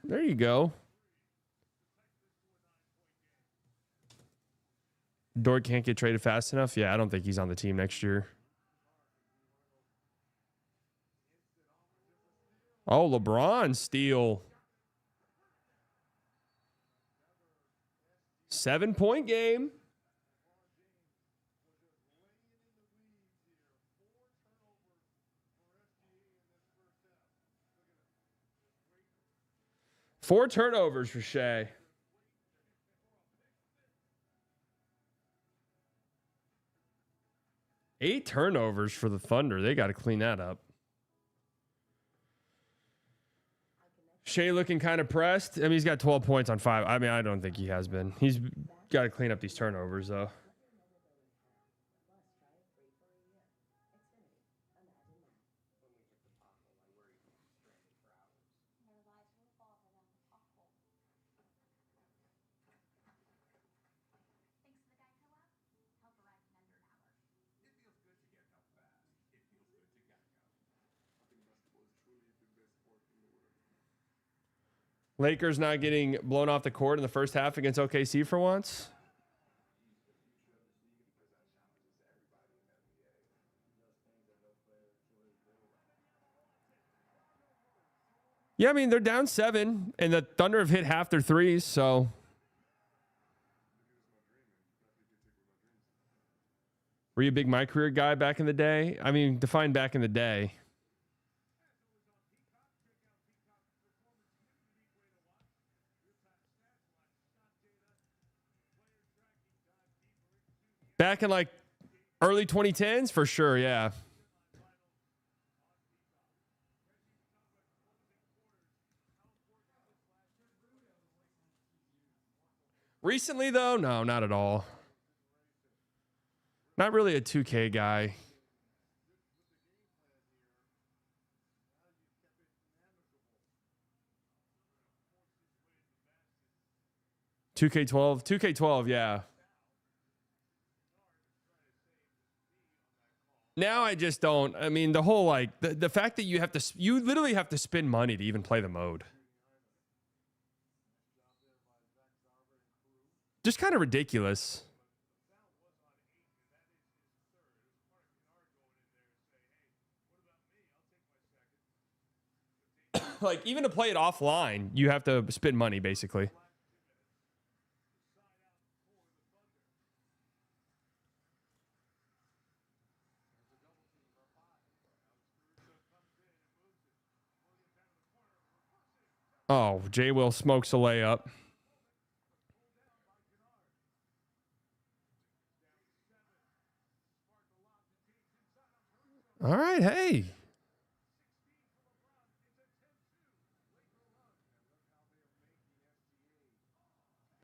There you go. Dort can't get traded fast enough. Yeah, I don't think he's on the team next year. Oh, LeBron steal. 7-point game. Four turnovers for Shea. Eight turnovers for the Thunder. They got to clean that up. Shea looking kind of pressed. I mean, he's got 12 points on 5. I mean, I don't think he has been. He's got to clean up these turnovers, though. Lakers not getting blown off the court in the first half against OKC for once. Yeah, I mean, they're down 7, and the Thunder have hit half their threes, so. Were you a big My Career guy back in the day? I mean, define back in the day. Back in like early 2010s, for sure, yeah. Recently, though, no, not at all. Not really a 2K guy. $2K12, yeah. Now I just don't. I mean, the whole like the fact that you literally have to spend money to even play the mode. Just kind of ridiculous. Like, even to play it offline, you have to spend money, basically. Oh, J. Will smokes a layup. All right, hey.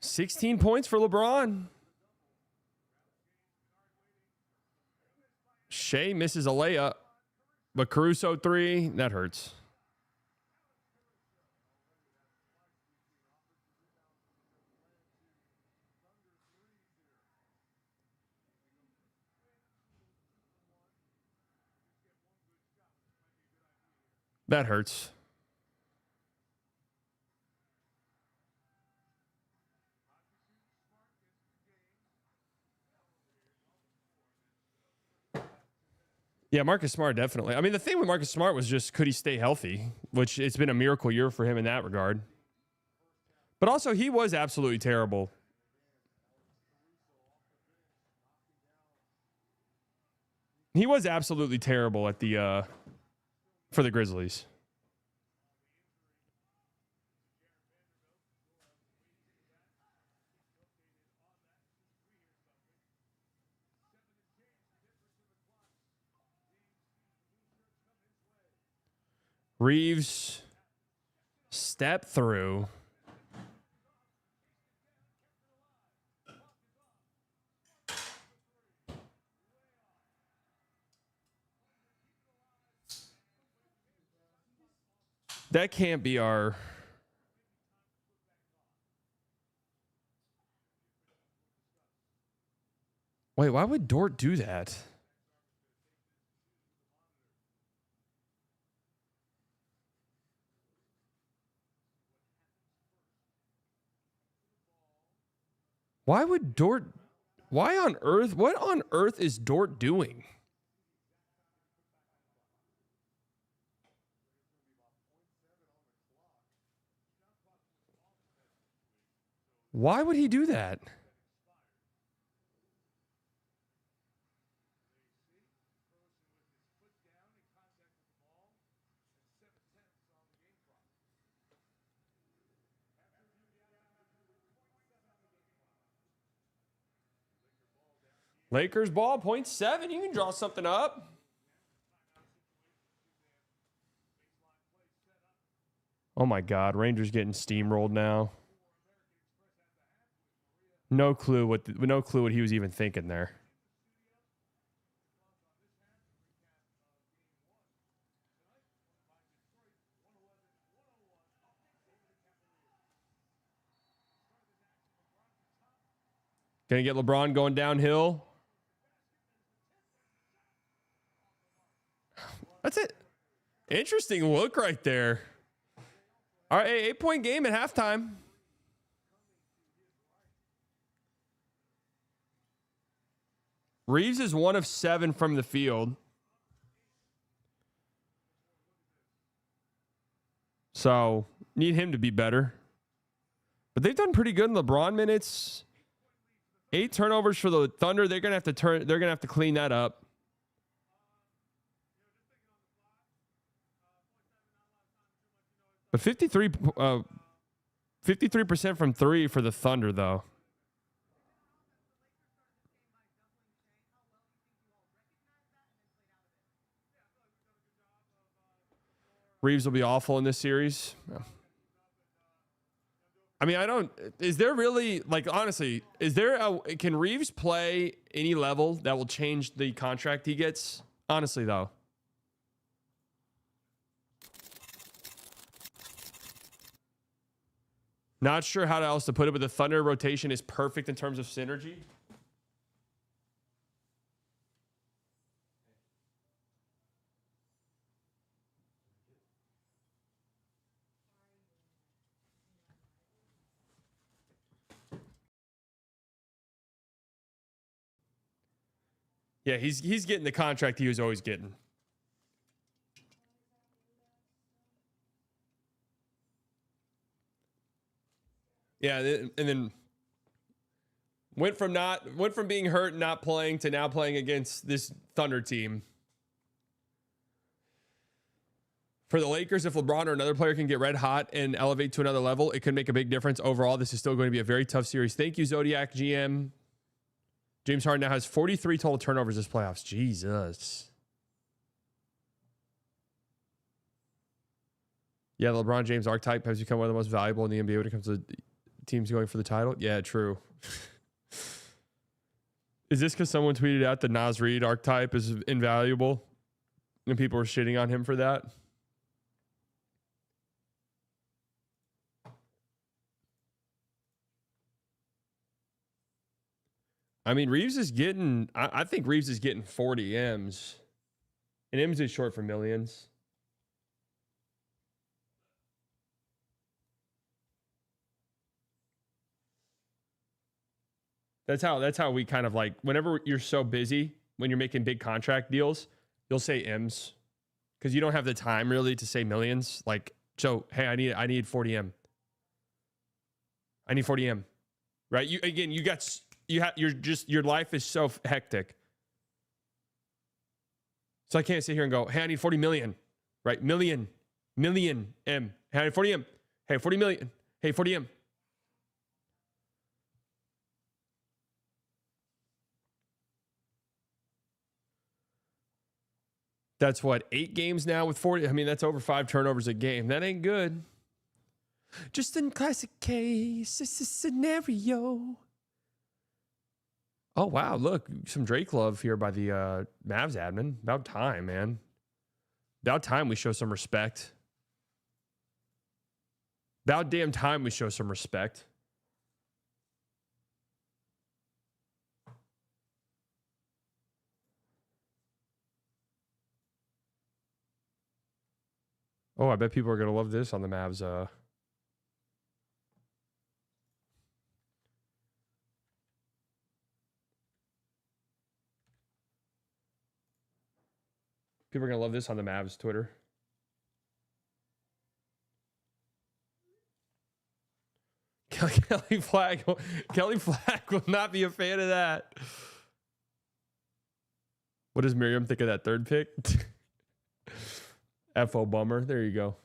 $16 points for LeBron. Shea misses a layup, but Caruso 3, that hurts. That hurts. Yeah, Marcus Smart, definitely. I mean, the thing with Marcus Smart was just, could he stay healthy? Which, it's been a miracle year for him in that regard. But also, he was absolutely terrible. He was absolutely terrible at the for the Grizzlies. Reeves step through. That can't be our... Wait, why would Dort do that? Why would Dort... Why on earth? What on earth is Dort doing? Why would he do that? Lakers ball, 0.7. You can draw something up. Oh my God, Rangers getting steamrolled now. No clue what he was even thinking there. Gonna get LeBron going downhill. That's it. Interesting look right there. All right, 8-point game at halftime. Reeves is 1 of 7 from the field. So, need him to be better. But they've done pretty good in LeBron minutes. 8 turnovers for the Thunder. They're going to have to clean that up. But 53% from 3 for the Thunder though. Reeves will be awful in this series. I mean, is there really, like, honestly, can Reeves play any level that will change the contract he gets? Honestly, though. Not sure how else to put it, but the Thunder rotation is perfect in terms of synergy. Yeah, he's getting the contract he was always getting. Yeah, and then went from being hurt and not playing to now playing against this Thunder team. For the Lakers, if LeBron or another player can get red hot and elevate to another level, it could make a big difference. Overall, this is still going to be a very tough series. Thank you, Zodiac GM. James Harden now has 43 total turnovers this playoffs. Jesus. Yeah, the LeBron James archetype has become one of the most valuable in the NBA when it comes to teams going for the title. Yeah, true. Is this because someone tweeted out the Nas Reed archetype is invaluable and people were shitting on him for that? I mean, Reeves is getting, I think Reeves is getting 40 M's. And M's is short for millions. That's how we kind of like, whenever you're so busy, when you're making big contract deals, you'll say M's. Because you don't have the time really to say millions. Like, so, hey, I need 40 M. I need 40 M. Right? Your life is so hectic. So I can't sit here and go, hey, I need 40 million, right? Million M. Hey, I need 40 M. Hey, 40 million. Hey, 40 M. That's what, 8 games now with 40. I mean, that's over 5 turnovers a game. That ain't good. Just in classic case, it's a scenario. Oh, wow. Look, some Drake love here by the Mavs admin. About time, man. About time we show some respect. About damn time we show some respect. Oh, I bet people are going to love this on the Mavs. People are going to love this on the Mavs Twitter. Kelly Flagg will not be a fan of that. What does Miriam think of that third pick? FO bummer. There you go.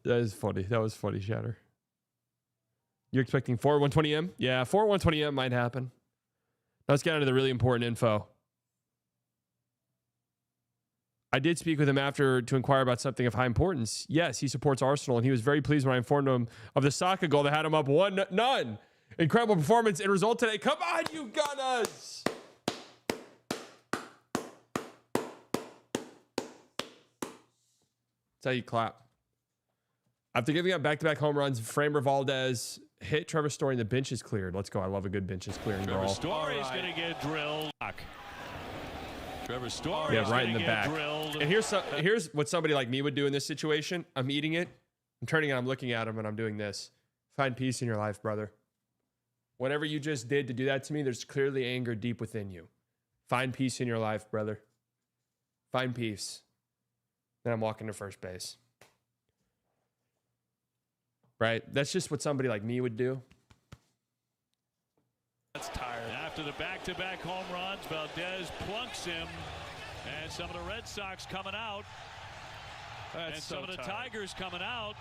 That is funny. That was funny, Shatter. You're expecting 4-120M? Yeah, 4-120M might happen. Let's get into the really important info. I did speak with him after to inquire about something of high importance. Yes, he supports Arsenal, and he was very pleased when I informed him of the soccer goal that had him up 1-0. Incredible performance and result today. Come on, you Gunners! That's how you clap. After giving up back-to-back home runs, Framer Valdez hit Trevor Story, and the bench is cleared. Let's go. I love a good bench is clearing Trevor brawl. Story's going to get drilled. Trevor Story, yeah, right in the back. Drilled. And here's what somebody like me would do in this situation. I'm eating it. I'm turning and I'm looking at him, and I'm doing this. Find peace in your life, brother. Whatever you just did to do that to me, there's clearly anger deep within you. Find peace in your life, brother. Find peace. Then I'm walking to first base. Right? That's just what somebody like me would do. That's tired. After the back-to-back home runs, Valdez plunks him. And some of the Red Sox coming out. That's and some of the Tigers coming out.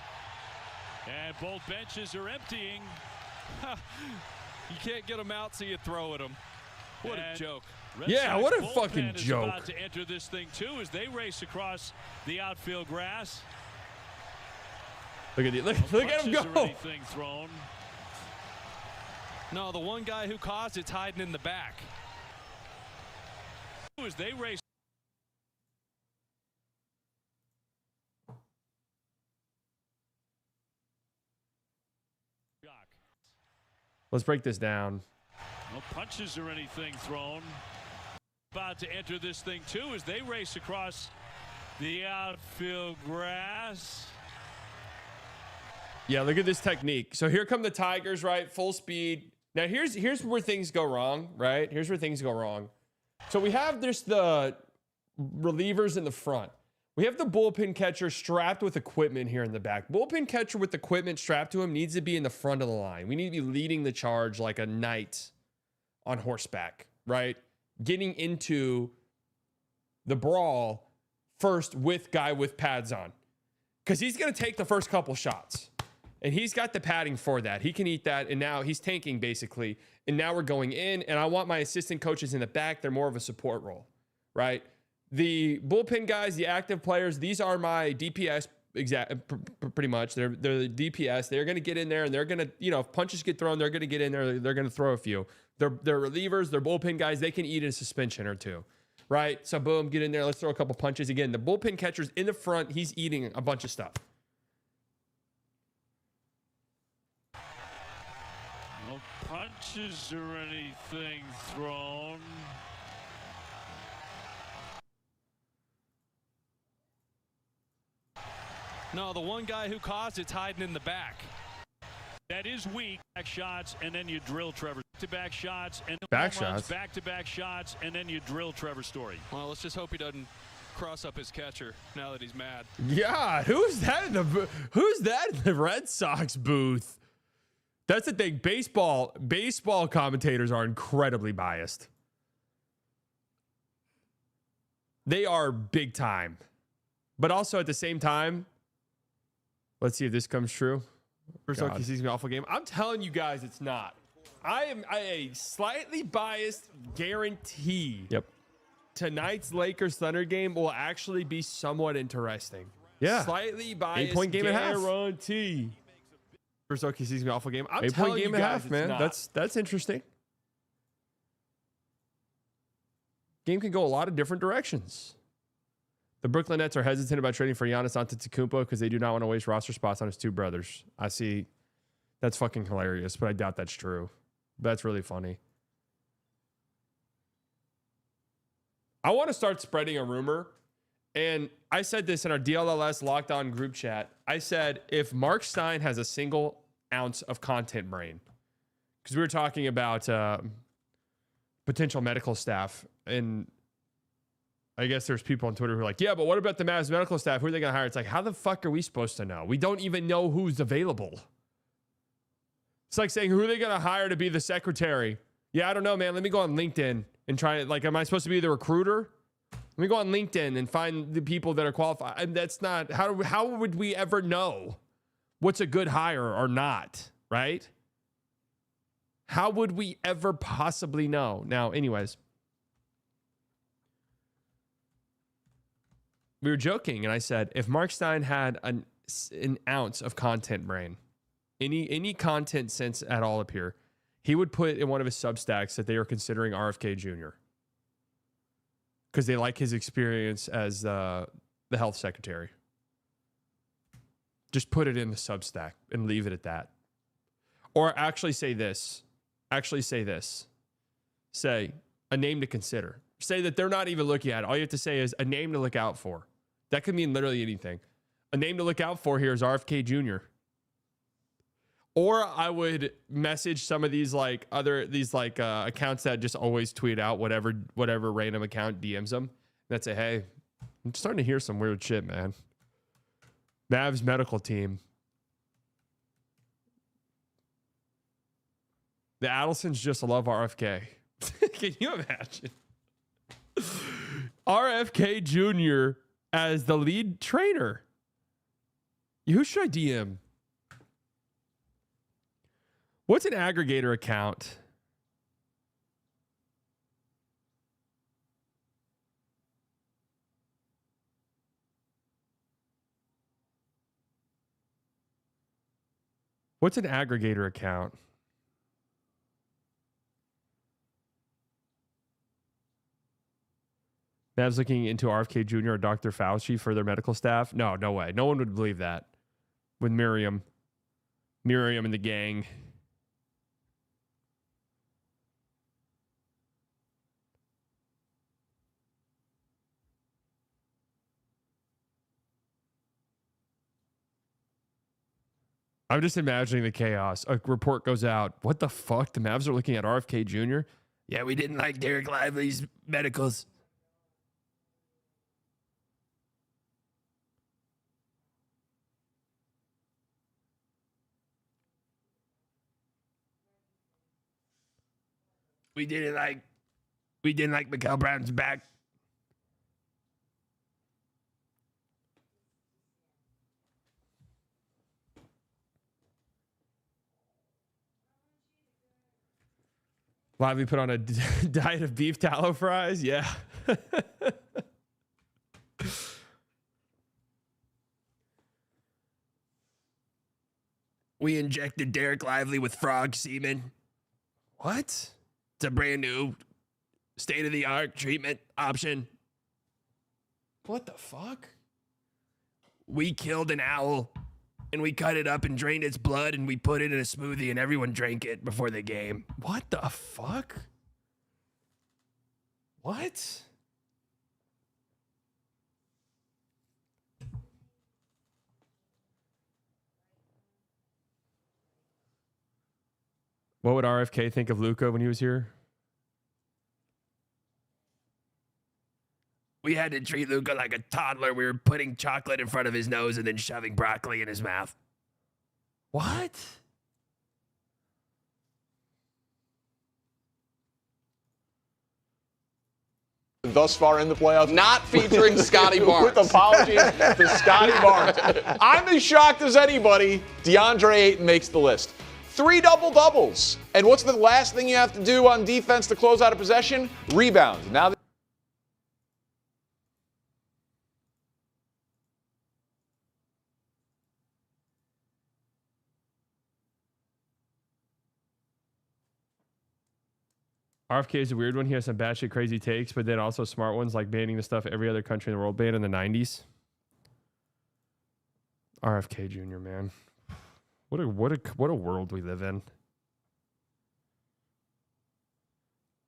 And both benches are emptying. You can't get them out, so you throw at them. What a joke. Red Yeah, Sox what a bullpen fucking is joke. about to enter this thing, too, as they race across the outfield grass. Look at look at him go. Thrown. No, the one guy who caused it's hiding in the back. As they race. Let's break this down. No punches or anything thrown. About to enter this thing, too, as they race across the outfield grass. Yeah, look at this technique. So here come the Tigers, right? Full speed. Now here's where things go wrong, right? Here's where things go wrong. So we have just the relievers in the front. We have the bullpen catcher strapped with equipment here in the back. Bullpen catcher with equipment strapped to him needs to be in the front of the line. We need to be leading the charge like a knight on horseback, right? Getting into the brawl first with guy with pads on. Because he's going to take the first couple shots. And he's got the padding for that. He can eat that. And now he's tanking, basically. And now we're going in. And I want my assistant coaches in the back. They're more of a support role, right? The bullpen guys, the active players, these are my DPS, pretty much. They're the DPS. They're going to get in there, and they're going to, if punches get thrown, they're going to get in there. They're going to throw a few. They're relievers. They're bullpen guys. They can eat a suspension or two, right? So, boom, get in there. Let's throw a couple punches. Again, the bullpen catcher's in the front. He's eating a bunch of stuff. No punches or anything thrown. No, the one guy who caused it's hiding in the back. That is weak. Back shots, and then you drill Trevor. Back shots, and back shots. Back-to-back shots, and then you drill Trevor Story. Well, let's just hope he doesn't cross up his catcher now that he's mad. Yeah, who's that in the Red Sox booth? That's the thing. Baseball commentators are incredibly biased. They are big time. But also at the same time, let's see if this comes true. First time he sees me awful game. I'm telling you guys it's not. I am a slightly biased guarantee. Yep. Tonight's Lakers Thunder game will actually be somewhat interesting. Yeah. Slightly biased 8-point game and a half. Guarantee. First time he sees me awful game. I'm 8-point telling game you and a guys half, man. That's interesting. Game can go a lot of different directions. The Brooklyn Nets are hesitant about trading for Giannis Antetokounmpo because they do not want to waste roster spots on his two brothers. I see. That's fucking hilarious, but I doubt that's true. That's really funny. I want to start spreading a rumor. And I said this in our DLLS Locked On group chat. I said, if Mark Stein has a single ounce of content brain, because we were talking about potential medical staff, and I guess there's people on Twitter who are like, yeah, but what about the Mavs medical staff? Who are they going to hire? It's like, how the fuck are we supposed to know? We don't even know who's available. It's like saying, who are they going to hire to be the secretary? Yeah, I don't know, man. Let me go on LinkedIn and try it. Like, am I supposed to be the recruiter? Let me go on LinkedIn and find the people that are qualified. And that's not, how would we ever know what's a good hire or not, right? How would we ever possibly know? Now, anyways, we were joking, and I said, if Mark Stein had an ounce of content brain, any content sense at all up here, he would put in one of his Substacks that they are considering RFK Jr. because they like his experience as the health secretary. Just put it in the Substack and leave it at that. Or actually say this. Say a name to consider. Say that they're not even looking at it. All you have to say is a name to look out for. That could mean literally anything. A name to look out for here is RFK Jr. Or I would message some of these accounts that just always tweet out whatever random account DMs them. And say, hey, I'm starting to hear some weird shit, man. Mavs medical team. The Adelsons just love RFK. Can you imagine? RFK Jr. as the lead trainer. Who should I DM? What's an aggregator account? What's an aggregator account? Mavs looking into RFK Jr. or Dr. Fauci for their medical staff? No way. No one would believe that. With Miriam and the gang. I'm just imagining the chaos. A report goes out. What the fuck? The Mavs are looking at RFK Jr.? Yeah, we didn't like Derek Lively's medicals. We didn't like Mikael Brown's back. Lively put on a diet of beef tallow fries. Yeah. We injected Derek Lively with frog semen. What? It's a brand new state-of-the-art treatment option. What the fuck? We killed an owl, and we cut it up and drained its blood, and we put it in a smoothie, and everyone drank it before the game. What the fuck? What? What would RFK think of Luka when he was here? We had to treat Luka like a toddler. We were putting chocolate in front of his nose and then shoving broccoli in his mouth. What? Thus far in the playoffs. Not featuring Scotty Barnes. With apologies to Scotty Barnes. I'm as shocked as anybody. DeAndre Ayton makes the list. 3 double-doubles. And what's the last thing you have to do on defense to close out a possession? Rebound. Now RFK is a weird one. He has some batshit crazy takes, but then also smart ones like banning the stuff every other country in the world banned in the 90s. RFK Jr., man. What a world we live in.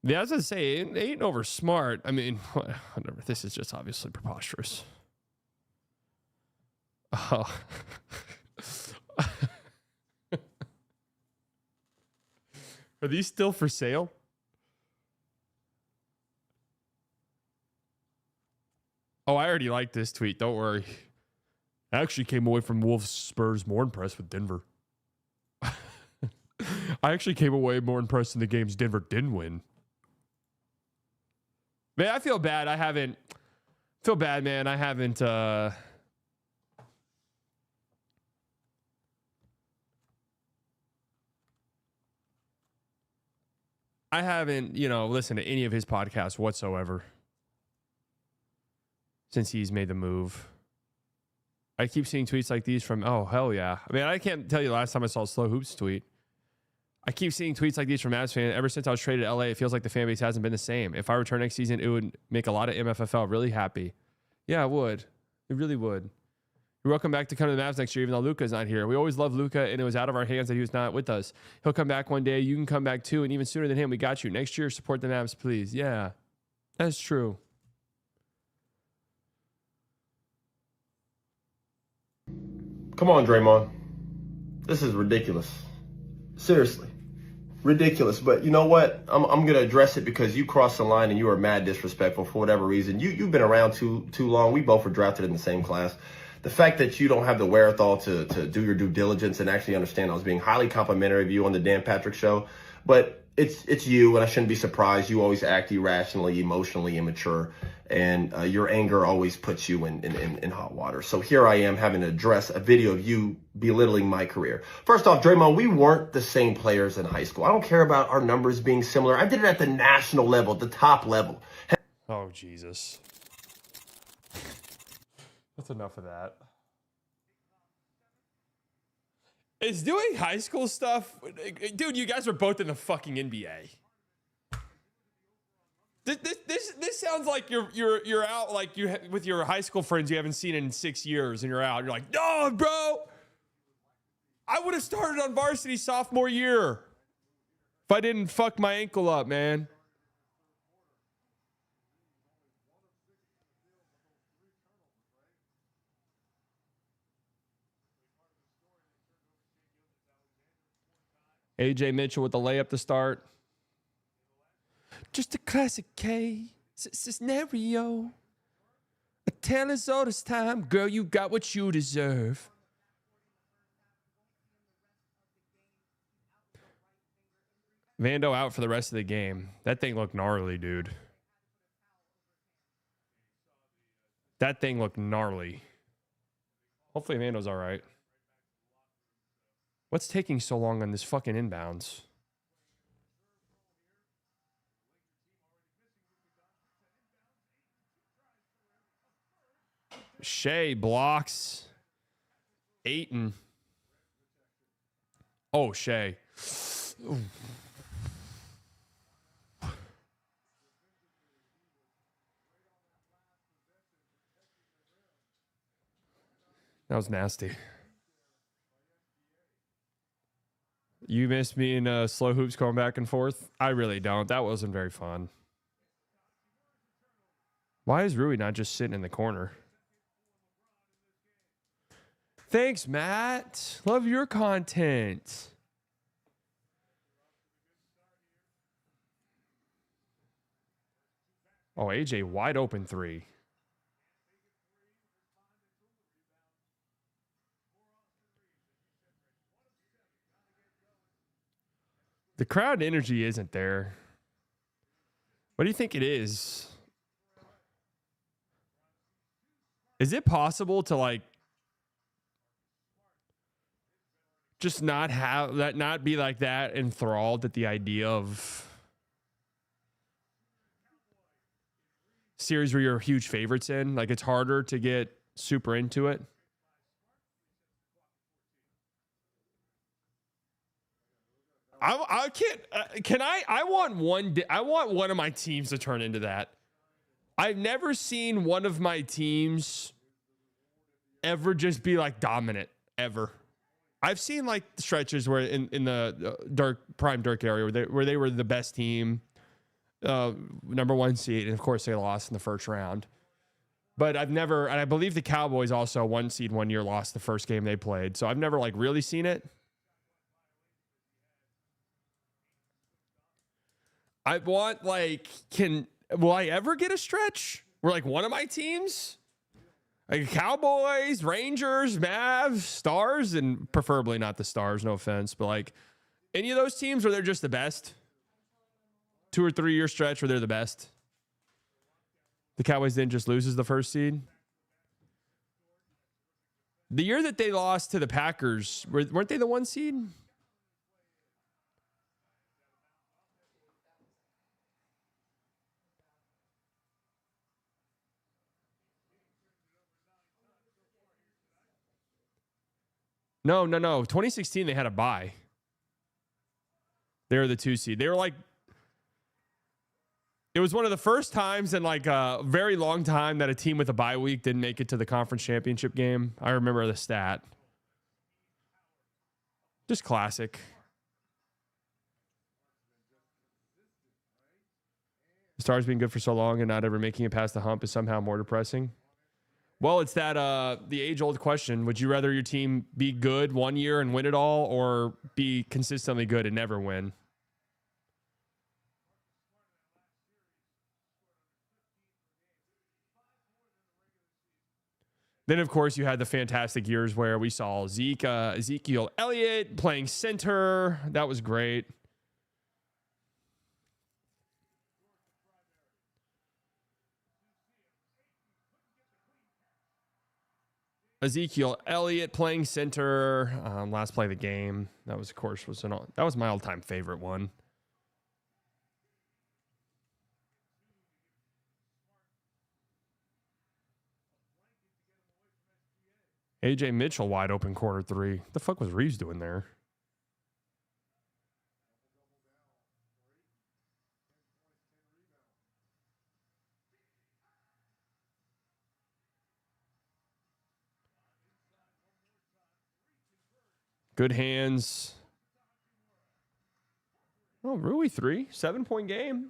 Yeah, I was gonna say, it ain't over smart. I mean, whatever. This is just obviously preposterous. Oh. Are these still for sale? Oh, I already liked this tweet. Don't worry. I actually came away from Wolves Spurs more impressed with Denver. I actually came away more impressed in the games Denver didn't win. Man, I feel bad. I haven't. Feel bad, man. I haven't. I haven't, listened to any of his podcasts whatsoever since he's made the move. I keep seeing tweets like these from, oh, hell yeah. I mean, I can't tell you the last time I saw a Slow Hoops tweet. I keep seeing tweets like these from Mavs fans. Ever since I was traded to LA, it feels like the fan base hasn't been the same. If I return next season, it would make a lot of MFFL really happy. Yeah, it would. It really would. You're welcome back to come to the Mavs next year, even though Luka's not here. We always love Luka, and it was out of our hands that he was not with us. He'll come back one day. You can come back too, and even sooner than him. We got you. Next year, support the Mavs, please. Yeah, that's true. Come on, Draymond. This is ridiculous. Seriously. Ridiculous. But you know what? I'm going to address it because you crossed the line and you are mad disrespectful for whatever reason. You've been around too long. We both were drafted in the same class. The fact that you don't have the wherewithal to do your due diligence and actually understand I was being highly complimentary of you on the Dan Patrick Show. But it's you, and I shouldn't be surprised. You always act irrationally, emotionally immature, and your anger always puts you in hot water. So here I am having to address a video of you belittling my career. First off, Draymond, we weren't the same players in high school. I don't care about our numbers being similar. I did it at the national level, the top level. Oh, Jesus. That's enough of that. Is doing high school stuff... Dude, you guys are both in the fucking NBA. This sounds like you're out like you with your high school friends you haven't seen in 6 years, and you're out. You're like, no, bro. I would have started on varsity sophomore year if I didn't fuck my ankle up, man. AJ Mitchell with the layup to start. Just a classic K scenario. A tale as old as time. Girl, you got what you deserve. Vando out for the rest of the game. That thing looked gnarly, dude. That thing looked gnarly. Hopefully Vando's all right. What's taking so long on this fucking inbounds? Shea blocks. Ayton. Oh, Shea. Ooh. That was nasty. You miss me in slow hoops going back and forth? I really don't. That wasn't very fun. Why is Rui not just sitting in the corner? Thanks, Matt. Love your content. Oh, AJ, wide open three. The crowd energy isn't there. What do you think it is? Is it possible to like just not have that, not be like that enthralled at the idea of series where you're huge favorites in? Like it's harder to get super into it. I can't. Can I? I want one of my teams to turn into that. I've never seen one of my teams ever just be like dominant ever. I've seen like stretches where in the prime Dirk area where they were the best team, number 1 seed, and of course they lost in the first round. But I've never, and I believe the Cowboys also 1 seed 1 year lost the first game they played. So I've never like really seen it. I want like, will I ever get a stretch where like one of my teams, like Cowboys, Rangers, Mavs, Stars, and preferably not the Stars, no offense, but like any of those teams where they're just the best, 2 or 3 year stretch where they're the best. The Cowboys didn't just lose as the first seed. The year that they lost to the Packers, weren't they the 1 seed? No. 2016, they had a bye. They were the 2 seed. They were like, it was one of the first times in like a very long time that a team with a bye week didn't make it to the conference championship game. I remember the stat. Just classic. The Stars being good for so long and not ever making it past the hump is somehow more depressing. Well, it's that the age-old question. Would you rather your team be good 1 year and win it all, or be consistently good and never win? Then, of course, you had the fantastic years where we saw Ezekiel Elliott playing center. That was great. Ezekiel Elliott playing center. Last play of the game. That was, of course, that was my all-time favorite one. AJ Mitchell wide open quarter 3. What the fuck was Reeves doing there? Good hands. Oh, Rui 3. 7-point game.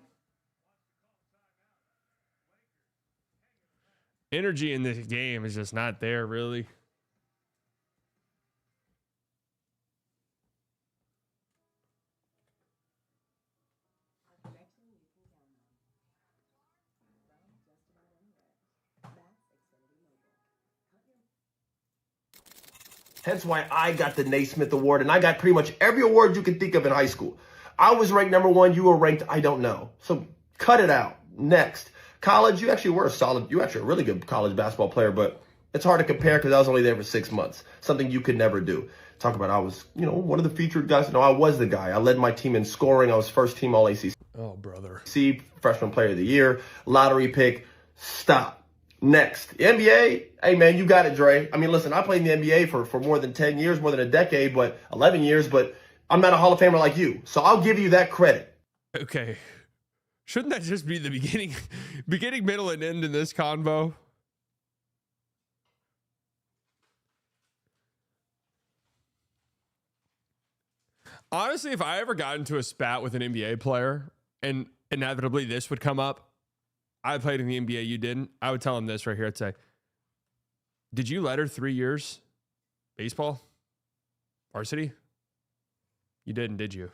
Energy in this game is just not there, really. Hence why I got the Naismith Award, and I got pretty much every award you could think of in high school. I was ranked number 1. You were ranked, I don't know. So cut it out. Next. College, you actually were you were actually a really good college basketball player, but it's hard to compare because I was only there for 6 months. Something you could never do. Talk about I was, one of the featured guys. No, I was the guy. I led my team in scoring. I was first team All-ACC. Oh, brother. Freshman player of the year, lottery pick. Stop. Next, NBA. Hey, man, you got it, Dre. I mean, listen, I played in the NBA for more than 10 years, more than a decade, but 11 years, but I'm not a Hall of Famer like you. So I'll give you that credit. Okay. Shouldn't that just be the beginning, middle, and end in this convo? Honestly, if I ever got into a spat with an NBA player and inevitably this would come up, I played in the NBA, you didn't, I would tell him this right here. I'd say, did you letter 3 years? Baseball? Varsity? You didn't, did you?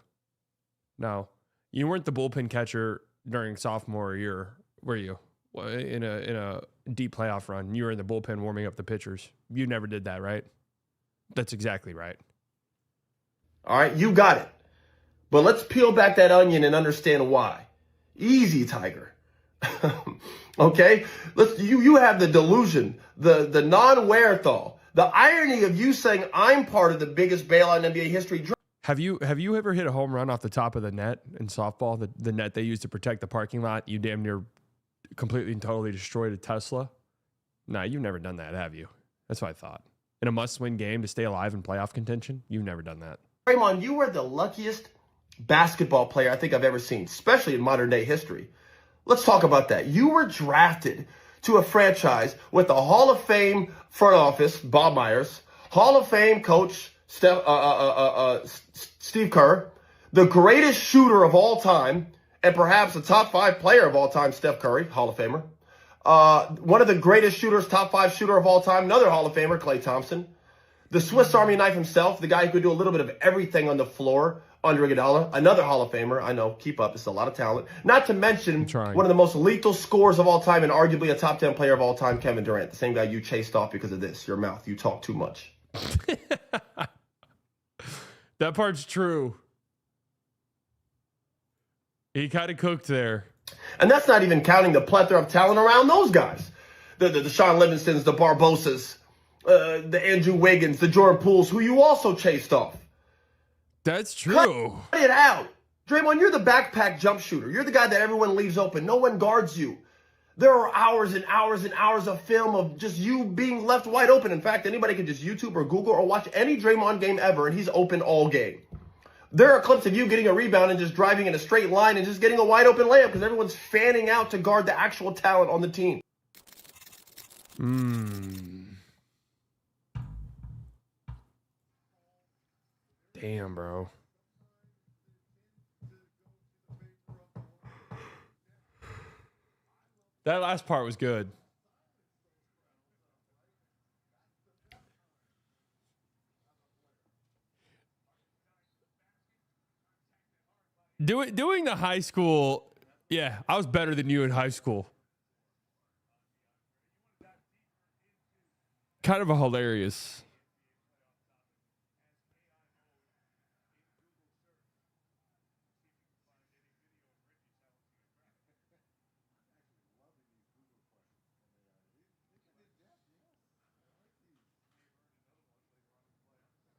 No. You weren't the bullpen catcher during sophomore year, were you? In a deep playoff run, you were in the bullpen warming up the pitchers. You never did that, right? That's exactly right. All right, you got it. But let's peel back that onion and understand why. Easy, Tiger. Okay? You have the delusion, the non-wherethal, the irony of you saying I'm part of the biggest bailout in NBA history. Have you ever hit a home run off the top of the net in softball? The net they use to protect the parking lot. You damn near completely and totally destroyed a Tesla. Nah, you've never done that, have you? That's what I thought. In a must-win game to stay alive in playoff contention, you've never done that. Draymond, you were the luckiest basketball player I think I've ever seen, especially in modern day history. Let's talk about that. You were drafted to a franchise with a Hall of Fame front office, Bob Myers, Hall of Fame coach, Steve Kerr, the greatest shooter of all time, and perhaps a top 5 player of all time, Steph Curry, Hall of Famer. One of the greatest shooters, top 5 shooter of all time, another Hall of Famer, Klay Thompson. The Swiss Army knife himself, the guy who could do a little bit of everything on the floor, Andre Iguodala, another Hall of Famer. I know, keep up. It's a lot of talent. Not to mention one of the most lethal scorers of all time and arguably a top 10 player of all time, Kevin Durant, the same guy you chased off because of this, your mouth. You talk too much. That part's true. He kind of cooked there. And that's not even counting the plethora of talent around those guys. The Sean Livingstons, the Barbosas, the Andrew Wiggins, the Jordan Pooles, who you also chased off. That's true. Cut it out. Draymond, you're the backpack jump shooter. You're the guy that everyone leaves open. No one guards you. There are hours and hours and hours of film of just you being left wide open. In fact, anybody can just YouTube or Google or watch any Draymond game ever, and he's open all game. There are clips of you getting a rebound and just driving in a straight line and just getting a wide open layup because everyone's fanning out to guard the actual talent on the team. Damn, bro. That last part was good. Doing the high school, yeah, I was better than you in high school. Kind of a hilarious.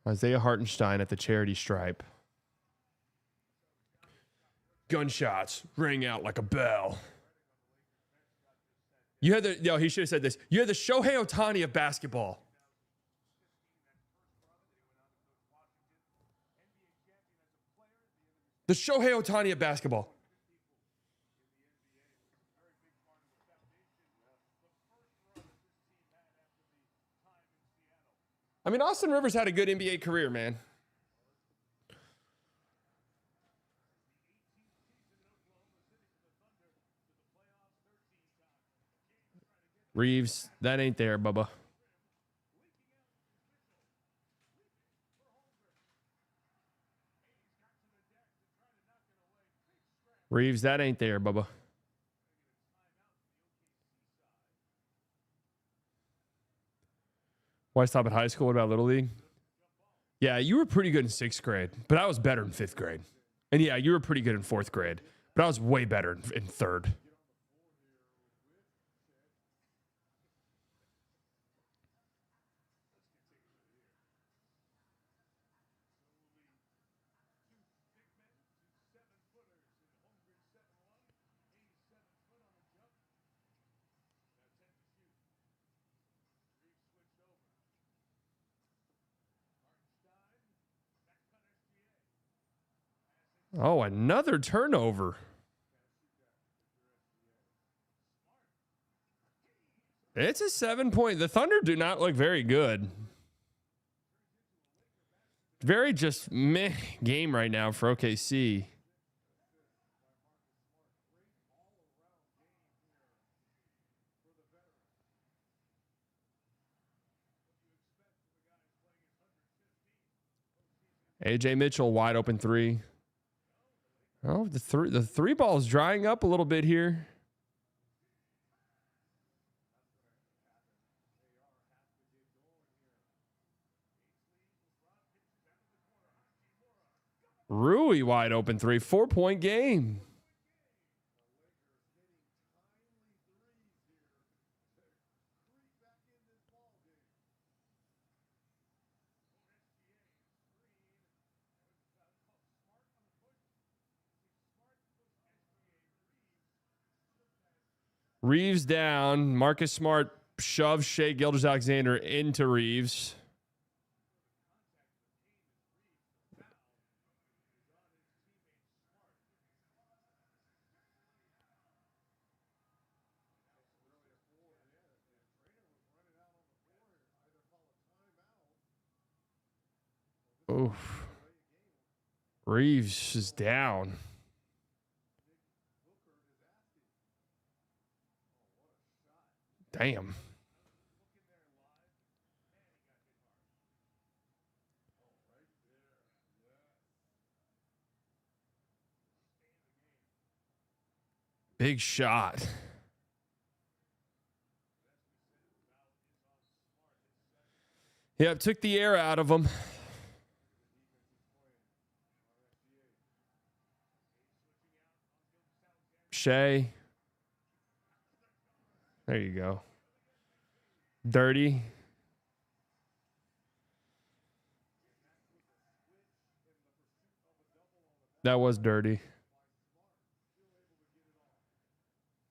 Isaiah Hartenstein at the charity stripe. Gunshots ring out like a bell. You had he should have said this. You had the Shohei Ohtani of basketball. The Shohei Ohtani of basketball. I mean, Austin Rivers had a good NBA career, man. Reeves, that ain't there, Bubba. Reeves, that ain't there, Bubba. Why stop at high school? What about Little League? Yeah, you were pretty good in 6th grade, but I was better in 5th grade. And yeah, you were pretty good in 4th grade, but I was way better in 3rd. Oh, another turnover. It's a 7-point. The Thunder do not look very good. Very just meh game right now for OKC. AJ Mitchell, wide open 3. Oh, the three ball's drying up a little bit here. Rui wide open 3, 4-point game. Reeves down. Marcus Smart shoves Shai Gilgeous-Alexander into Reeves. Oof. Reeves is down. Damn. Big shot. Yep, took the air out of him. Shea. There you go. Dirty. That was dirty.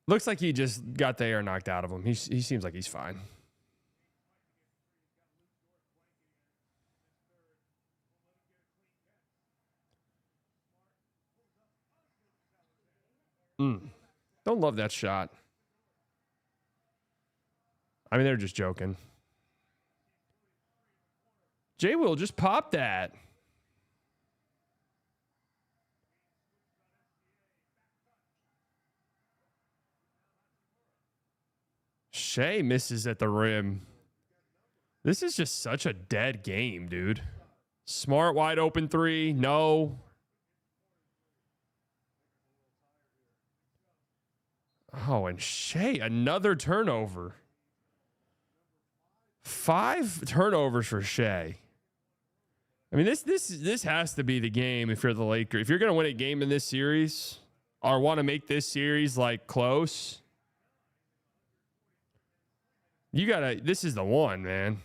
Looks like he just got the air knocked out of him. He seems like he's fine. Don't love that shot. I mean, they're just joking. Jay Will just popped that. Shea misses at the rim. This is just such a dead game, dude. Smart wide open three. No. Oh, and Shea, another turnover. 5 turnovers for Shea. I mean, this has to be the game if you're the Lakers. If you're going to win a game in this series or want to make this series like close, you got to, this is the one, man.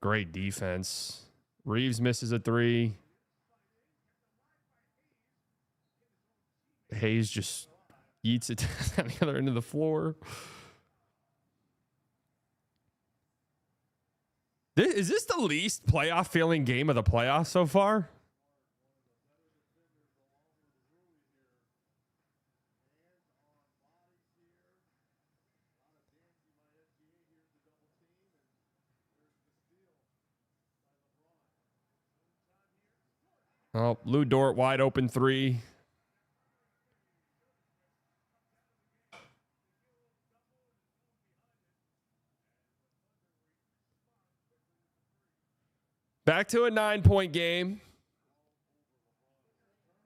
Great defense. Reeves misses a 3. Hayes just eats it on the other end of the floor. Is this the least playoff feeling game of the playoffs so far? Oh, Lou Dort wide open 3. Back to a 9-point game.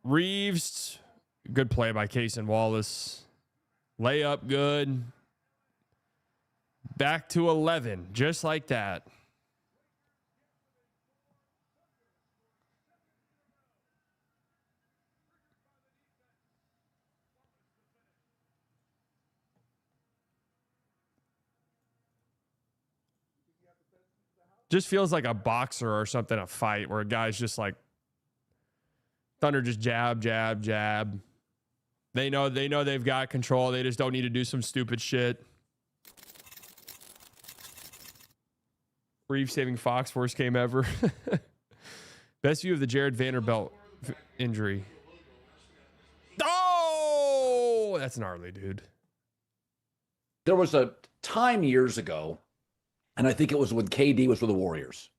Reeves, good play by Case and Wallace. Layup, good. Back to 11, just like that. Just feels like a boxer or something, a fight where a guy's just like, Thunder just jab, jab, jab. They know they've got control. They just don't need to do some stupid shit. Reeves saving Fox, worst game ever. Best view of the Jared Vanderbilt injury. Oh, that's gnarly, dude. There was a time years ago, and I think it was when KD was with the Warriors.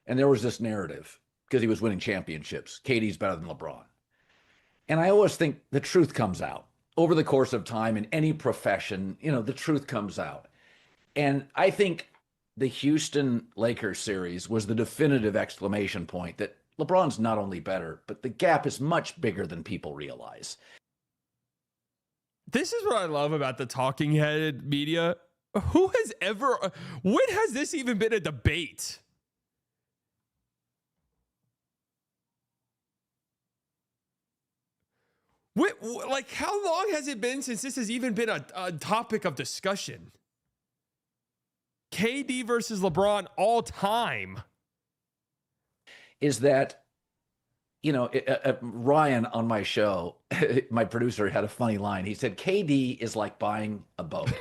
And there was this narrative, because he was winning championships. KD's better than LeBron. And I always think the truth comes out. Over the course of time, in any profession, the truth comes out. And I think the Houston Lakers series was the definitive exclamation point that LeBron's not only better, but the gap is much bigger than people realize. This is what I love about the talking head media. When has this even been a debate? Like, how long has it been since this has even been a topic of discussion? KD versus LeBron all time. Is that, Ryan on my show, my producer, had a funny line. He said, KD is like buying a boat.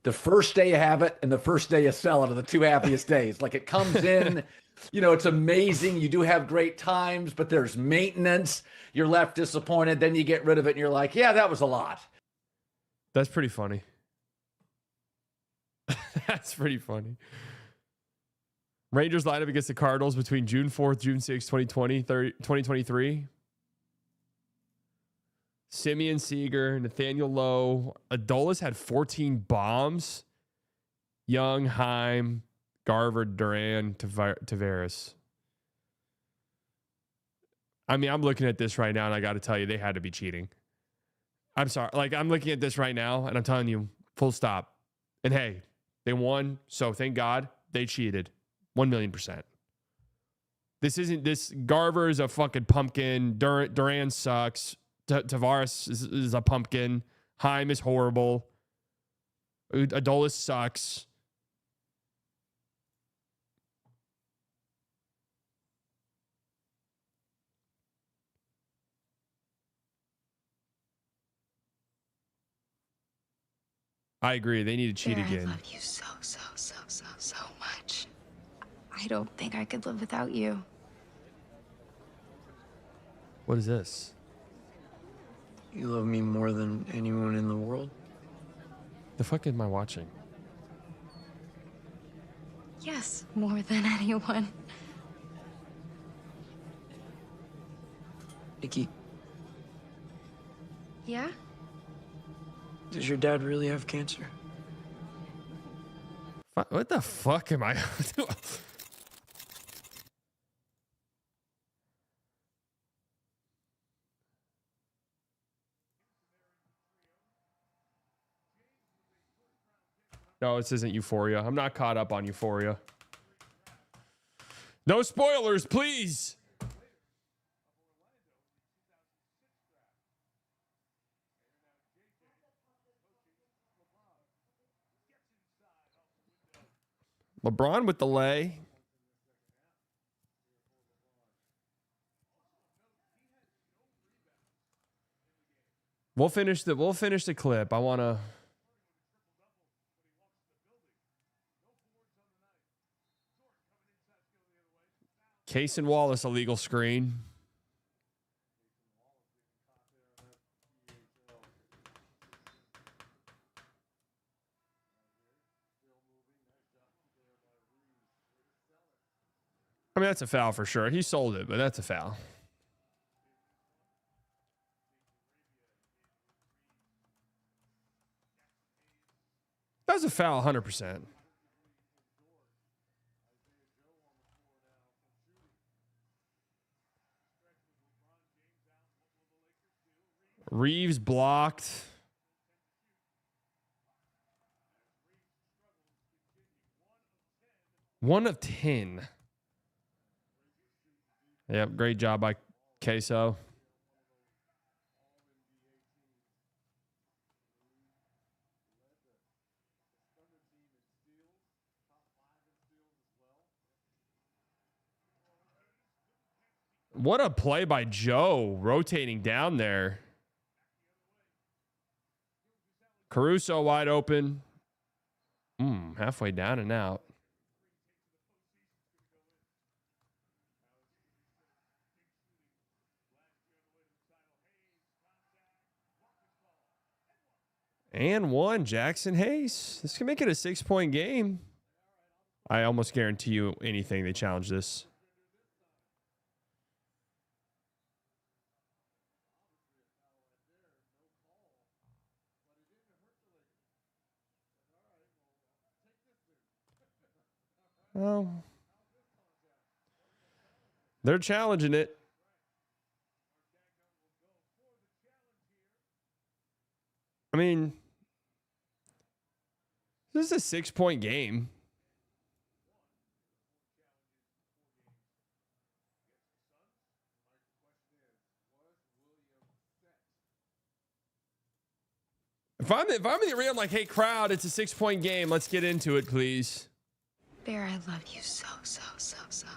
The first day you have it and the first day you sell it are the two happiest days. Like, it comes in, it's amazing. You do have great times, but there's maintenance. You're left disappointed. Then you get rid of it and you're like, yeah, that was a lot. That's pretty funny. That's pretty funny. Rangers lineup against the Cardinals between June 4th, June 6th, 2023. Simeon Seager, Nathaniel Lowe. Adolis had 14 bombs. Young, Heim, Garver, Duran, Tavares. I mean, I'm looking at this right now, and I got to tell you, they had to be cheating. I'm sorry. Like, I'm looking at this right now, and I'm telling you, full stop. And hey, they won, so thank God they cheated. 1,000,000%. This Garver is a fucking pumpkin. Duran sucks. Tavares is a pumpkin. Heim is horrible. Adolis sucks. I agree. They need to cheat again. I love you so much. I don't think I could live without you. What is this? You love me more than anyone in the world? The fuck am I watching? Yes, more than anyone. Nikki, Yeah? does your dad really have cancer? What the fuck am I doing? No, this isn't Euphoria. I'm not caught up on Euphoria. No spoilers, please. LeBron with the lay. We'll finish the clip. I want to Case and Wallace illegal screen. I mean, that's a foul for sure. He sold it, but that's a foul. That's a foul, 100%. Reeves blocked. One of 10. Yep, great job by Queso. What a play by Joe, rotating down there. Caruso wide open. Halfway down and out. And one, Jackson Hayes. This can make it a 6-point game. I almost guarantee you anything they challenge this. Well, they're challenging it. I mean, this is a 6-point game. If I'm in the arena, I'm like, hey, crowd, it's a 6-point game. Let's get into it, please. Bear, I love you so.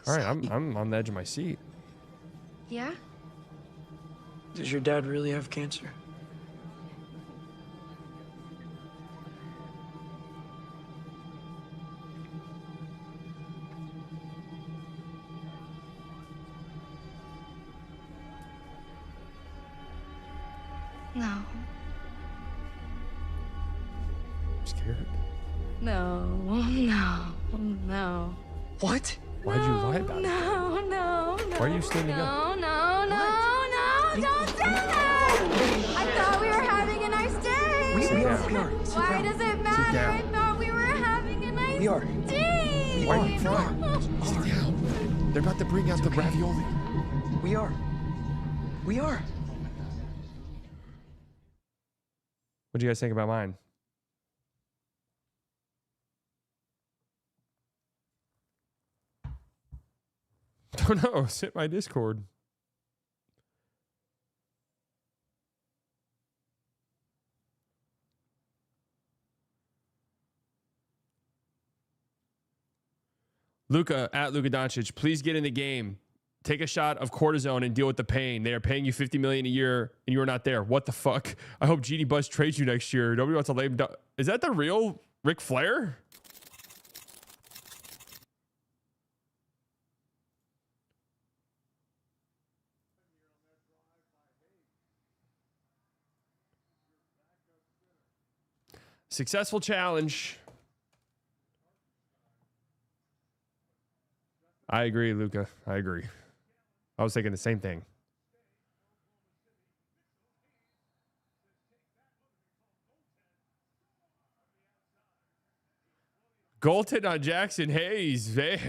All right, I'm on the edge of my seat. Yeah? Does your dad really have cancer? No. I'm scared. No. What? Why'd you lie about it? No. Why are you standing up? No. Don't do that. I thought we were having a nice day. We are. Why does it matter? I thought we were having a nice day. Why are you crying? Sit down. They're about to bring out the ravioli. We are. What do you guys think about mine? Don't know. Hit my Discord. Luka at Luka Doncic, please get in the game. Take a shot of cortisone and deal with the pain. They are paying you $50 million a year and you are not there. What the fuck? I hope GD Buzz trades you next year. Nobody wants to lay him down. Is that the real Ric Flair? Successful challenge. I agree, Luca. I agree. I was thinking the same thing. Goaltend on Jackson Hayes, man.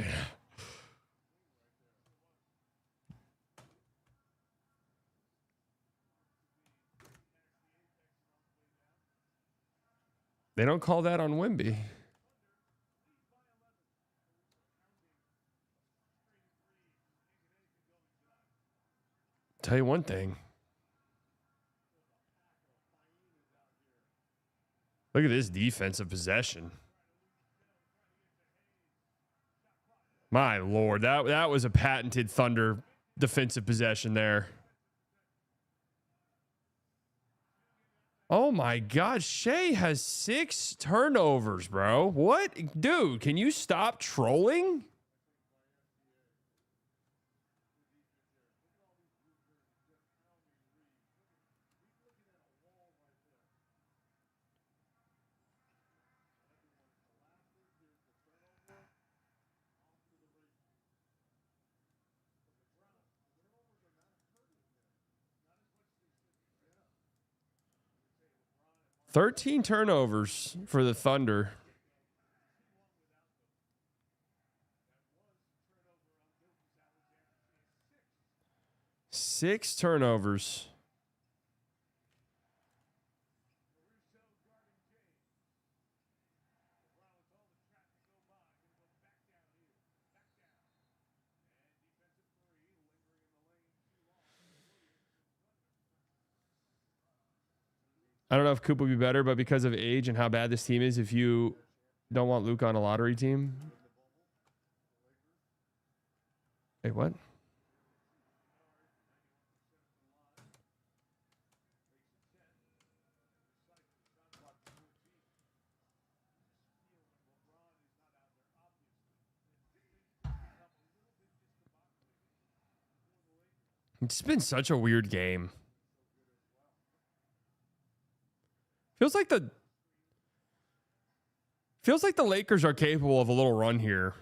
They don't call that on Wemby. Tell you one thing. Look at this defensive possession. My Lord, that was a patented Thunder defensive possession there. Oh my God, Shea has 6 turnovers, bro. What? Dude, can you stop trolling? $13 turnovers for the Thunder. Six turnovers. I don't know if Coop would be better, but because of age and how bad this team is, if you don't want Luke on a lottery team. Wait, what? It's been such a weird game. Feels like the Lakers are capable of a little run here.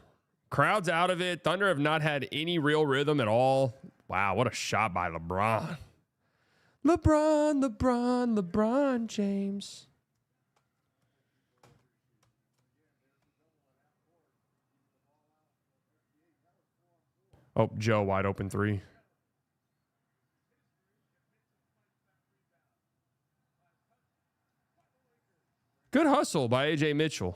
Crowd's out of it. Thunder have not had any real rhythm at all. Wow, what a shot by LeBron. LeBron James. Oh, Joe, wide open three. Good hustle by A.J. Mitchell.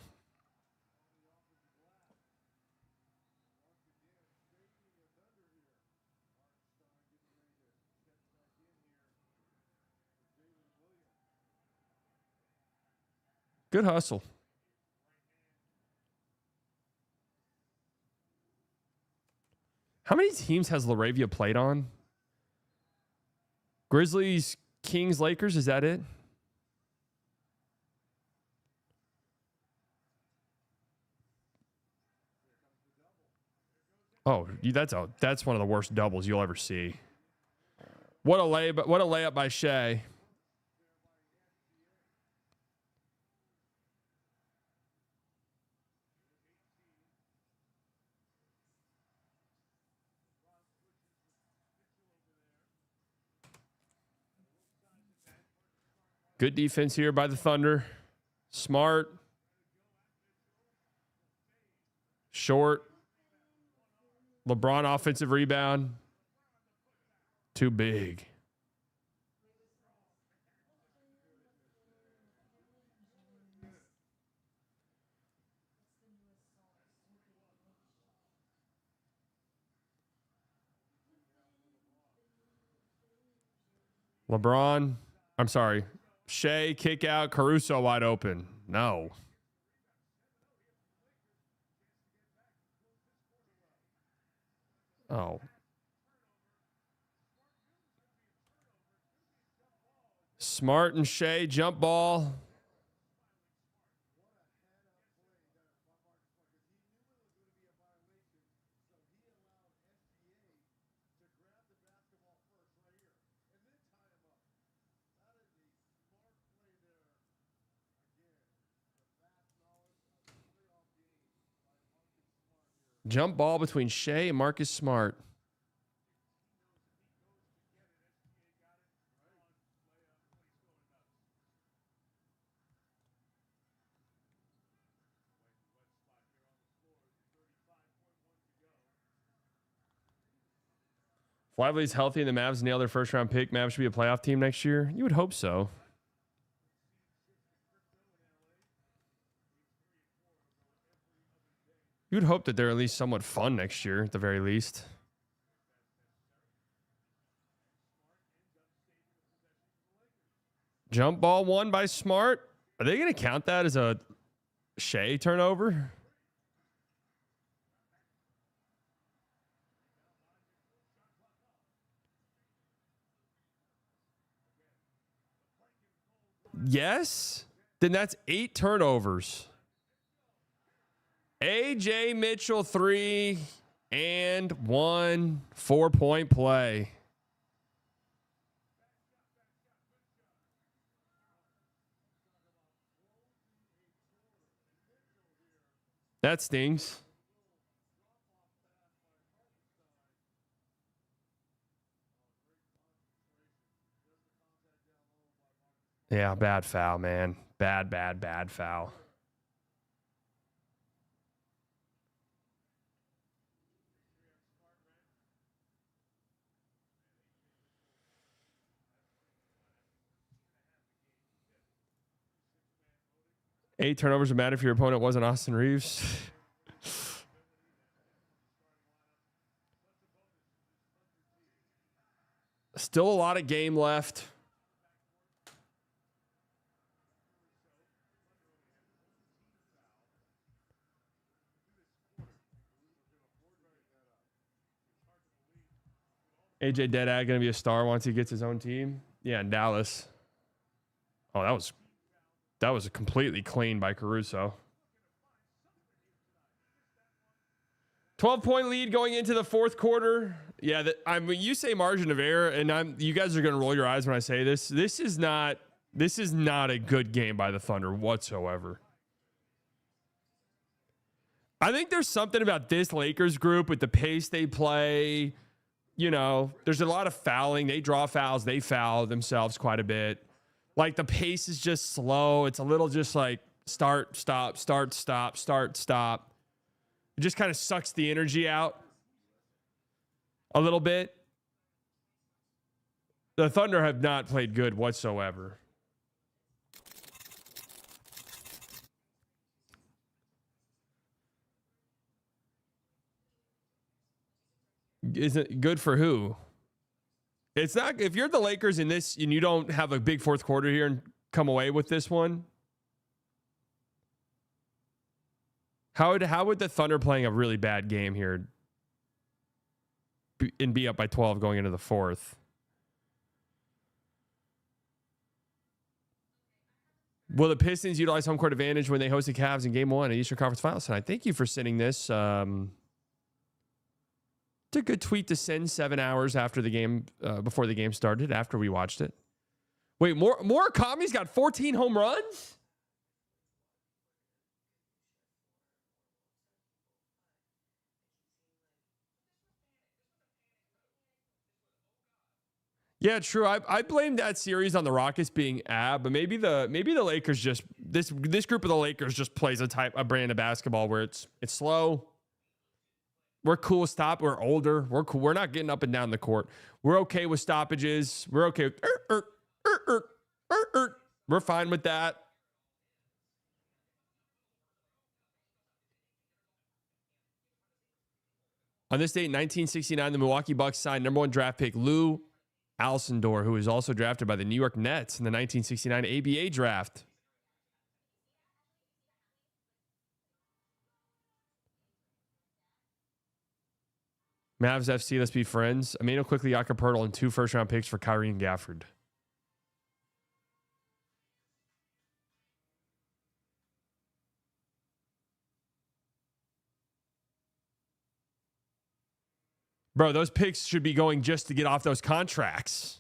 Good hustle. How many teams has Laravia played on? Grizzlies, Kings, Lakers, is that it? Oh, that's one of the worst doubles you'll ever see. What a layup by Shea. Good defense here by the Thunder. Smart. Short. LeBron offensive rebound. Too big. LeBron. I'm sorry. Shea, kick out. Caruso wide open. No. Oh. Smart and Shea, jump ball. Jump ball between Shea and Marcus Smart. If Lively's healthy and the Mavs nail their first round pick, Mavs should be a playoff team next year. You would hope so. You would hope that they're at least somewhat fun next year, at the very least. Jump ball won by Smart. Are they going to count that as a Shea turnover? Yes. Then that's 8 turnovers. AJ Mitchell 3 and 1 4-point play. That stings. Yeah, bad foul, man. Bad foul. Eight turnovers would matter if your opponent wasn't Austin Reeves. Still a lot of game left. AJ Dead going to be a star once he gets his own team. Yeah, in Dallas. Oh, that was a completely clean by Caruso. 12-point lead going into the fourth quarter. Yeah, I mean, you say margin of error, and you guys are going to roll your eyes when I say this. This is not a good game by the Thunder whatsoever. I think there's something about this Lakers group with the pace they play. You know, there's a lot of fouling. They draw fouls. They foul themselves quite a bit. Like, the pace is just slow. It's a little just like start, stop, start, stop, start, stop. It just kind of sucks the energy out a little bit. The Thunder have not played good whatsoever. Is it good for who? It's not. If you're the Lakers in this and you don't have a big fourth quarter here and come away with this one, how would the Thunder playing a really bad game here and be up by 12 going into the fourth? Will the Pistons utilize home court advantage when they host the Cavs in Game 1 at Eastern Conference Finals tonight? Thank you for sending this. It's a good tweet to send 7 hours after the game, before the game started, after we watched it. Wait, Murakami's got 14 home runs? Yeah, true. I blame that series on the Rockets being but maybe the Lakers just this group of the Lakers just plays a brand of basketball where it's slow. We're cool with stop. We're older. We're cool. We're not getting up and down the court. We're okay with stoppages. We're okay with we're fine with that. On this date, in 1969, the Milwaukee Bucks signed number 1 draft pick Lou Alcindor, who was also drafted by the New York Nets in the 1969 ABA draft. Mavs FC, let's be friends. Amino quickly, Jakob Poeltl, and 2 first-round picks for Kyrie and Gafford. Bro, those picks should be going just to get off those contracts.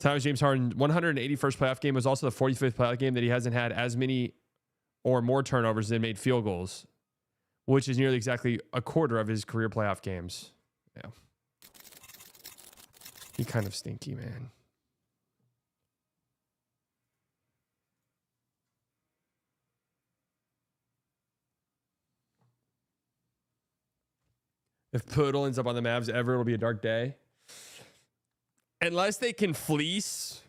Tyler James Harden, 181st playoff game, was also the 45th playoff game that he hasn't had as many or more turnovers than made field goals, which is nearly exactly a quarter of his career playoff games. Yeah. He kind of stinky, man. If Poeltl ends up on the Mavs ever, it'll be a dark day. Unless they can fleece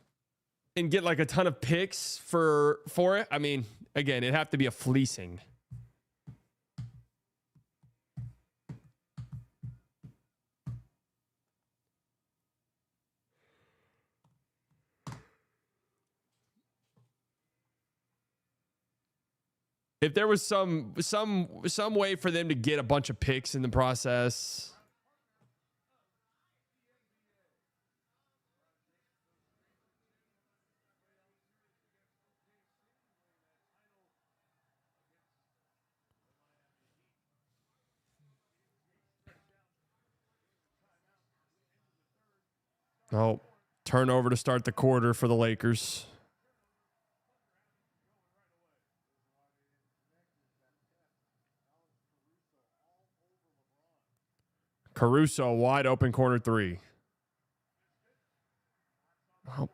and get like a ton of picks for it. I mean, again, it'd have to be a fleecing. If there was some way for them to get a bunch of picks in the process. Oh, turnover to start the quarter for the Lakers. Caruso, wide open corner 3. Oh.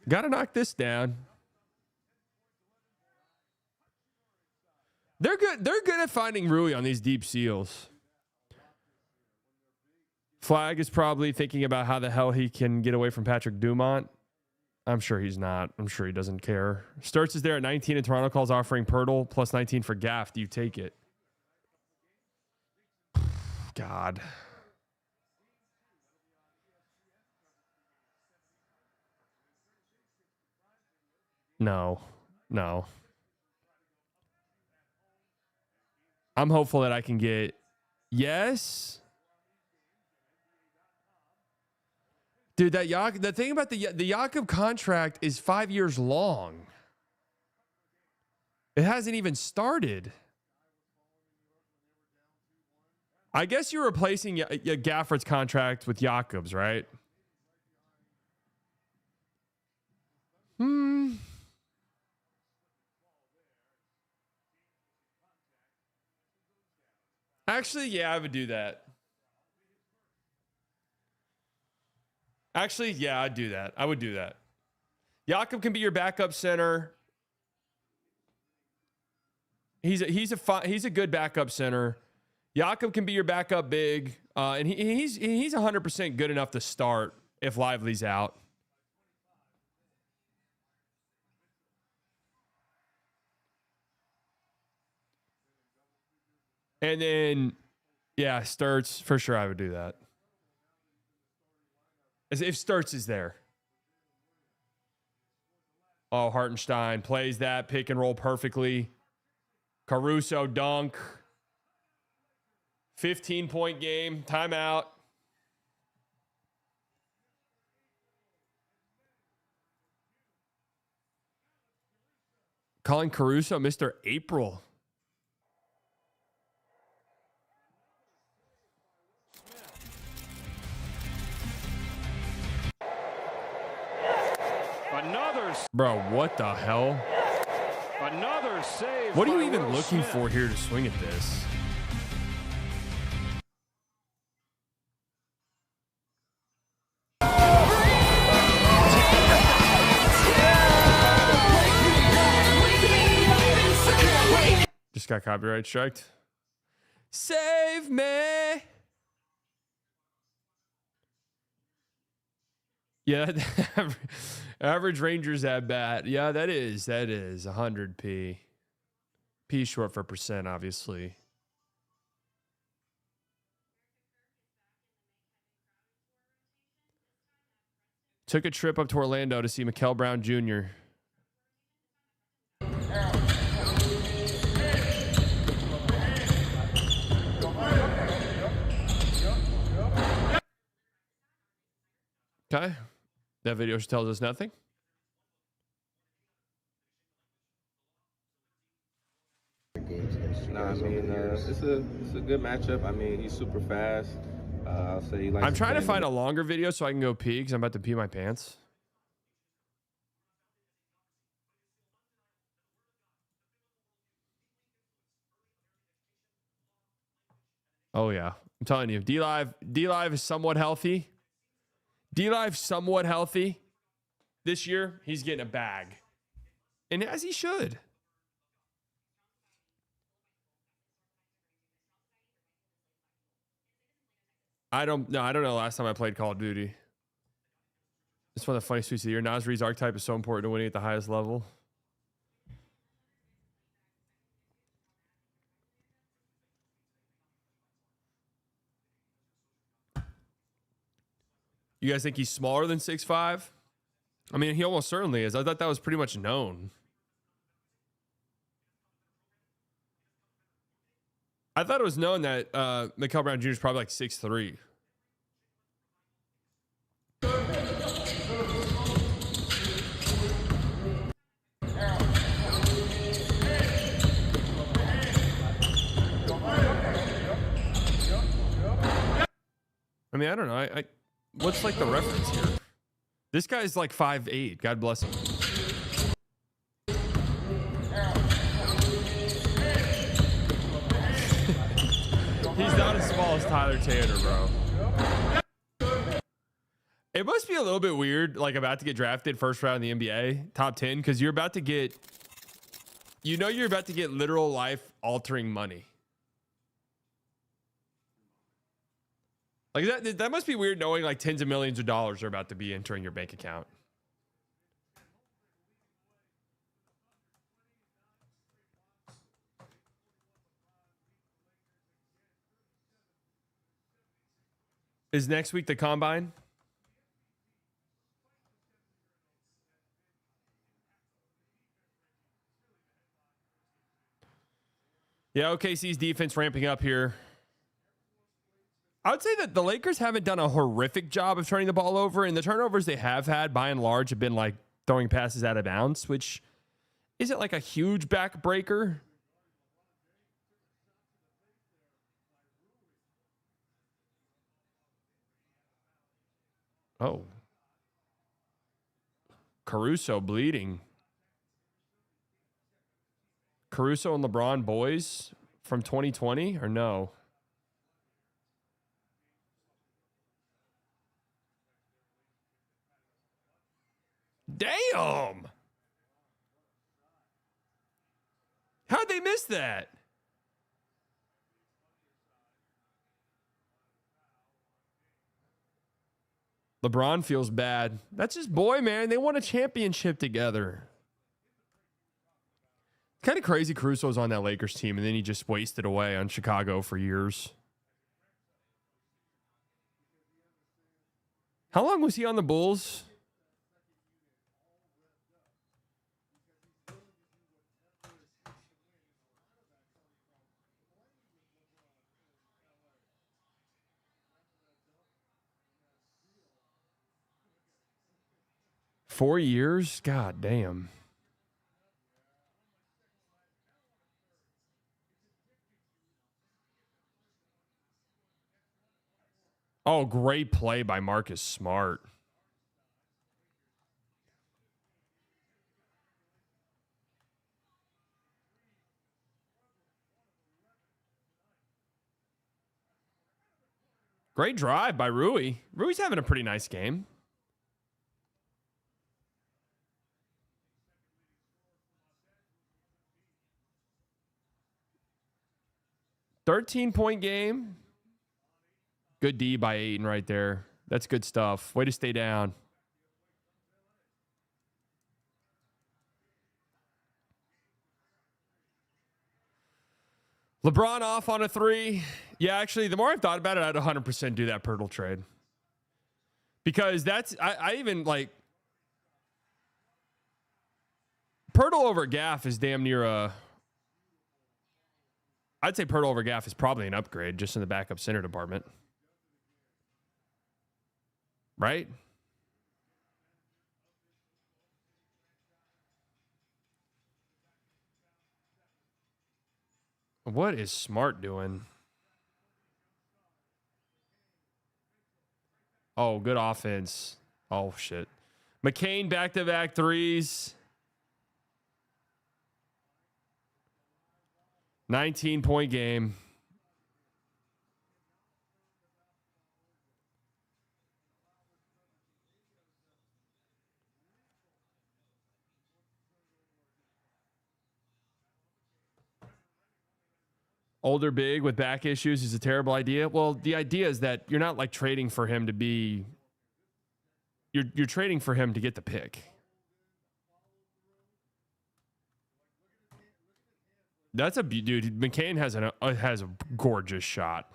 Got to knock this down. They're good. They're good at finding Rui on these deep seals. Flag is probably thinking about how the hell he can get away from Patrick Dumont. I'm sure he's not. I'm sure he doesn't care. Sturts is there at 19 and Toronto calls offering Poeltl plus 19 for Gaff. Do you take it? God. No. I'm hopeful that I can get yes. Dude, the thing about the Jakob contract is 5 years long. It hasn't even started. I guess you're replacing Gafford's contract with Jakob's, right? Actually, yeah, I would do that. Actually, yeah, I'd do that. I would do that. Jakob can be your backup center. He's a good backup center. Jakob can be your backup big, and he's 100% good enough to start if Lively's out. And then, yeah, Sturts, for sure I would do that. As if Sturts is there. Oh, Hartenstein plays that pick and roll perfectly. Caruso dunk. 15-point game. Timeout. Calling Caruso Mr. April. Bro, what the hell? Another save. What are you even looking for here to swing at this? got copyright striked. Save me. Yeah, average Rangers at bat. Yeah, that is 100p. P short for percent, obviously. Took a trip up to Orlando to see Mikael Brown Jr. Okay. That video tells us nothing. No, I mean, it's a good matchup. I mean, he's super fast. I'll say he likes. I'm trying to find a longer video so I can go pee because I'm about to pee my pants. Oh yeah, I'm telling you, D Live is somewhat healthy. D Live somewhat healthy. This year, he's getting a bag, and as he should. I don't know last time I played Call of Duty. It's one of the funniest tweets of the year. Nasri's archetype is so important to winning at the highest level. You guys think he's smaller than 6'5"? I mean, he almost certainly is. I thought that was pretty much known. I thought it was known that Mikael Brown Jr. is probably like 6'3". I mean, I don't know. What's like the reference here? This guy's like 5'8". God bless him. He's not as small as Tyler Tanner, bro. It must be a little bit weird, like about to get drafted first round in the NBA, top 10, because you're about to get, you're about to get literal life altering money. Like that must be weird knowing like tens of millions of dollars are about to be entering your bank account. Is next week the combine? Yeah, OKC's defense ramping up here. I would say that the Lakers haven't done a horrific job of turning the ball over, and the turnovers they have had, by and large, have been like throwing passes out of bounds, which isn't like a huge backbreaker. Oh. Caruso bleeding. Caruso and LeBron boys from 2020 or no? Damn. How'd they miss that? LeBron feels bad. That's his boy, man. They won a championship together. Kind of crazy Caruso was on that Lakers team, and then he just wasted away on Chicago for years. How long was he on the Bulls? Four years? God damn. Oh, great play by Marcus Smart. Great drive by Rui. Rui's having a pretty nice game. 13-point game. Good D by Ayton right there. That's good stuff. Way to stay down. LeBron off on a 3. Yeah, actually, the more I've thought about it, I'd 100% do that Pirtle trade. Because that's, I even like, Pirtle over Gaff is damn near a, I'd say Pirtle over Gaff is probably an upgrade just in the backup center department. Right? What is Smart doing? Oh, good offense. Oh, shit. McCain back-to-back threes. 19-point game. Older big with back issues is a terrible idea. Well, the idea is that you're not like trading for him to be. You're trading for him to get the pick. That's a dude. McCain has a gorgeous shot.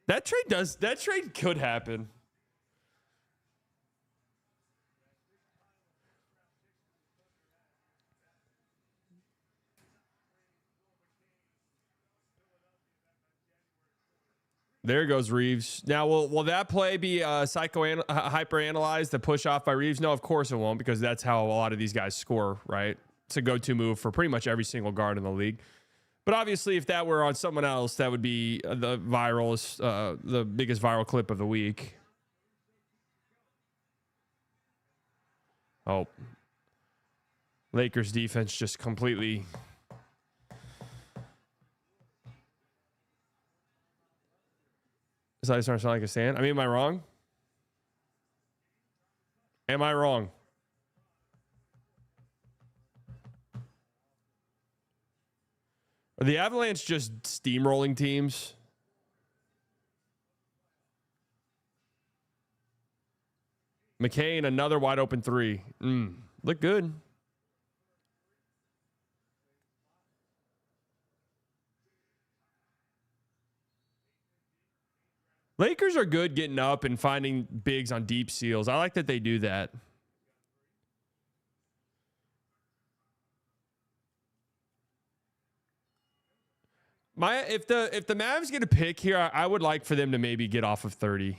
That trade could happen. There goes Reeves. Now, will that play be hyper-analyzed, the push off by Reeves? No, of course it won't, because that's how a lot of these guys score, right? It's a go-to move for pretty much every single guard in the league. But obviously, if that were on someone else, that would be the biggest viral clip of the week. Oh. Lakers defense just completely... Is that starting to sound like a stand? I mean, am I wrong? Am I wrong? Are the Avalanche just steamrolling teams? McCain, another wide open 3. Look good. Lakers are good getting up and finding bigs on deep seals. I like that they do that. If the Mavs get a pick here, I would like for them to maybe get off of 30.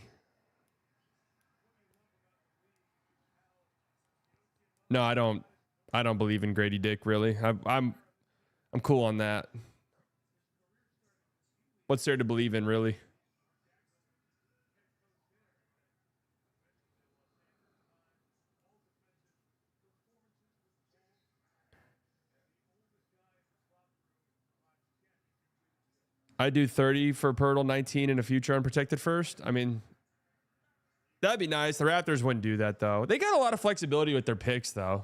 No, I don't believe in Grady Dick, really. I'm cool on that. What's there to believe in, really? I do 30 for Pirtle, 19 in a future unprotected first. I mean, that'd be nice. The Raptors wouldn't do that, though. They got a lot of flexibility with their picks, though.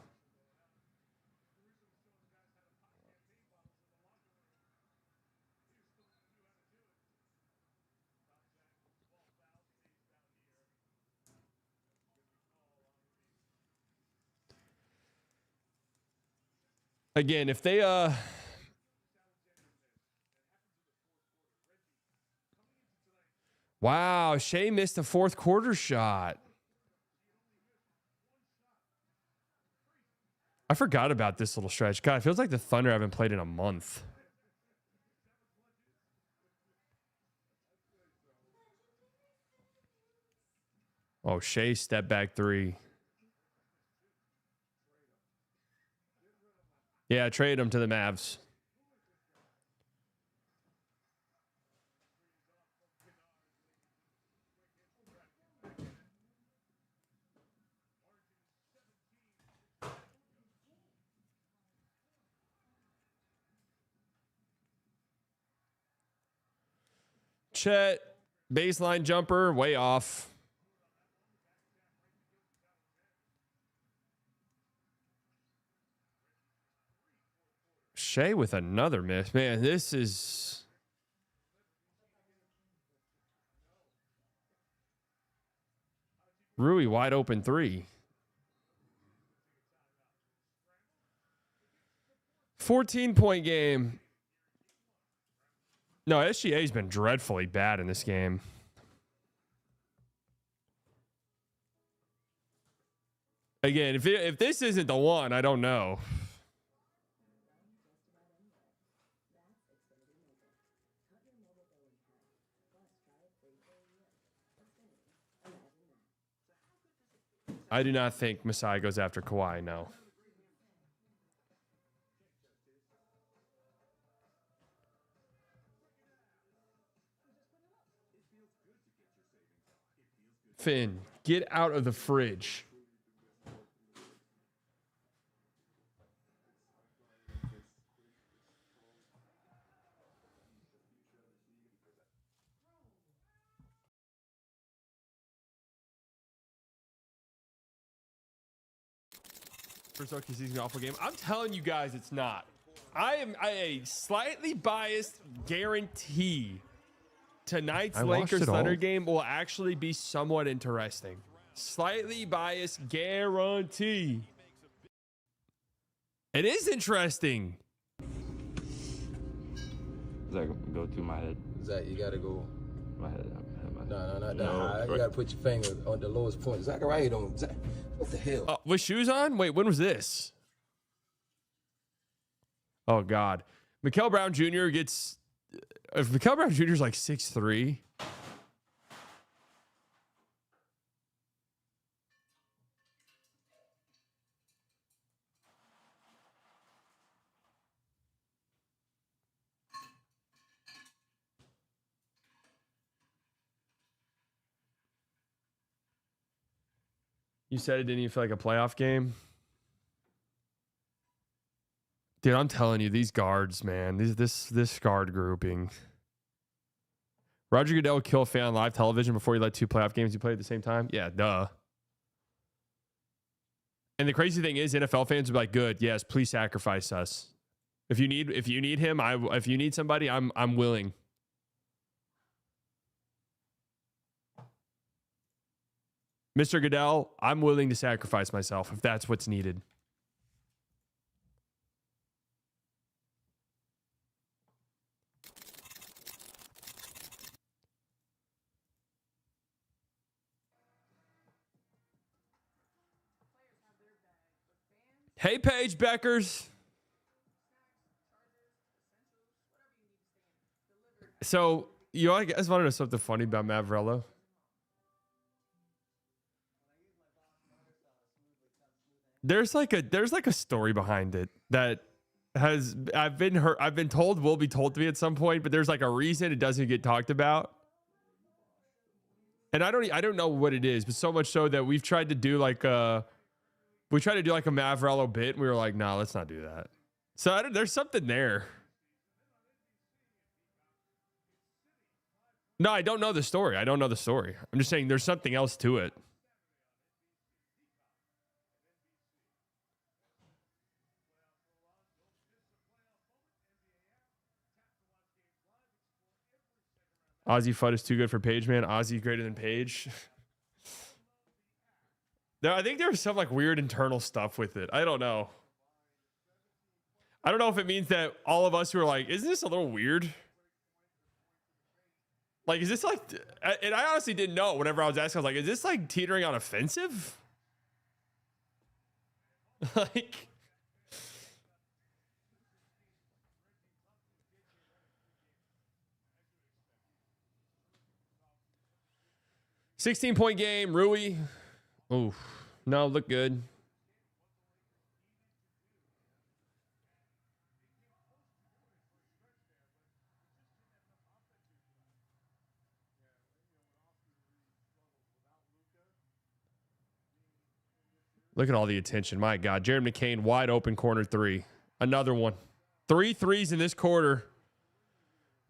Again, if they wow, Shea missed a fourth quarter shot. I forgot about this little stretch. God, it feels like the Thunder haven't played in a month. Oh, Shea step back 3. Yeah, trade him to the Mavs. Chet, baseline jumper, way off. Shea with another miss. Man, this is... Rui wide open three. 14-point game. No, SGA's been dreadfully bad in this game. Again, if this isn't the one, I don't know. I do not think Masai goes after Kawhi, no. Finn, get out of the fridge. First OKC's an awful game. I'm telling you guys, it's not. I slightly biased guarantee tonight's Lakers Thunder game will actually be somewhat interesting. Slightly biased guarantee. It is interesting. Does that go through my head? Zach, you gotta go. My head. No, not that high. You gotta put your finger on the lowest point. Zachariah don't. What the hell? With shoes on? Wait, when was this? Oh, God. Mikael Brown Jr. gets... If Mikael Brown Jr. is like 6'3". You said it didn't even feel like a playoff game? Dude, I'm telling you, these guards, man, this guard grouping. Roger Goodell would kill a fan on live television before he let two playoff games you play at the same time? Yeah, duh. And the crazy thing is, NFL fans would be like, "Good, yes, please sacrifice us. If you need him, if you need somebody, I'm willing." Mr. Goodell, I'm willing to sacrifice myself if that's what's needed. Hey, Paige Beckers. So, you guys want to know something funny about Mavrello? There's like a story behind it that I've been told will be told to me at some point, but there's like a reason it doesn't get talked about. And I don't know what it is, but so much so that we've tried to do like a Mavrello bit, and we were like, "No, let's not do that." So there's something there. No, I don't know the story. I'm just saying there's something else to it. Ozzy Fudd is too good for Paige, man. Ozzy greater than Paige. I think there was some like weird internal stuff with it. I don't know. I don't know if it means that all of us who are like, isn't this a little weird? Like, is this like, and I honestly didn't know whenever I was asking, I was like, is this like teetering on offensive? Like, $16-point game, Rui. Oh, no, look good. Look at all the attention. My God. Jared McCain, wide open corner three. Another one. 3 threes in this quarter.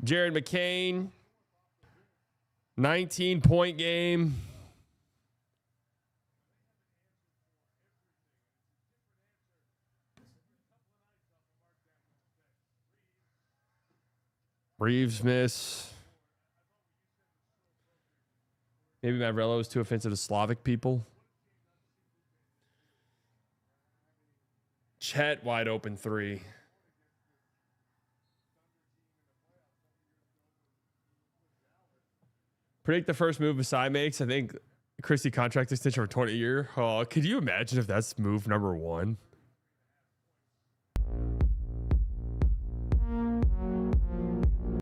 Jared McCain, 19-point game. Reeves miss. Maybe Mavrello is too offensive to Slavic people. Chet wide open 3. Predict the first move Masai makes. I think Christie contract extension for 20 year. Oh, could you imagine if that's move number 1?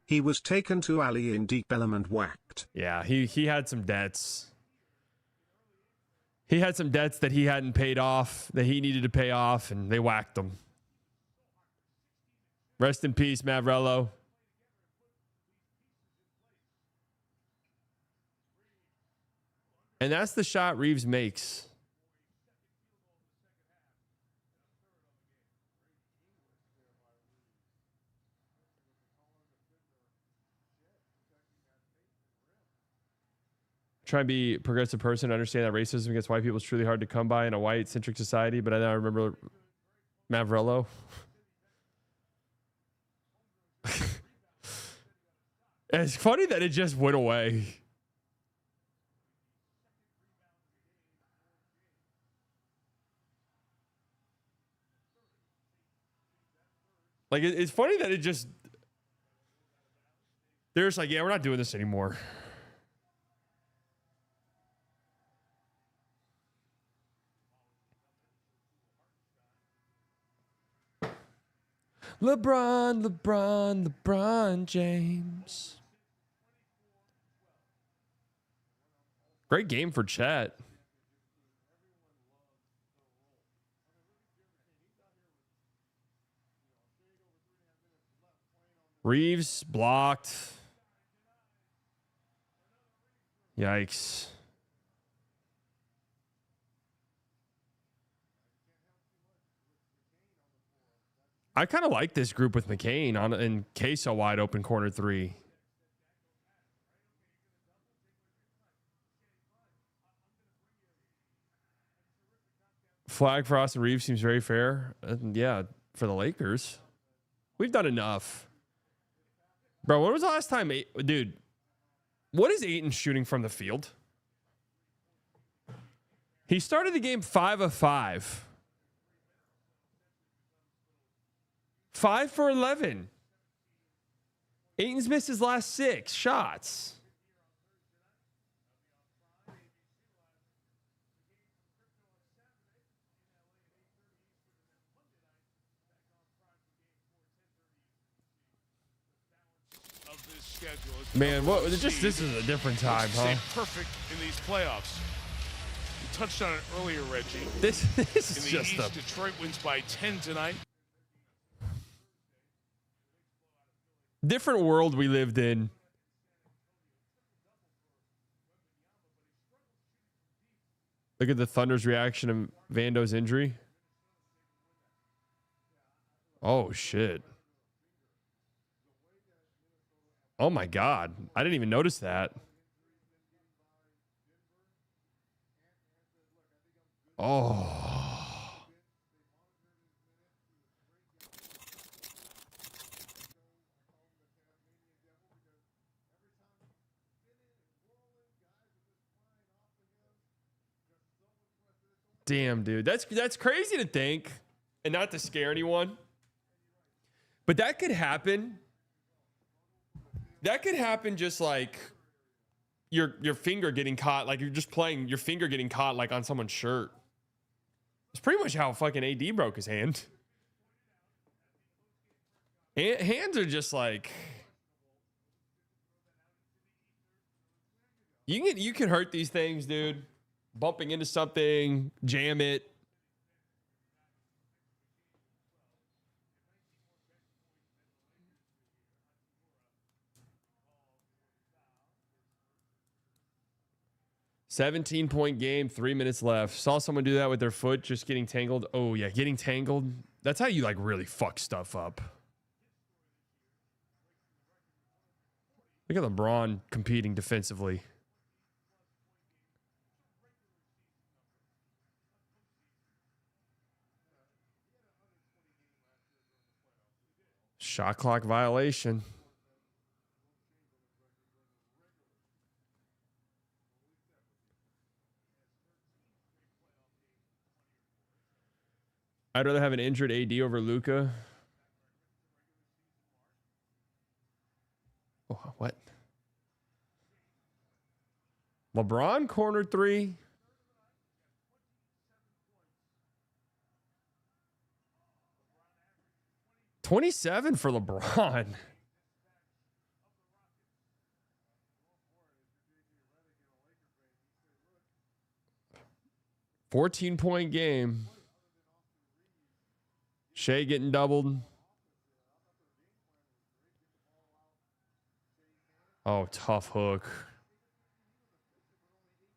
He was taken to alley in deep element whacked. Yeah, he had some debts. He had some debts that he hadn't paid off, that he needed to pay off, and they whacked him. Rest in peace, Mavrello. And that's the shot Reeves makes. Try and be a progressive person, understand that racism against white people is truly hard to come by in a white-centric society. But I remember Mavrello. It's funny that it just went away. Like, it's funny that it just... They're just like, yeah, we're not doing this anymore. LeBron James. Great game for Chet. Reeves blocked. Yikes. I kind of like this group with McCain on in Queso wide open corner 3. Flag for Austin Reeves seems very fair. Yeah, for the Lakers. We've done enough. Bro, when was the last time... Dude, what is Ayton shooting from the field? He started the game 5 of 5. 5 for 11. Ayton's missed his last 6 shots. Man, what? Just this is a different time, huh? Perfect in these playoffs. You touched on it earlier, Reggie. This is in the just East, Detroit wins by 10 tonight. Different world we lived in. Look at the Thunder's reaction to Vando's injury. Oh, shit. Oh, my God. I didn't even notice that. Oh. Damn, dude. That's crazy to think, and not to scare anyone. But that could happen. That could happen just like your finger getting caught, like you're just playing, your finger getting caught like on someone's shirt. It's pretty much how fucking AD broke his hand. Hands are just like you can hurt these things, dude. Bumping into something, jam it. $17-point game, 3 minutes left. Saw someone do that with their foot, just getting tangled. Oh, yeah, getting tangled. That's how you, like, really fuck stuff up. Look at LeBron competing defensively. Shot clock violation. I'd rather have an injured AD over Luka. Oh, what? LeBron corner 3. $27 for LeBron. 14-point game. Shea getting doubled. Oh, tough hook.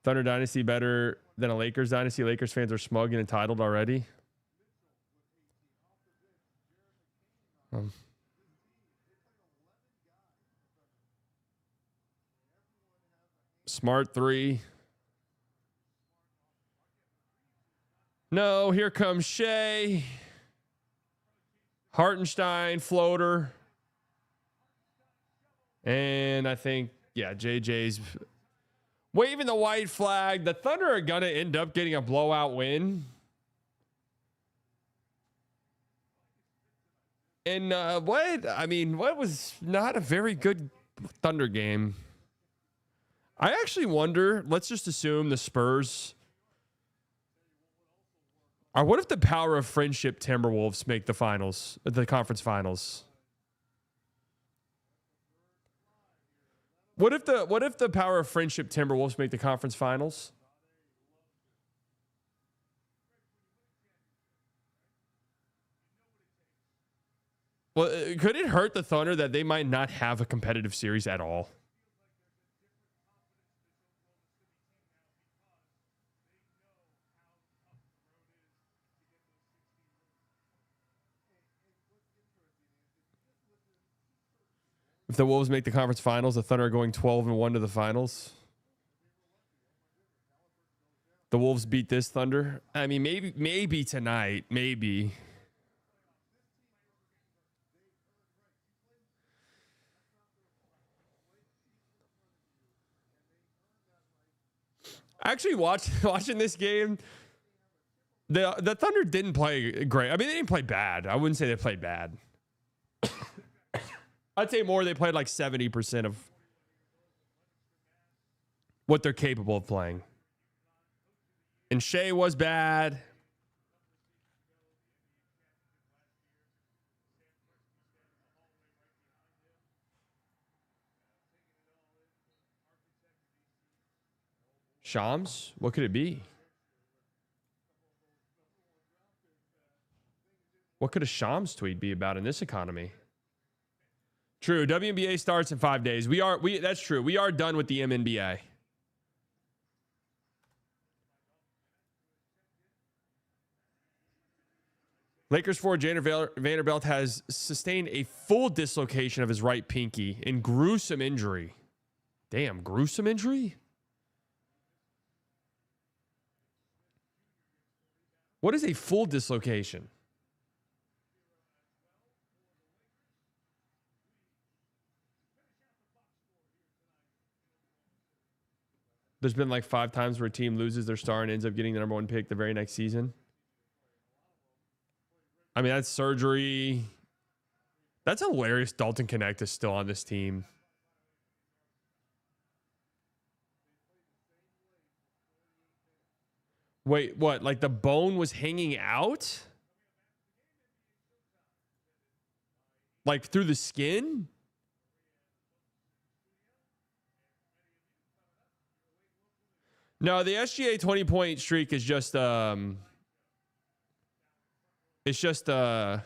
Thunder Dynasty better than a Lakers Dynasty. Lakers fans are smug and entitled already. Smart 3. No, here comes Shea. Hartenstein, floater. And I think, yeah, JJ's waving the white flag. The Thunder are going to end up getting a blowout win. And what was not a very good Thunder game. I actually wonder, let's just assume the Spurs. Or what if the power of friendship Timberwolves make the finals, the conference finals? What if the power of friendship Timberwolves make the conference finals? Well, could it hurt the Thunder that they might not have a competitive series at all? If the Wolves make the conference finals, the Thunder are going 12-1 to the finals. The Wolves beat this Thunder. I mean, maybe tonight, maybe. Actually, watching this game, the Thunder didn't play great. I mean, they didn't play bad. I wouldn't say they played bad. I'd say more they played like 70% of what they're capable of playing. And Shea was bad. Shams? What could it be? What could a Shams tweet be about in this economy? True. WNBA starts in 5 days. That's true. We are done with the MNBA. Lakers forward Janer Vanderbilt has sustained a full dislocation of his right pinky in gruesome injury. Damn, gruesome injury? What is a full dislocation? There's been like 5 times where a team loses their star and ends up getting the #1 pick the very next season. I mean, that's surgery. That's hilarious. Dalton Connect is still on this team. Wait, what? Like the bone was hanging out? Like through the skin? No, the SGA 20-point streak is just it's just oh.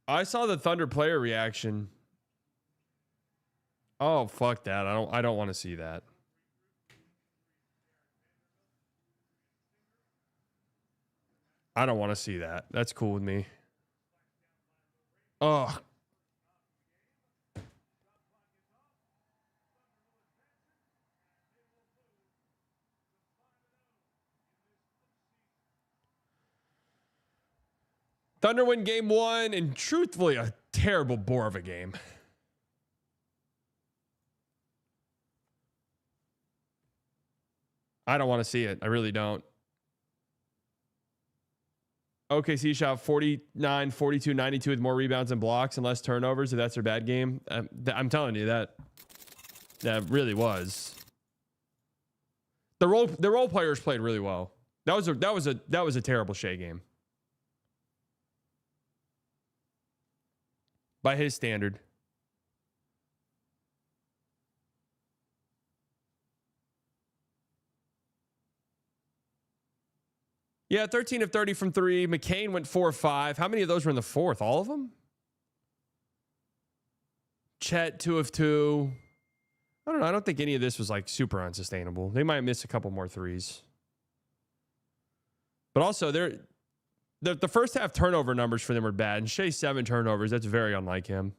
I saw the Thunder player reaction. Oh, fuck that. I don't want to see that. I don't want to see that. That's cool with me. Oh. Thunder win game 1, and truthfully, a terrible bore of a game. I don't want to see it. I really don't. OKC shot 49, 42, 92 with more rebounds and blocks and less turnovers. If that's their bad game, I'm telling you that really was. The role players played really well. That was a terrible Shea game by his standard. Yeah, 13 of 30 from 3. McCain went 4 of 5. How many of those were in the fourth? All of them? Chet, 2 of 2. I don't know. I don't think any of this was like super unsustainable. They might miss a couple more threes. But also, the first half turnover numbers for them were bad. And Shea 7 turnovers. That's very unlike him.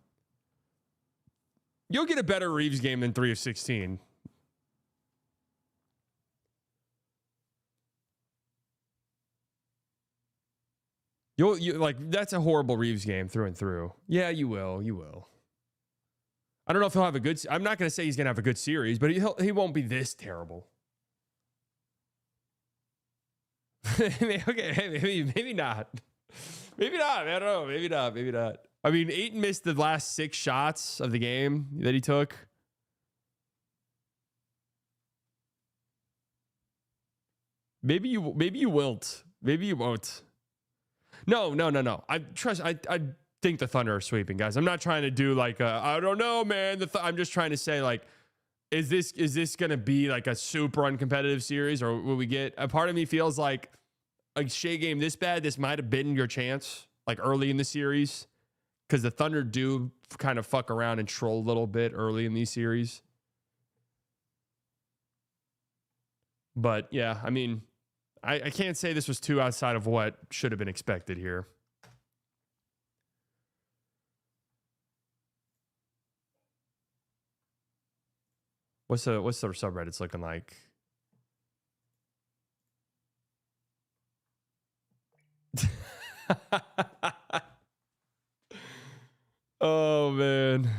You'll get a better Reeves game than 3 of 16. You like, that's a horrible Reeves game through and through. Yeah, you will. You will. I don't know if he'll have a good. I'm not going to say he's going to have a good series, but he won't be this terrible. Okay, maybe not. Maybe not. I don't know. Maybe not. Maybe not. I mean, Ayton missed the last 6 shots of the game that he took. Maybe you won't. Maybe you won't. No. I think the Thunder are sweeping, guys. I'm not trying to do like I don't know, man. I'm just trying to say, like, is this going to be like a super uncompetitive series, or will we get a part of me feels like a Shea game this bad? This might have been your chance, like early in the series, because the Thunder do kind of fuck around and troll a little bit early in these series. But yeah, I mean, I can't say this was too outside of what should have been expected here. What's the subreddits looking like? Oh man.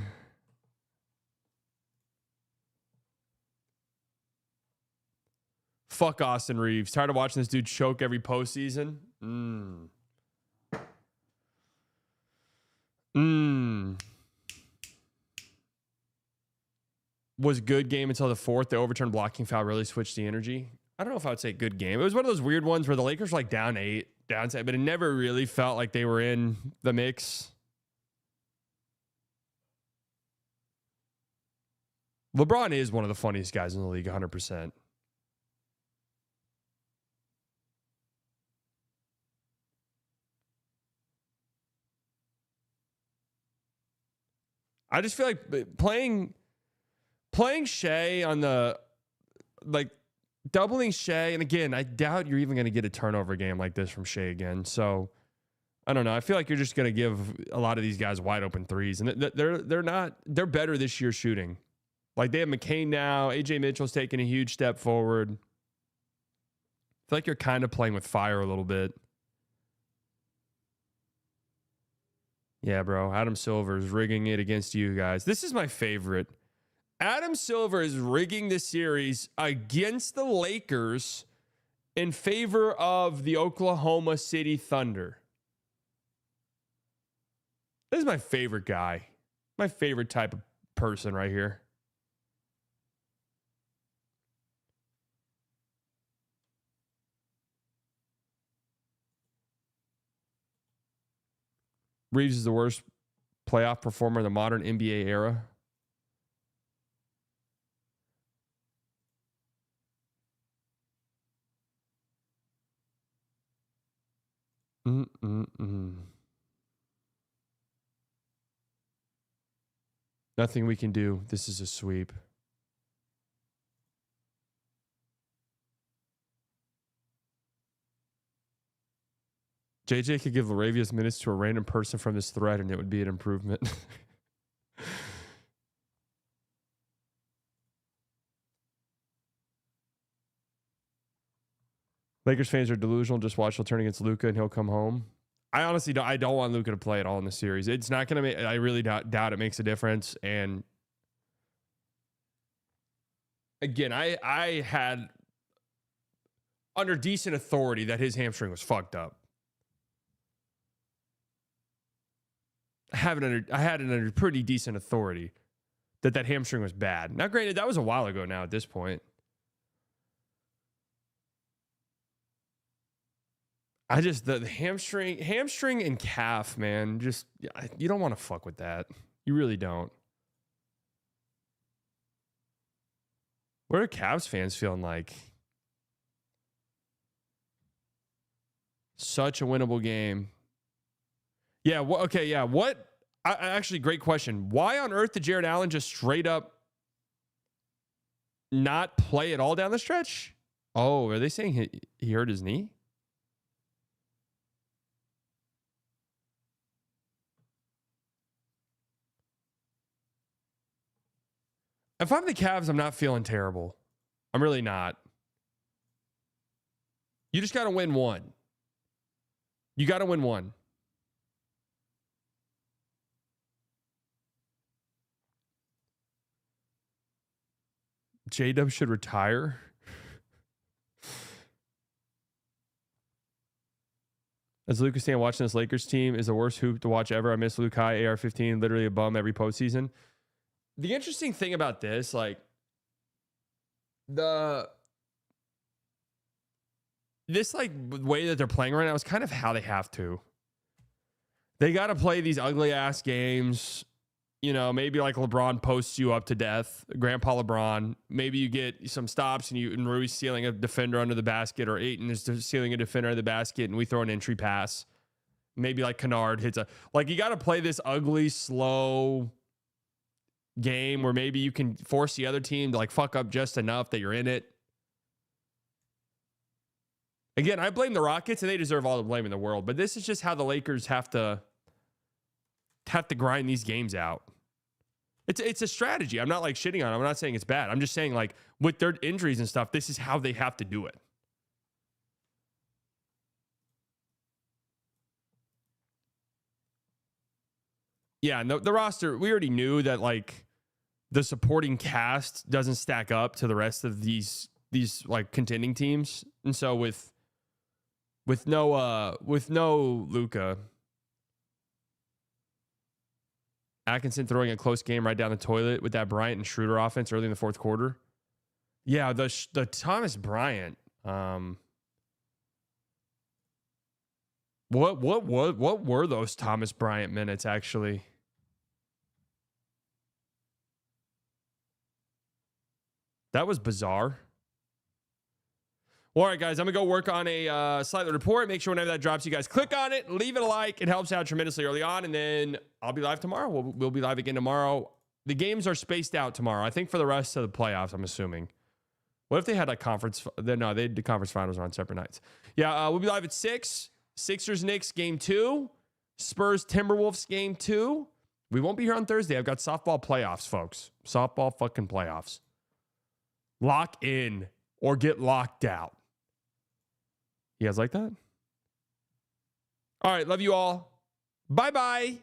Fuck Austin Reeves. Tired of watching this dude choke every postseason. Was good game until the fourth. The overturned blocking foul really switched the energy. I don't know if I would say good game. It was one of those weird ones where the Lakers were like down 8, down 7, but it never really felt like they were in the mix. LeBron is one of the funniest guys in the league, 100%. I just feel like playing Shea on the, like, doubling Shea, and again, I doubt you're even going to get a turnover game like this from Shea again. So I don't know. I feel like you're just going to give a lot of these guys wide open threes, and they're better this year shooting. Like, they have McCain now. AJ Mitchell's taking a huge step forward. I feel like you're kind of playing with fire a little bit. Yeah, bro. Adam Silver is rigging it against you guys. This is my favorite. Adam Silver is rigging this series against the Lakers in favor of the Oklahoma City Thunder. This is my favorite guy. My favorite type of person right here. Reeves is the worst playoff performer in the modern NBA era. Nothing we can do. This is a sweep. JJ could give Laravia's minutes to a random person from this thread, and it would be an improvement. Lakers fans are delusional. Just watch. He'll turn against Luka, and he'll come home. I honestly don't. I don't want Luka to play at all in the series. It's not going to make. I really doubt it makes a difference. And again, I had under decent authority that his hamstring was fucked up. I had it under pretty decent authority that hamstring was bad. Now, granted, that was a while ago now at this point. I just, the hamstring and calf, man, just, you don't want to fuck with that. You really don't. What are Cavs fans feeling like? Such a winnable game. Yeah, okay, yeah. Actually, great question. Why on earth did Jared Allen just straight up not play at all down the stretch? Oh, are they saying he hurt his knee? If I'm the Cavs, I'm not feeling terrible. I'm really not. You just got to win one. You got to win one. J-Dub should retire. As Lucas Stan watching this Lakers team is the worst hoop to watch ever. I miss Lukai, AR-15, literally a bum every postseason. The interesting thing about this, like, this way that they're playing right now is kind of how they have to. They got to play these ugly ass games. You know, maybe like LeBron posts you up to death, Grandpa LeBron. Maybe you get some stops and Rui's sealing a defender under the basket, or Ayton is sealing a defender under the basket, and we throw an entry pass. Maybe like Kennard hits you got to play this ugly, slow game where maybe you can force the other team to like fuck up just enough that you're in it. Again, I blame the Rockets, and they deserve all the blame in the world, but this is just how the Lakers have to grind these games out. It's a strategy. I'm not like shitting on it. I'm not saying it's bad. I'm just saying, like, with their injuries and stuff, this is how they have to do it. Yeah, and the roster, we already knew that, like, the supporting cast doesn't stack up to the rest of these like contending teams. And so with no Luka, Atkinson throwing a close game right down the toilet with that Bryant and Schroeder offense early in the fourth quarter. Yeah, the Thomas Bryant. What were those Thomas Bryant minutes actually? That was bizarre. Well, all right, guys, I'm going to go work on a slightly report. Make sure whenever that drops, you guys click on it, leave it a like. It helps out tremendously early on, and then I'll be live tomorrow. We'll be live again tomorrow. The games are spaced out tomorrow, I think, for the rest of the playoffs, I'm assuming. What if they had like conference? No, the conference finals are on separate nights. Yeah, we'll be live at 6. Sixers-Knicks game 2. Spurs-Timberwolves game 2. We won't be here on Thursday. I've got softball playoffs, folks. Softball fucking playoffs. Lock in or get locked out. You guys like that? All right, love you all. Bye-bye.